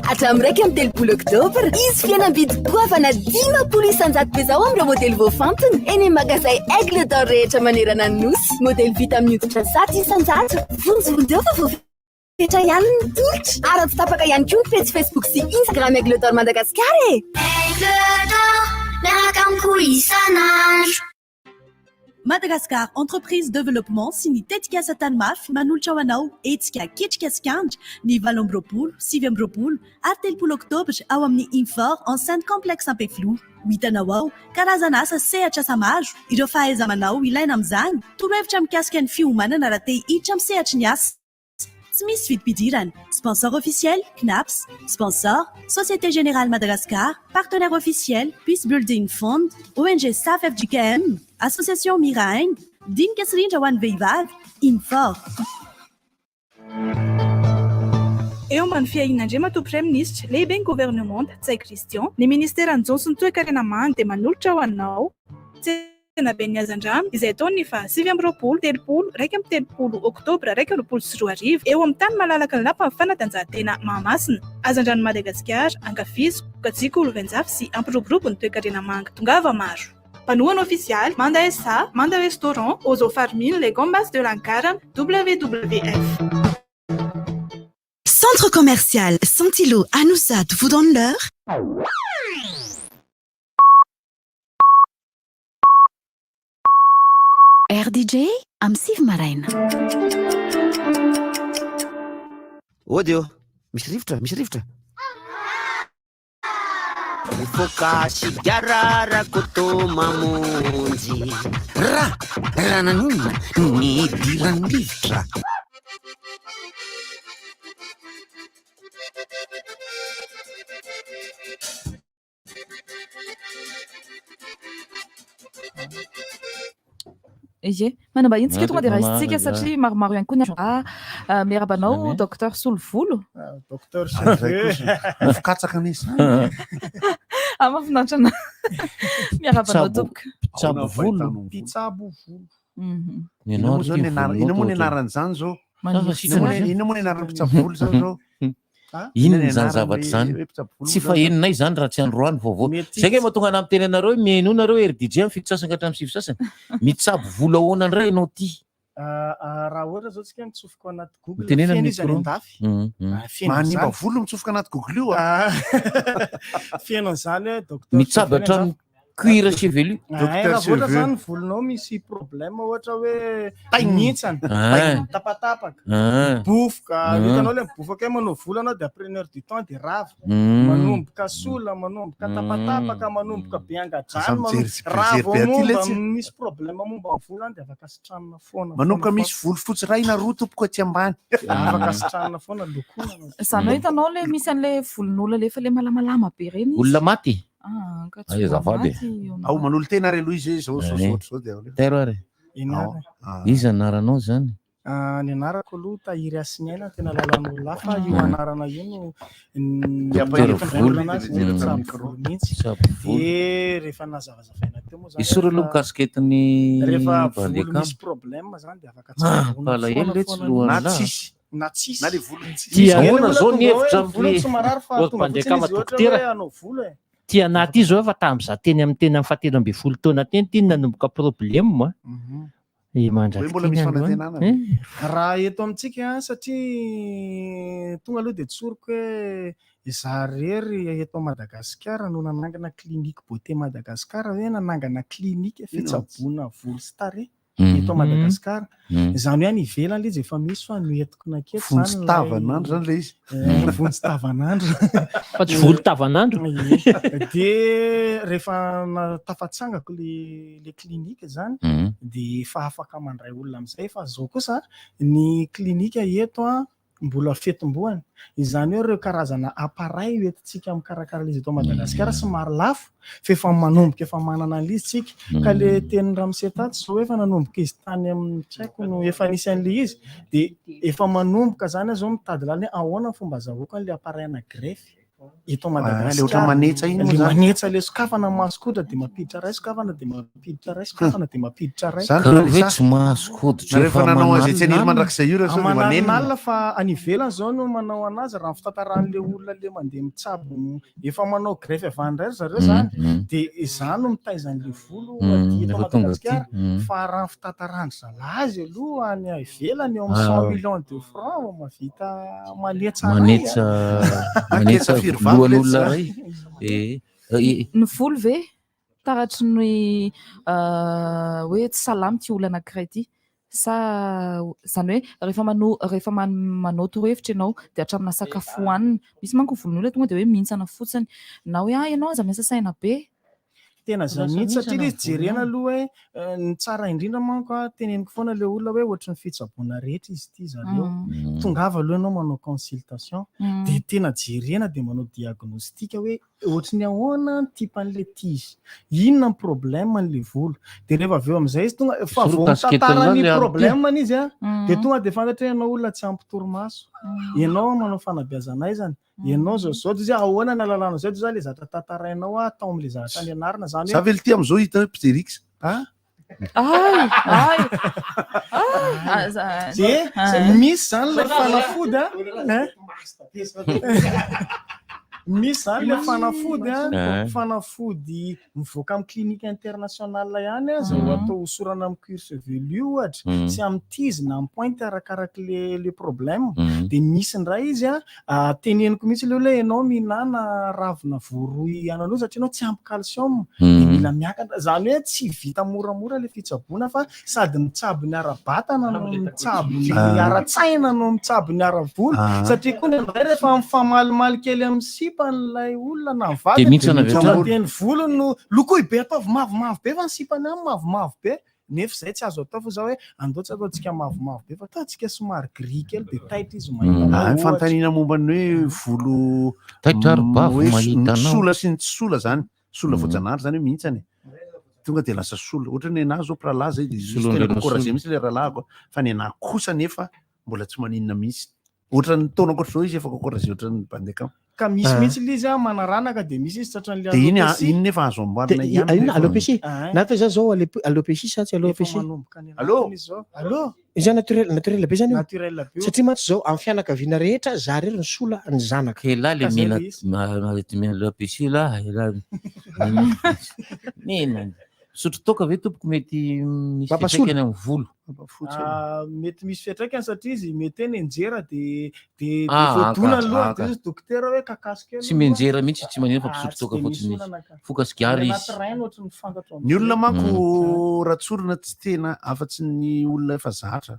W: hatramin'ny 3 oktobra. Izy fihenam-bidy goavana 10 isan-jato be zao amin'ireo modely voafantiny eny amin'ny magasin Aigle d'Or rehetra manerana ny nosy. Modely vita amin'ny hoditra 100 isan-jato. Vonjovondeo fa voafetra ihany ny tolotra. Ary tapaka ihany koa ny page Facebook sy Instagram Aigle d'Or Madagasikara.
X: Aigle d'Or, miaraka amiko isan'andro.
I: Madagascar Entreprise Développement sy ny tetika asa tany mafy manolotra ho anao hetsika ketrika sikandra ny 20 sy 20 ary 3 oktobra ao amin'ny Infor enceinte complexe Ampeflo. Hitanao ao karazana asa sehatra samaro, ireo fahaiza-manao ilaina amin'izany, torohevitra mikasika ny fiomanana raha te hiditra amin'ny sehatry ny asa. Tsy misy vidim-pidirana. Sponsor officiel, CNAPS. Sponsor, Société Générale Madagascar. Partenaire officiel, Peace Building Fund. ONG Staff FGKM. Association Miraing. Dinka Srindra ho an'ny vehivavy. Infor.
F: Eo ambany fiainana mato-praiminisitra lehibe ny gouvernement Tsay Christian, ny ministeran'ny Johnson toe-karena manga dia manolotra ho anao tsena be ny hazandrano izay taony fa 7 oktobra 2024 eo amin'ny tany malalaka ny lapa fanatanjahantena Mahamasina. Hazandrano Madagasikara, Ankafizo, Katsiko, Olovenjafy sy ampiroborobo ny toe-karena manga tongava maro. Panoana official, Manda SA, Manda Restaurant, Ozo Farmine, les Gombas de l'Ankara, WWF.
I: Centre commercial Santilo Anoussat vous donne l'heure.
X: RDJ am Siv Maraina.
O: Odio, misy rivotra. Mifoka sigara koto mamonjy. Ranan'olona ny diran'ny rivotra.
J: Ie, manambahiny tsika tonga dia raha isitsika satria maromaro ihany koa ny miarabanao docteur Solovolo.
Q: Docteur Solovolo. Mifikatsaka nisy.
J: Mahafinaritra ana. Miarabanao tomboka.
Q: Pitsabo volo. Ino moa ny anaran'izany zao? Ino moa ny anaran'ny pitsabo volo zao?
P: Inona zany zavatra zany? Tsy faheninay zany raha tsy androany vaovao. Zay ke mahatonga ana miteny anareo miheno nareo RDJ amin'ny fito sasany ka hatramin'ny sivy sasany. Mitsabo volo ahoana indray ianao ty.
A: raha ohatra zao tsika mitsofoka anaty google
P: Tenena
A: feno
P: ny
A: izy any andafy
Q: manimba volo mitsofoka anaty google io
A: feno an'izany hoe docteur
P: mitsabatra amin'ny cuir chevelu
A: raha ohatra zany volonao misy problème ohatra hoe tainitsana tapatapaka bofoka hitanao le mibofoka manao volo anao de après une heure du temps de rava manomboka sola manomboka tapatapaka manomboka beangadrano rava misy problème momba ny volo any de afaka sitranina foana
Q: manomboka misy volo fotsy ray na roa tompoko aty ambany
A: afaka sitranina foana lokona
J: zany hoe hitanao le misy an'le volon'olona lefa le malamalama be reny
P: olona maty
J: azafady
Q: ao manolo tena re aloha izy zao zao de
P: tero ary izy anaranao zany
A: ny anarako aloha tahiry asinaina tena lalan'olo lafa io anarana io mihitsy de rehefa nazavazavaina teo moa zany
P: isoro aloha kasketiny
A: rehefa volo misy problème zany de afaka
P: palahelo le tsy lohana
A: na tsisy
P: na le volo tia ahoana zao ny hevitra
A: tsy marary fa tonga fotsiny izy ohatra hoe anao volo e
N: ty anaty izy zao efa tam'za teny amin'ny tena amin'ny fahatelo amby folo taona teny ty nanomboka problème moa
A: raha eto amitsika satria tonga aloha de tsoriko hoe za rery eto Madagasikara no nanangana clinique beauté Madagasikara hoe nanangana clinique fitsaboana volo sy tarehy eto Madagasikara zany hoe any ivelany le izy efa misy fa noentiko naketo
Q: volo sy tavanandro zany le izy
A: volo sy tavanandro
N: fa tsy volo tavanandro
A: de rehefa tafatsangako le clinique zany de efa afaka mandray olona amizay fa zao kosa ny clinique eto mbola fetomboany izany hoe reo karazana appareil entintsika mikarakara izy eto Madagasikara somary lafo fa efa manomboka efa manana an'izy tsika ka le teny ramosetaty zao efa nanomboka izy tany amin'ny tsaiko no efa nisy an'le izy de efa manomboka zany zao mitady lany ahoana fomba azahoako an'le appareil ana greffe eto Madagasikara manetsa le sokafana masokodra de mampiditra ray sokafana de mampiditra ray sokafana de mampiditra ray
P: hoe tsy masokoditra
Q: rehefa nanao azy tsy aniry mandrakizay io rehefa
A: manan'alina fa any ivelany zao no manao anazy raha fitantaran'le olona le mandeha mitsabo efa manao greffe avandray zareo zany de izany no mitaizan'le volo eto Madagasikara fa raha fitantarandry zalazy aloha any ivelany eo amin'ny 100 millions de francs mavita manetsa
P: lohan'olona ray
J: ny volo ve taratry ny hoe tsy salamy ty olana anankiray ty sa zany hoe rehefa manao torohevitra ianao de hatramina sakafo hoanina misy manko volon'olona tonga de hoe mihintsana fotsiny na hoe ianao aza miasa saina be
A: tena zany mihitsy satria izy jerena aloha hoe ny tsara indrindra manko teneniko foana le olona hoe ohatry ny fitsaboana rehetra izy ty zareo tongava aloha ianao manao consultation de tena jerena de manao diagnostika hoe ohatry ny ahoana ny tipan'le tige inona ny problème an'le volo de rehefa aveo amizay izy tonga fa vao mitantarany problème izy de tonga de fantatra ianao olona tsy ampy torimaso ianao manao fanabeazana aizany ianao zao izy ahoana ny alalana zao zany le zatra tantarainao atao am'le zatra any anarina zany
Q: za vely ty am'izao hita Piterix
A: misy zany le fanafody misy zany le fanafody mivoaka amin'ny clinique internationale ihany zao atao hosorana amin'ny cuir chevelu ohatra sy amin'ny tige na amin'ny pointe arakaraky le problème de misy ndray izy teneniko mihitsy le hoe ianao mihinana ravina voaroy ananao satria ianao tsy ampy calcium de mila miakatra zany hoe tsy vita moramora le fitsaboana fa sady mitsabo ny ara-batana no mitsabo ny ara-tsaina no mitsabo ny ara-volo satria koa ndray rehefa mifamalimaly kely amin'ny sipan'ilay olona na vadiny volo no lokoy be ataovy mavomavo be fa ny sipany any mavomavo be nefa zay tsy azo atao fa zao hoe andao tsy ataontsika mavomavo be fa ataontsika somary gris kely de taitra izy mahita
Q: fantanina momba ny hoe volo sola sy ny tsy sola zany sola voajanahary zany hoe mihintsany tonga de lasa sola ohatra ny anahy zao piralahy zay de koraze mihitsy le rahalahako fa ny anahy kosa nefa mbola tsy maninona mihitsy ohatra ny taona ankoatr'izao izy efa koraze ohatra ny bandeka
A: ka misy mihitsy le izy manaraka de misy izy tratran'le
Q: de iny nefa azo amboarina
D: ihany alopécie na fa zao alopécie sa tsy alopécie
A: allo
D: izy naturel be zany satria mantsy zao amin'ny fianakaviana rehetra za rery ny sola ny zanaka
P: kela le mihina alopécie la mihina sotro toka ve tompoko mety misy fiatraikany amin'ny volo
A: mety misy fiatraikany satria izy mety eny enjera de voadona aloha de izy dokotera hoe kakasika
P: tsy menjera mihitsy tsy manino fa pisotro toka fotsiny fokasigary izy
Q: ny olona manko ratsorona tsy tena afa-tsy ny olona efa zatra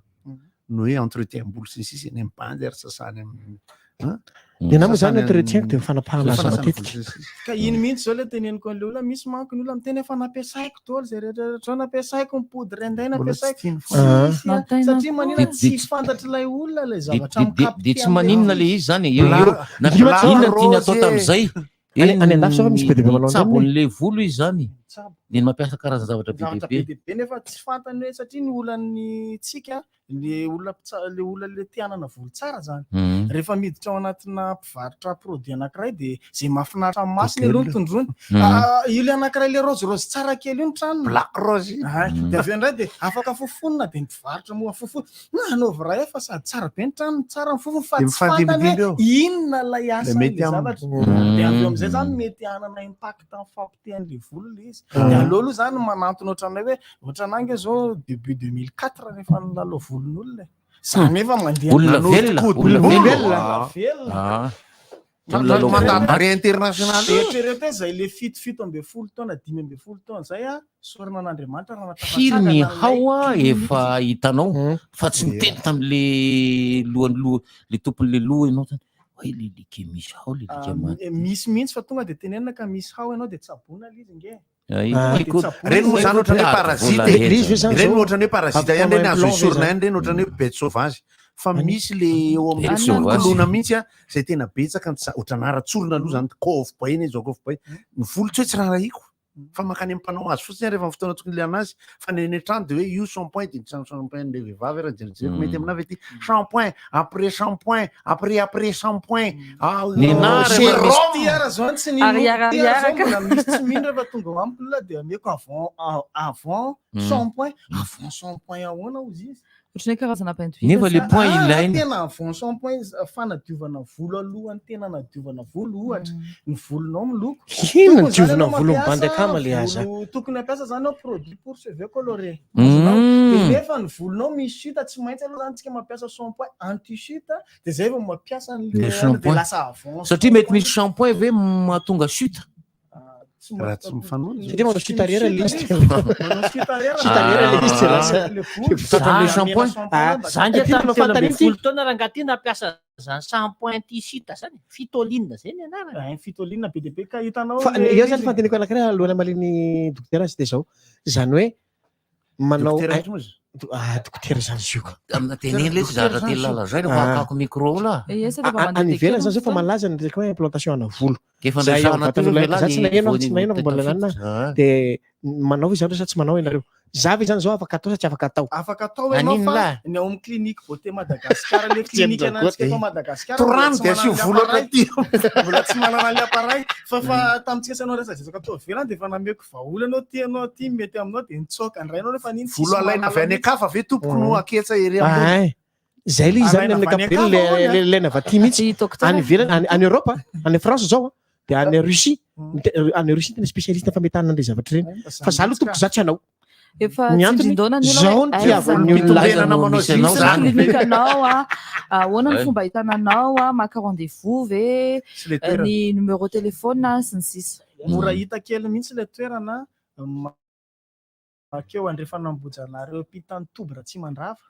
Q: no hoe entretien-bolo sy ny sisa eny ambandy ary sasany
D: Nena moa zany entretien de fanapahana azy matetika.
A: Ka iny mihitsy zao le teneniko an'le olona misy manko ny olona miteny efa nampiasaiko daholo zay rehetra nampiasaiko ny poudre anday nampiasaiko satria manina tsy fantatry ilay olona le zavatra
P: de tsy maninona le izy zany inona tiany atao tam'izay
D: any andafy sao fa misy be dehibe manao
P: tsabo an'le volo izy zany de mampiasa karazana zavatra be
A: dehibe nefa tsy fantany hoe satria ny olany tsika le olona le tianana volo tsara zany rehefa miditra ao anatina mpivarotra produit anankiray de zay mahafinaritra masiny aloha ny tondrony io le anankiray le rose tsara kely io ny tranony
Q: black rose
A: de avy indray de afaka fofonina de mpivarotra moa fofona nanaovy raha efa sady tsara be ny tranony tsara ny fofony fa tsy fantany hoe inona lay asa le zavatra de avy am'izay zany mety hanana impact amin'ny fampitehan'le volo le izy de aleo aloha zany manantona ohatranay hoe ohatranange zao début 2004 rehefa nilalo volon'olona zany efa mandeha
P: olona
Q: velona ary international
A: eritrereto zay le fito ambin'ny folo taona 5 ambin'ny folo taona zay sorina an'Andriamanitra raha
P: filmy hao efa hitanao fa tsy niteny tam'le lohan'lo le tompon'le loha ianao zany hoe lelika misy hao lelika
A: misy mihitsy fa tonga de tenenina ka misy hao ianao de tsabona le izy nge
Q: reny moa zany ohatrany hoe parazita reny ohatrany hoe parazita ihany reny azo isorina ihany reny ohatrany hoe bête sauvage fa misy le eo amin'ny kolona mihitsy zay tena betsaka ohatrany aratsorona aloha zany kofbay zao kofbay ny volo tsy hoe tsy raha iko fa makany ampanao azy fotsiny rehefa fotoana tokony le anazy fa neny trano de hoe io shampoing de shampoing le vehivavy raha jerijereko mety aminavy ety shampoing après shampoing après shampoing
A: ara zany tsy mbola misy tsy mino rehefa tonga ampolona de ameko avant shampoing ahoana ozy izy
J: ohatrany karazana peinture
P: nefa le point ilaina
A: tena avant shampoing fanadiovana volo alohany tena nadiovana volo ohatra ny volonao miloko
D: ina diovana volo mibandy akama le aza
A: tokony ampiasa zany ao produit pour cheveux colorés de nefa ny volonao misy chute tsy maintsy aloha zany tsika mampiasa shampoing anti chute de zay vao mampiasa de lasa avant
P: satria mety misy shampoing ve mahatonga chute
Q: raha tsy mifanohy
D: satria manao chute arrière le izy
N: le shampoing zany tena folo taona raha ngaty nampiasa zany shampoing anti-chute zany fitoline zay ny anarany
A: fitoline be dia be ka hitanao
D: io zany fanteniko anankiray aloana maliny dokotera azy de zao zany hoe manao dokotera zany zioka
P: amina teneny le zatra teny lala zay rehefa akako micro la
D: any ivelany zany zao fa malaza ny resaka hoe implantation ana volo tsy naheno mbola nanina de manao izy zany sa tsy manao ianareo zavy zany zao afaka atao sa tsy afaka atao
A: afaka atao ianao fa ny ao amin'ny clinique beauté Madagascar le clinique anatsika eto Madagascar
Q: torano de asio volo aty
A: mbola tsy manana le appareil fa tamitsika sanao resa jesaka atao velany de fa nameko vahola anao tianao ty mety aminao de nitsoka andrainao nefa niny
Q: volo alaina avy any akafa ve tompoko no aketsa ery amin'ny
D: zay le izy zany amin'ny ankapobeny lena vaty mihitsy any ivelany any Europe any France zao de any Russie tena spécialiste fametana an'le zavatra reny fa za aloha tompoko zatsy anao
J: efa
D: tsindrindona zao ny tiavan'ny
J: olonaikanao ahoana ny fomba hitananao maka rendez-vous ve ny numéro téléphone sy ny sisa
A: mora hita kely mihitsy le toerana akeo andrefa nambojanareo pitany tobo raha tsy mandrava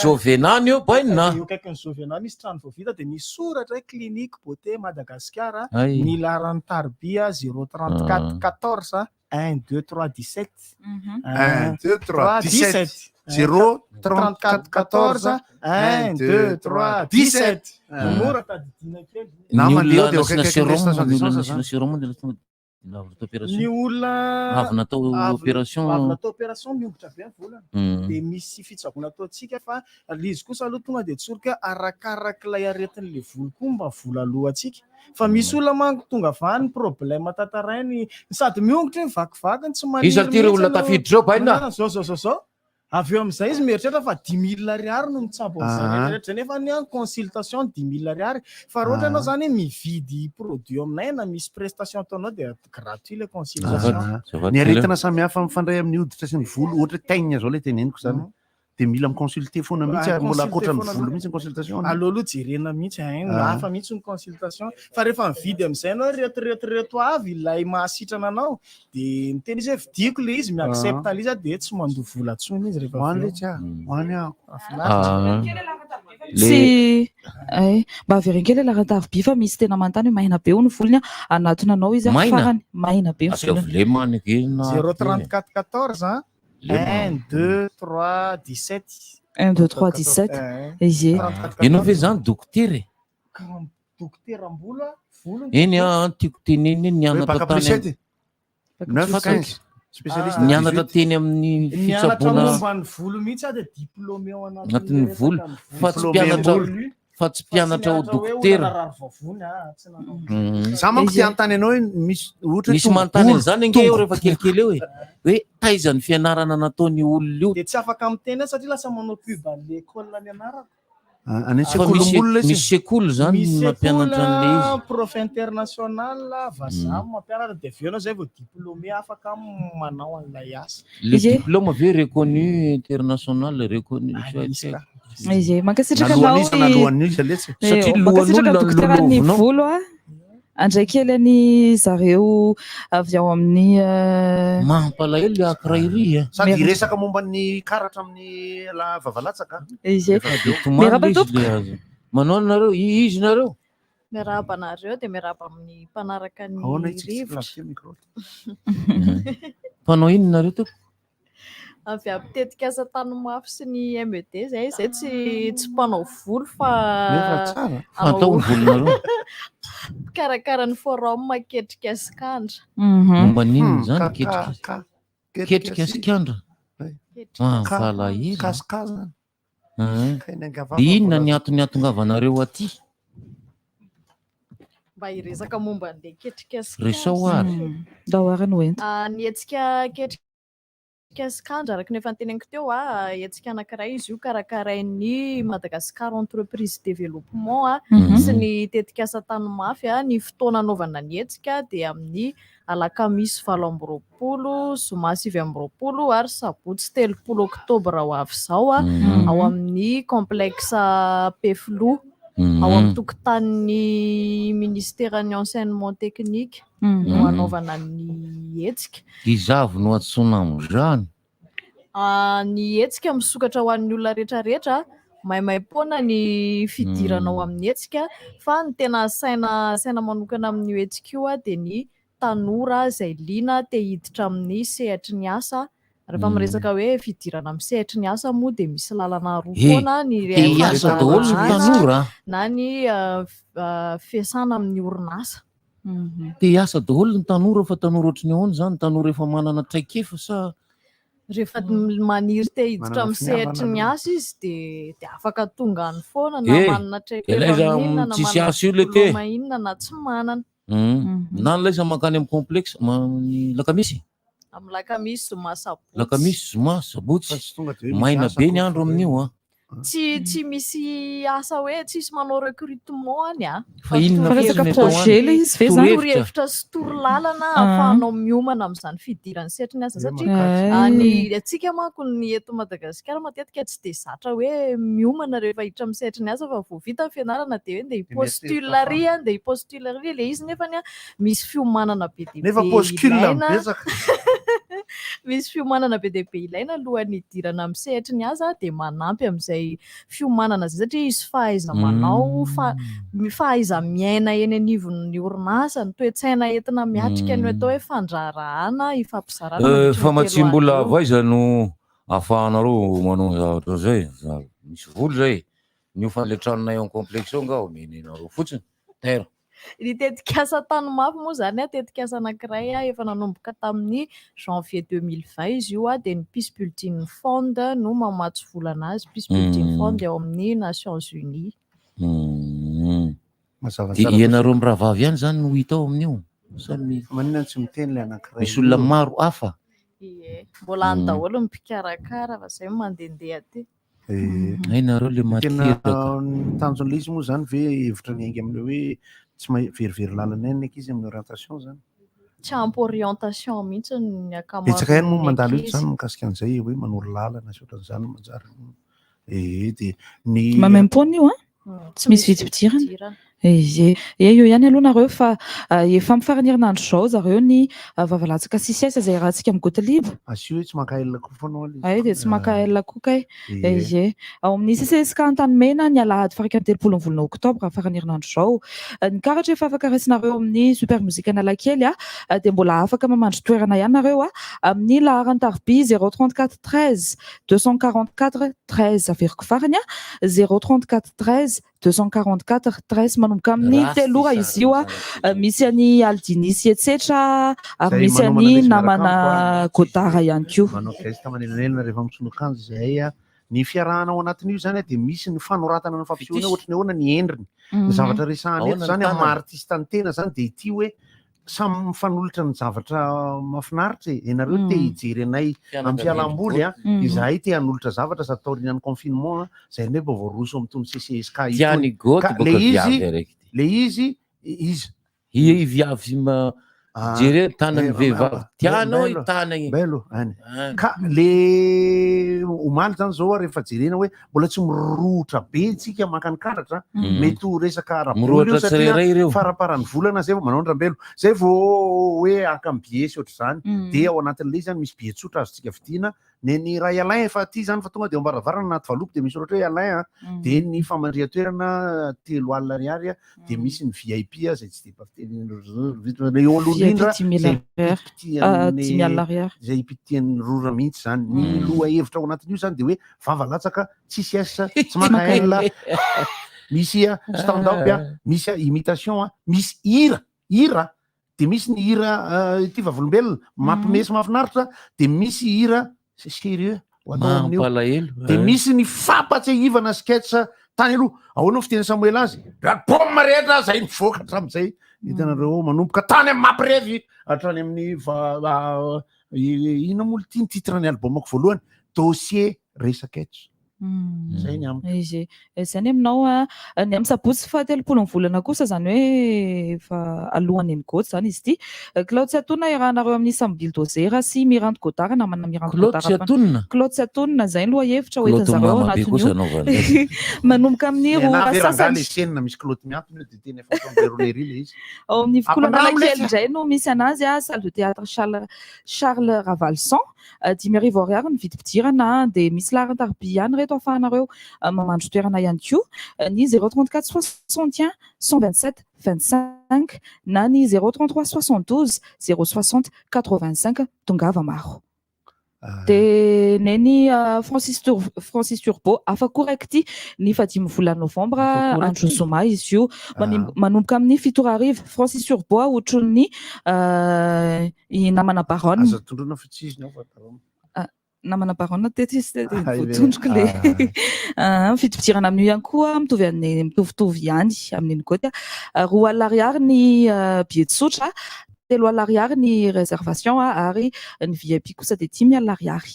P: Zovenany io bainina
A: io kaiky ny Zovenany misy trano vao vita de misy soratra clinique beauté Madagascar ny laran'ny Tarbia 034 14 1 2 3 17
Q: 1 2 3 17 034 14 1 2 3 17
A: mora tadidina kely
Q: na mandeha de
A: ny olona
P: avy natao
A: opération miongotra be ny volana de misy fitsaboana ataotsika fa izy kosa aloha tonga de tsorika arakarak'ilay aretin'le volo koa mba vola alohantsika fa misy olona manko tonga vany problème tatarainy sady miongotra ny vakivakiny tsy maniry
P: izy ty re olona tafiditra eo baina
A: zao avy eo amin'izay izy mieritreritra fa 10 000 ariary no mitsabo rehetrarehetra nefa ny consultation 10 000 ariary fa raha ohatra ianao zany mividy produit aminay na misy prestation ataonao dia gratuit le consultation.
Q: Ny aretina samy hafa mifandray amin'ny hoditra sy ny volo ohatra tegna zao le teneniko zany dia mila miconsulter foana mihitsy ary mbola ankoatra ny volo mihitsy ny consultation.
A: Aloha jerena mihitsy hafa mihitsy ny consultation fa rehefa mividy amin'izay anao reto avy ilay mahasitrana anao dia miteny izy hoe vidiko le izy mi-accepte le izy dia tsy mandoa vola atsony izy rehefa
J: mba averenkely laradavy fa misy tena manontany hoe mahina be ny volony anatona anao izy farany mahina be ny volony
A: 034 14 1 2 3 17
J: 1 2 3 17 izy
P: ianao ve zany dokotera
A: dokotera-mbola volony
P: eny tiako teneny nianatra tany nianatra teny amin'ny fitsaboana
A: momban'ny volo mihitsy dia diplômé ao
P: anatin'ny volo fa tsy mpianatra ho dokotera
Q: za manko ty antany anao hoe
P: misy manontany an'izany ange eo rehefa kelikely eo hoe taiza ny fianarana nataony olona io
A: dia tsy afaka miteny satria lasa manao pub l'école nianarako
P: misy sekoly zany mampianatra an'le izy
A: prof international vazaha mampianatra dia avy eo anao zay vao diplômé afaka manao an'ilay asa
P: le diplôme ve reconnu international reconnu
J: izy mankasitraka anao
P: satria
J: mankasitraka dokoteran'ny volo andraikely any zareo avy ao amin'ny
P: mampalahelo akirairy
Q: sady resaka momba ny karatra amin'ny vavalatsaka
J: izy
P: manao nareo izy nareo
E: miarahaba anareo dia miarahaba amin'ny mpanaraka ny rivotra
P: mpanao ino nareo toko
E: avy apitetika asa tanimafy sy ny MED zay tsy mpanao volo fa
P: atao ny volonareo
E: karakara ny forum ketrika skandra
P: momba ninony zany ketrika skandra falahelo dia inona ny atony atongavanareo aty
E: mba hiresaka momba an'le ketrika
P: resaoary
J: dahoarany hoento
E: nietsika ketrika skandra araka ny efa nyteneniko teo hetsika anankiray izy io karakarain'ny Madagascar entreprise développement sy ny tetika asa tanimafy ny fotoana anaovana ny hetsika dia amin'ny alakamisy 7 zoma 9 ary sabotsy 3 oktobra ho avy izao ao amin'ny complexe peflo ao amin'ny tokotanin'ny ministère ny enseignement technique no anaovana ny hetsika
P: izavo no atsoina amin'izany
E: ny hetsika misokatra ho an'ny olona rehetrarehetra maimai-poana ny fidirana ao amin'ny hetsika fa ny tena saina manokana amin'ny hetsika io dia ny tanora izay liana te hiditra amin'ny sehatry ny asa rehefa miresaka hoe fidirana amin'ny sehatry ny asa moa dia misy lalana roa foana ny
P: asa daholo ny tanora
E: na ny fiasana amin'ny orinasa
P: te hiasa daholo ny tanora fa tanora ohatry ny ahoana zany tanora efa manana traikefa sa
E: rehefa maniry te hiditra amin'ny sehatry ny asa izy dia afaka tonga ny foana na manana traikefa inona na manana diplôma inona na tsy manana
P: na nilaiza makany amin'ny complexe lakamisy
E: amin'ny lakamisy zoma sabotsy
P: lakamisy zoma sabotsy maina be ny andro amin'io
E: tsy misy asa hoe tsisy manao recrutement any
P: fa inona
E: torohevitra sy torolalana ahafahanao miomana amin'izany fidirany sehatry ny asa satria ny atsika manko ny eto Madagasikara matetika tsy dia zatra hoe miomana rehefa hiditra amin'ny sehatry ny asa fa vao vita fianarana dia hoe ndeha hipostulerie le izy nefa misy fiomanana be dia misy fiomanana be dia be ilaina alohan'ny hidirana amin'ny sehatry ny asa dia manampy amin'izay fiomanana zay satria izy fahaiza manao fahaiza miaina eny anivon'ny orinasa ny toe-tsaina entina miatrika ny atao hoe fandrarahana ifampizarana
P: fa matsimbola avaiza no ahafahanareo manao zavatra zay misy volo zay nio fanletrananay amin'ny complexe ao nga omenareo fotsiny tera
E: ny tetika asa tanimafy moa zany tetika asa anankiray efa nanomboka tamin'ny janvier 2020 izy io dia ny Pispultine Fond no mamatsy volana azy Pispultine Fond ao amin'ny Nations Unies
P: ianareo miravavy ihany zany no hita ao amin'io
Q: manina tsy miteny le anankiray
P: misy olona maro hafa
E: Ie, mbola any daholo mipikarakara fa zay mandehandeha aty.
P: Hainareo le
Q: tena
P: materaka.
Q: tanjon'ilay izy moa zany ve hevitra ny aingy amile hoe tsy verivery lalana any ankizy amin'ny orientation zany.
E: Tsy ampy orientation mihitsy ny
Q: Betsaka ihany moa mandalo
E: ankamaroan'ny
Q: eto zany
E: ankizy.
Q: mikasika an'izay hoe manoro lalana sy ohatran'izany manjary. De ny
J: Mamem-pona io tsy misy vidim-pidirana. Io ihany aloha nareo fa efa amin'ny farany herinandro zao zareo ny vavalatsaka sisiasa zay rahantsika amin'ny Gottlieb.
Q: asio hoe tsy maka-elona koa foanao
J: Ay dia tsy maka ela koa kay. Ao amin'ny CCSK Antanimena ny alahady faraka amin'ny 30 volana oktobra farany herinandro zao. Ny karatra efa afaka raisinareo amin'ny super muzika Analakely dia mbola afaka mamandry toerana ihany nareo amin'ny laharany tarby 034 13 244 13 averiko farany 034 13 244 13 manomboka amin'ny telora izy io misy any Aldinisy etsetra ary misy any namana Godara ihany koa.
Q: manao geste manenanelina rehefa mitsonokanjo zahay ny fiarahana ao anatin'io zany dia misy ny fanoratana ny fampisehoana ohatry ny ahoana ny endriny ny zavatra resahana eto zany amin'ny artista ny tena zany dia ity hoe samy mifanolotra ny zavatra mahafinaritra ianareo te hijery anay amin'ny fialamboly izahay te hanolotra zavatra sady taorian'ny confinement zay ndray mba voaroso amin'ny tony CCSK
P: Tiany goty boka viavy araiky.
Q: le izy izy
P: viavy jere tanany vehivavy tianao tanany
Q: belo any ka le omaly zany zao rehefa jerena hoe mbola tsy mirotra be tsika maka ny karatra mety ho resaka
P: Mirohatra tsirairay ireo.
Q: faraparan'ny volana zay vao manao ny rambelo zay vao hoe akam-bie sy ohatr'izany dia ao anatin'ilay zany misy bie tsotra azotsika vidiana ny ray alain efa ty zany fa tonga dia ambaravarana anaty valopy dia misy ohatra hoe alain dia ny famandria-toerana 3 alina ariary dia misy ny VIP zay tsy dia eo alohindrindra zay ipitian'ny rora mihitsy zany ny loha hevitra ao anatin'io zany dia hoe vavalatsaka tsisy asa tsy maka ela misy stand-up misy imitation misy hira dia misy ny hira ity vavolombelona mampimesy mahafinaritra dia misy hira sérieux atao amin'io dia misy ny fampatsehivana sketch tany aloha ahoana fiteny Samuel azy poma rehetra zay mivoaka hatramin'izay hitanareo manomboka tany amin'ny mampirevy hatrany amin'ny ina moa ty ny titre ny albumako voalohany dossier resaketch zay ny amiko
J: zany aminao ny amin'ny sabotsy fahatelopolo ny volana kosa zany hoe efa alohan'ny Ngoty zany izy ity Claude Siatona irahanareo amin'ny Sambil Dozera sy Mirando Godara namana Mirando Godara Claude Siatona zay loha hevitra ho entin'izareo anatin'io manomboka amin'ny roa sasany
Q: senina misy Claude miantona dia teny efa famberolery le izy
J: ao amin'ny fikolana Analakely indray no misy anazy salle de théâtre Charles Ravalson 10,000 ny vidim-pidirana dia misy laharany tarby ihany reto ahafahanareo mamandry toerana ihany koa ny 034 61 127 25 na ny 033 72 060 85 tongava maro. dia neny Francis Turbo afa korekty ny 10 volana novambra andro zoma izy io manomboka amin'ny 7 arivo Francis Turbo ohatron'ny namana baronne
Q: aza tondrona fitsiziny ao
J: namana baronne tety izy voatondroko le fitipidirana amin'io ihany koa mitovitovy ihany amin'ny Ngoty 2 alina ariary ny billet tsotra 3 alina ariary ny réservation ary ny VIP kosa dia 10 alina ariary.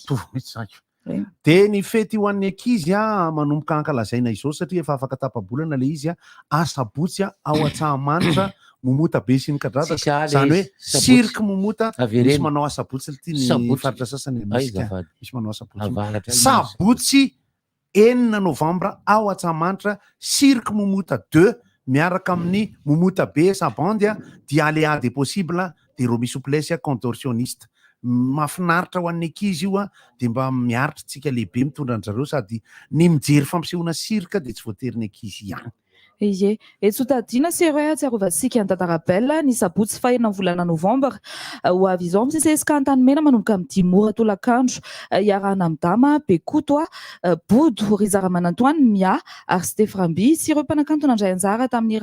Q: dia ny fety ho an'ny ankizy manomboka ankalazaina izao satria efa afaka tapa-bolana le izy asabotsy ao Antsahamanitra momota be sy ny kadrata zany hoe cirque momota misy manao asabotsy ty ny faritra sasany misy manao asabotsy sabotsy 9 novambra ao Antsahamanitra cirque momota 2 miaraka amin'ny momota be sabandy dia aléa des possible dia romi souplesse contorsionniste mahafinaritra ho an'ny ankizy io dia mba miaritra tsika lehibe mitondra an'zareo sady ny mijery fampisehoana cirque dia tsy voatery ny ankizy ihany.
J: Ie, etsotadina seroa tsiarovantsika ny Tatarabella ny sabotsy 9 volana novambra ho avy izao amin'ny CCSK Antanimena manomboka amin'ny 10 mora tolakandro iarahana amin'ny dama Bekoto Bodo Rizara Manantoany Mia ary Steframby sy ireo mpanakantona andray anjara tamin'ny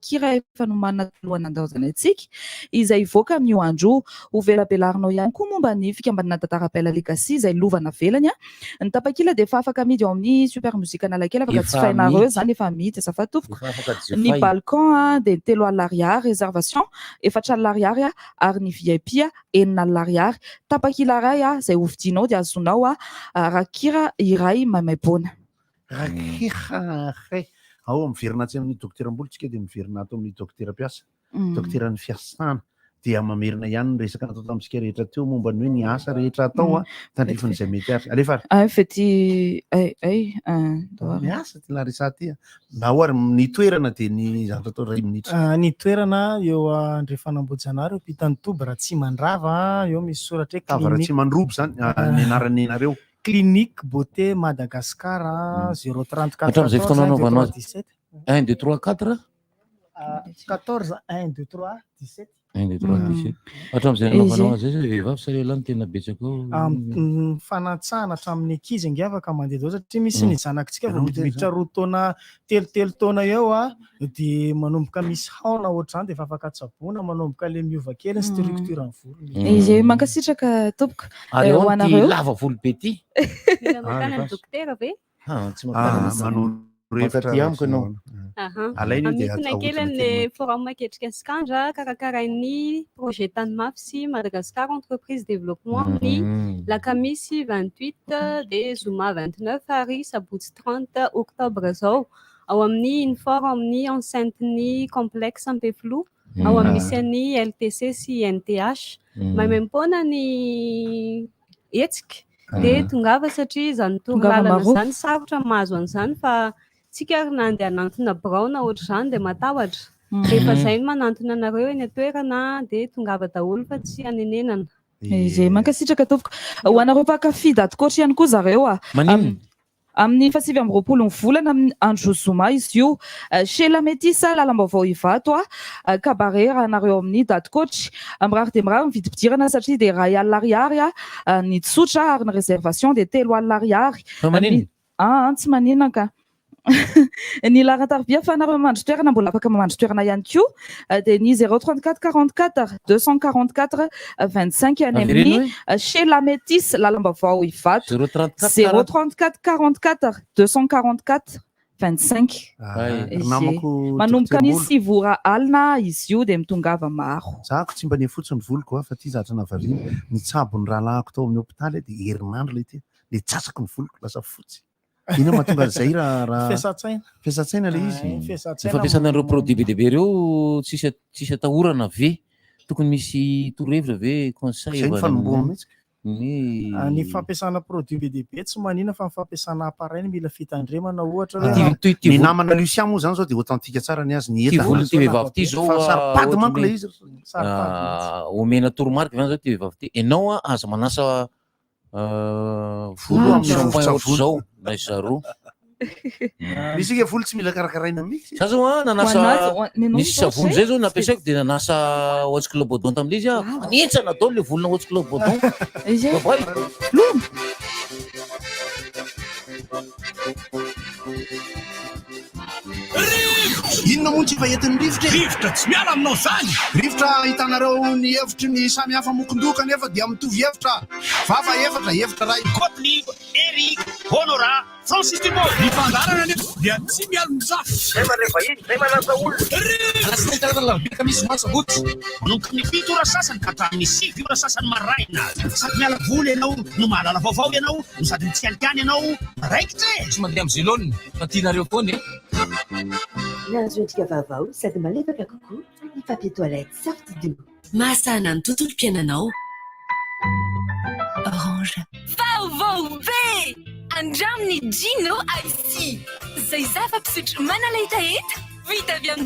J: kira efa nomanana lohan'andaozana antsika izay ivoaka amin'io andro ho velabelarinao ihany koa momba ny fikambanana tantara-pela legacy izay lovana velany ny tapakila dia efa afaka amidy ao amin'ny super musique analakely afaka jifainareo zany efa amidy azafady tompoko ny balcon dia 3 alariary réservation 4 alariary ary ny VIP 9 alariary tapakila ray izay hovidinao dia azonao rakira iray maimaibona
Q: ao miverina tsy amin'ny dokotera ambolitsika dia miverina ato amin'ny dokotera mpiasa dokotera ny fiasana dia mamerina ihany ny resaka natao tamintsika rehetra teo momba ny hoe ny asa rehetra atao tandrifan'izay mety ary alefa
J: fety
Q: miasa ty larisa ty mba ho ary ny toerana dia ny zavatra atao ray minitra
A: ny toerana eo andrefanambojanareo pitany toby raha tsy mandrava eo misy soratra
Q: tavara tsy mandrobo zany ny anaran'ny nareo
A: clinique beauté Madagascar 034
P: hatramin'izay fotoana anaovanao 1 2 3 4
A: 14 1 2 3 17
P: 1 2 3 17 hatramin'izay anaovanao zay vehivavy sa lehilahy no tena betsaka
A: fanatsahana hatramin'ny ankizy angavaka mandeha dao satria misy ny zanakitsika vao miditra 2 taona 3 taona eo dia manomboka misy haona ohatr'izany dia efa afaka tsaboana manomboka le miova kely ny structure ny volo
J: izay mankasitraka tompoko
P: ary ao ty lava volo be ty
G: dokotera ve
P: mantaty amiko ianao
G: amikona kelany forum ketrika sikandra karakarain'ny projet tanimafy sy Madagascar entreprise développement ny lakamisy 28 dia zoma 29 ary sabotsy 30 octobre zao ao amin'ny uniforme amin'ny enceinte ny complexe ampeflo ao amin'ny misy LTC sy NTH maimempona ny etsika dia tongava satria zany tongalana zany sarotra mahazo an'izany fa tsika ary nandeha anantona braona ohatr'izany dia matahotra rehefa zay manantona anareo eny atoerana dia tongava daholo fa tsy anenenana
J: izay mankasitraka tompoko ho anareo mpankafy daty coach ihany koa zareo amin'ny 7 ny volana andro zoma izy io chez la métisse lalam-baovao ivato cabaret raha anareo amin'ny daty coach mirary dia mirary mividim-pidirana satria dia 1 alariary ny tsotra ary ny réservation dia 3 alariary tsy maninona ka ny laran-tarobia fa anareo mandro toerana mbola afaka mamandro toerana ihany koa dia ny 034 44 244 25 any amin'ny chez la métisse lalam-baovao ivato 034 44 244 25 manomboka ny sivora alina izy io dia mitongava maro
Q: zahako tsy mba ny fotsiny voloko fa ty zatra navarina ny tsabony rahalaako tao amin'ny hôpitaly dia herinandro le ty le tsatsako ny voloko lasa fotsy ina mahatonga an'izay raha fiasatsaina le izy
P: fampiasanareo produit be deabe reo tsisy atahorana ve tokony misy torohevitra ve conseil
A: ny fampiasana produit be deabe tsy manina fa fampiasana appareil mila fitandremana ohatra
Q: ny namana lucia moa zany zao dia authentique tsara ny azy ny
P: volo ty vehivavy ty zao
Q: saripady manko le izy
P: omena toromarika zany zao ty vehivavy ty ianao aza manasa volo ohatr'izao na zaro
Q: misy ke volo tsy mila karakaraina mihitsy
P: za zao nanasa nisy savony zay zao nampiasaiko dia nanasa haute club bodon tam'le izy manitsana dao le volona haute club bodon
Q: inona moa tsy fa entin'ny rivotra tsy miala aminao zany rivotra hitanareo ny hevitry ny samy hafa mokondoka nefa dia mitovy hevitra vava hevitra ray
K: Kotli, Eric, Honora, Francis Thibault. Ny fandarana nefa dia tsy miala mizafy zay manefa iny zay manasa olona alasinaitaralalavika misy masabotsy manomboka ny 7 ora sasany ka hatramin'ny 6 ora sasany maraina sady miala voly ianao no mahalala vaovao ianao no sady mitsikalikiany ianao raikitra
T: tsy mandeha amin'ny zelone fa tianareo foany
M: Nahazo endrika vaovao sady malefaka kokoa ny papier toilette Sorti Doux.
W: Mahasana ny tontolo mpiainanao. Orange. Vaovao be! Andraminy Gino IC. Zay zava-pisotro manalahitaeta vita avy amin'ny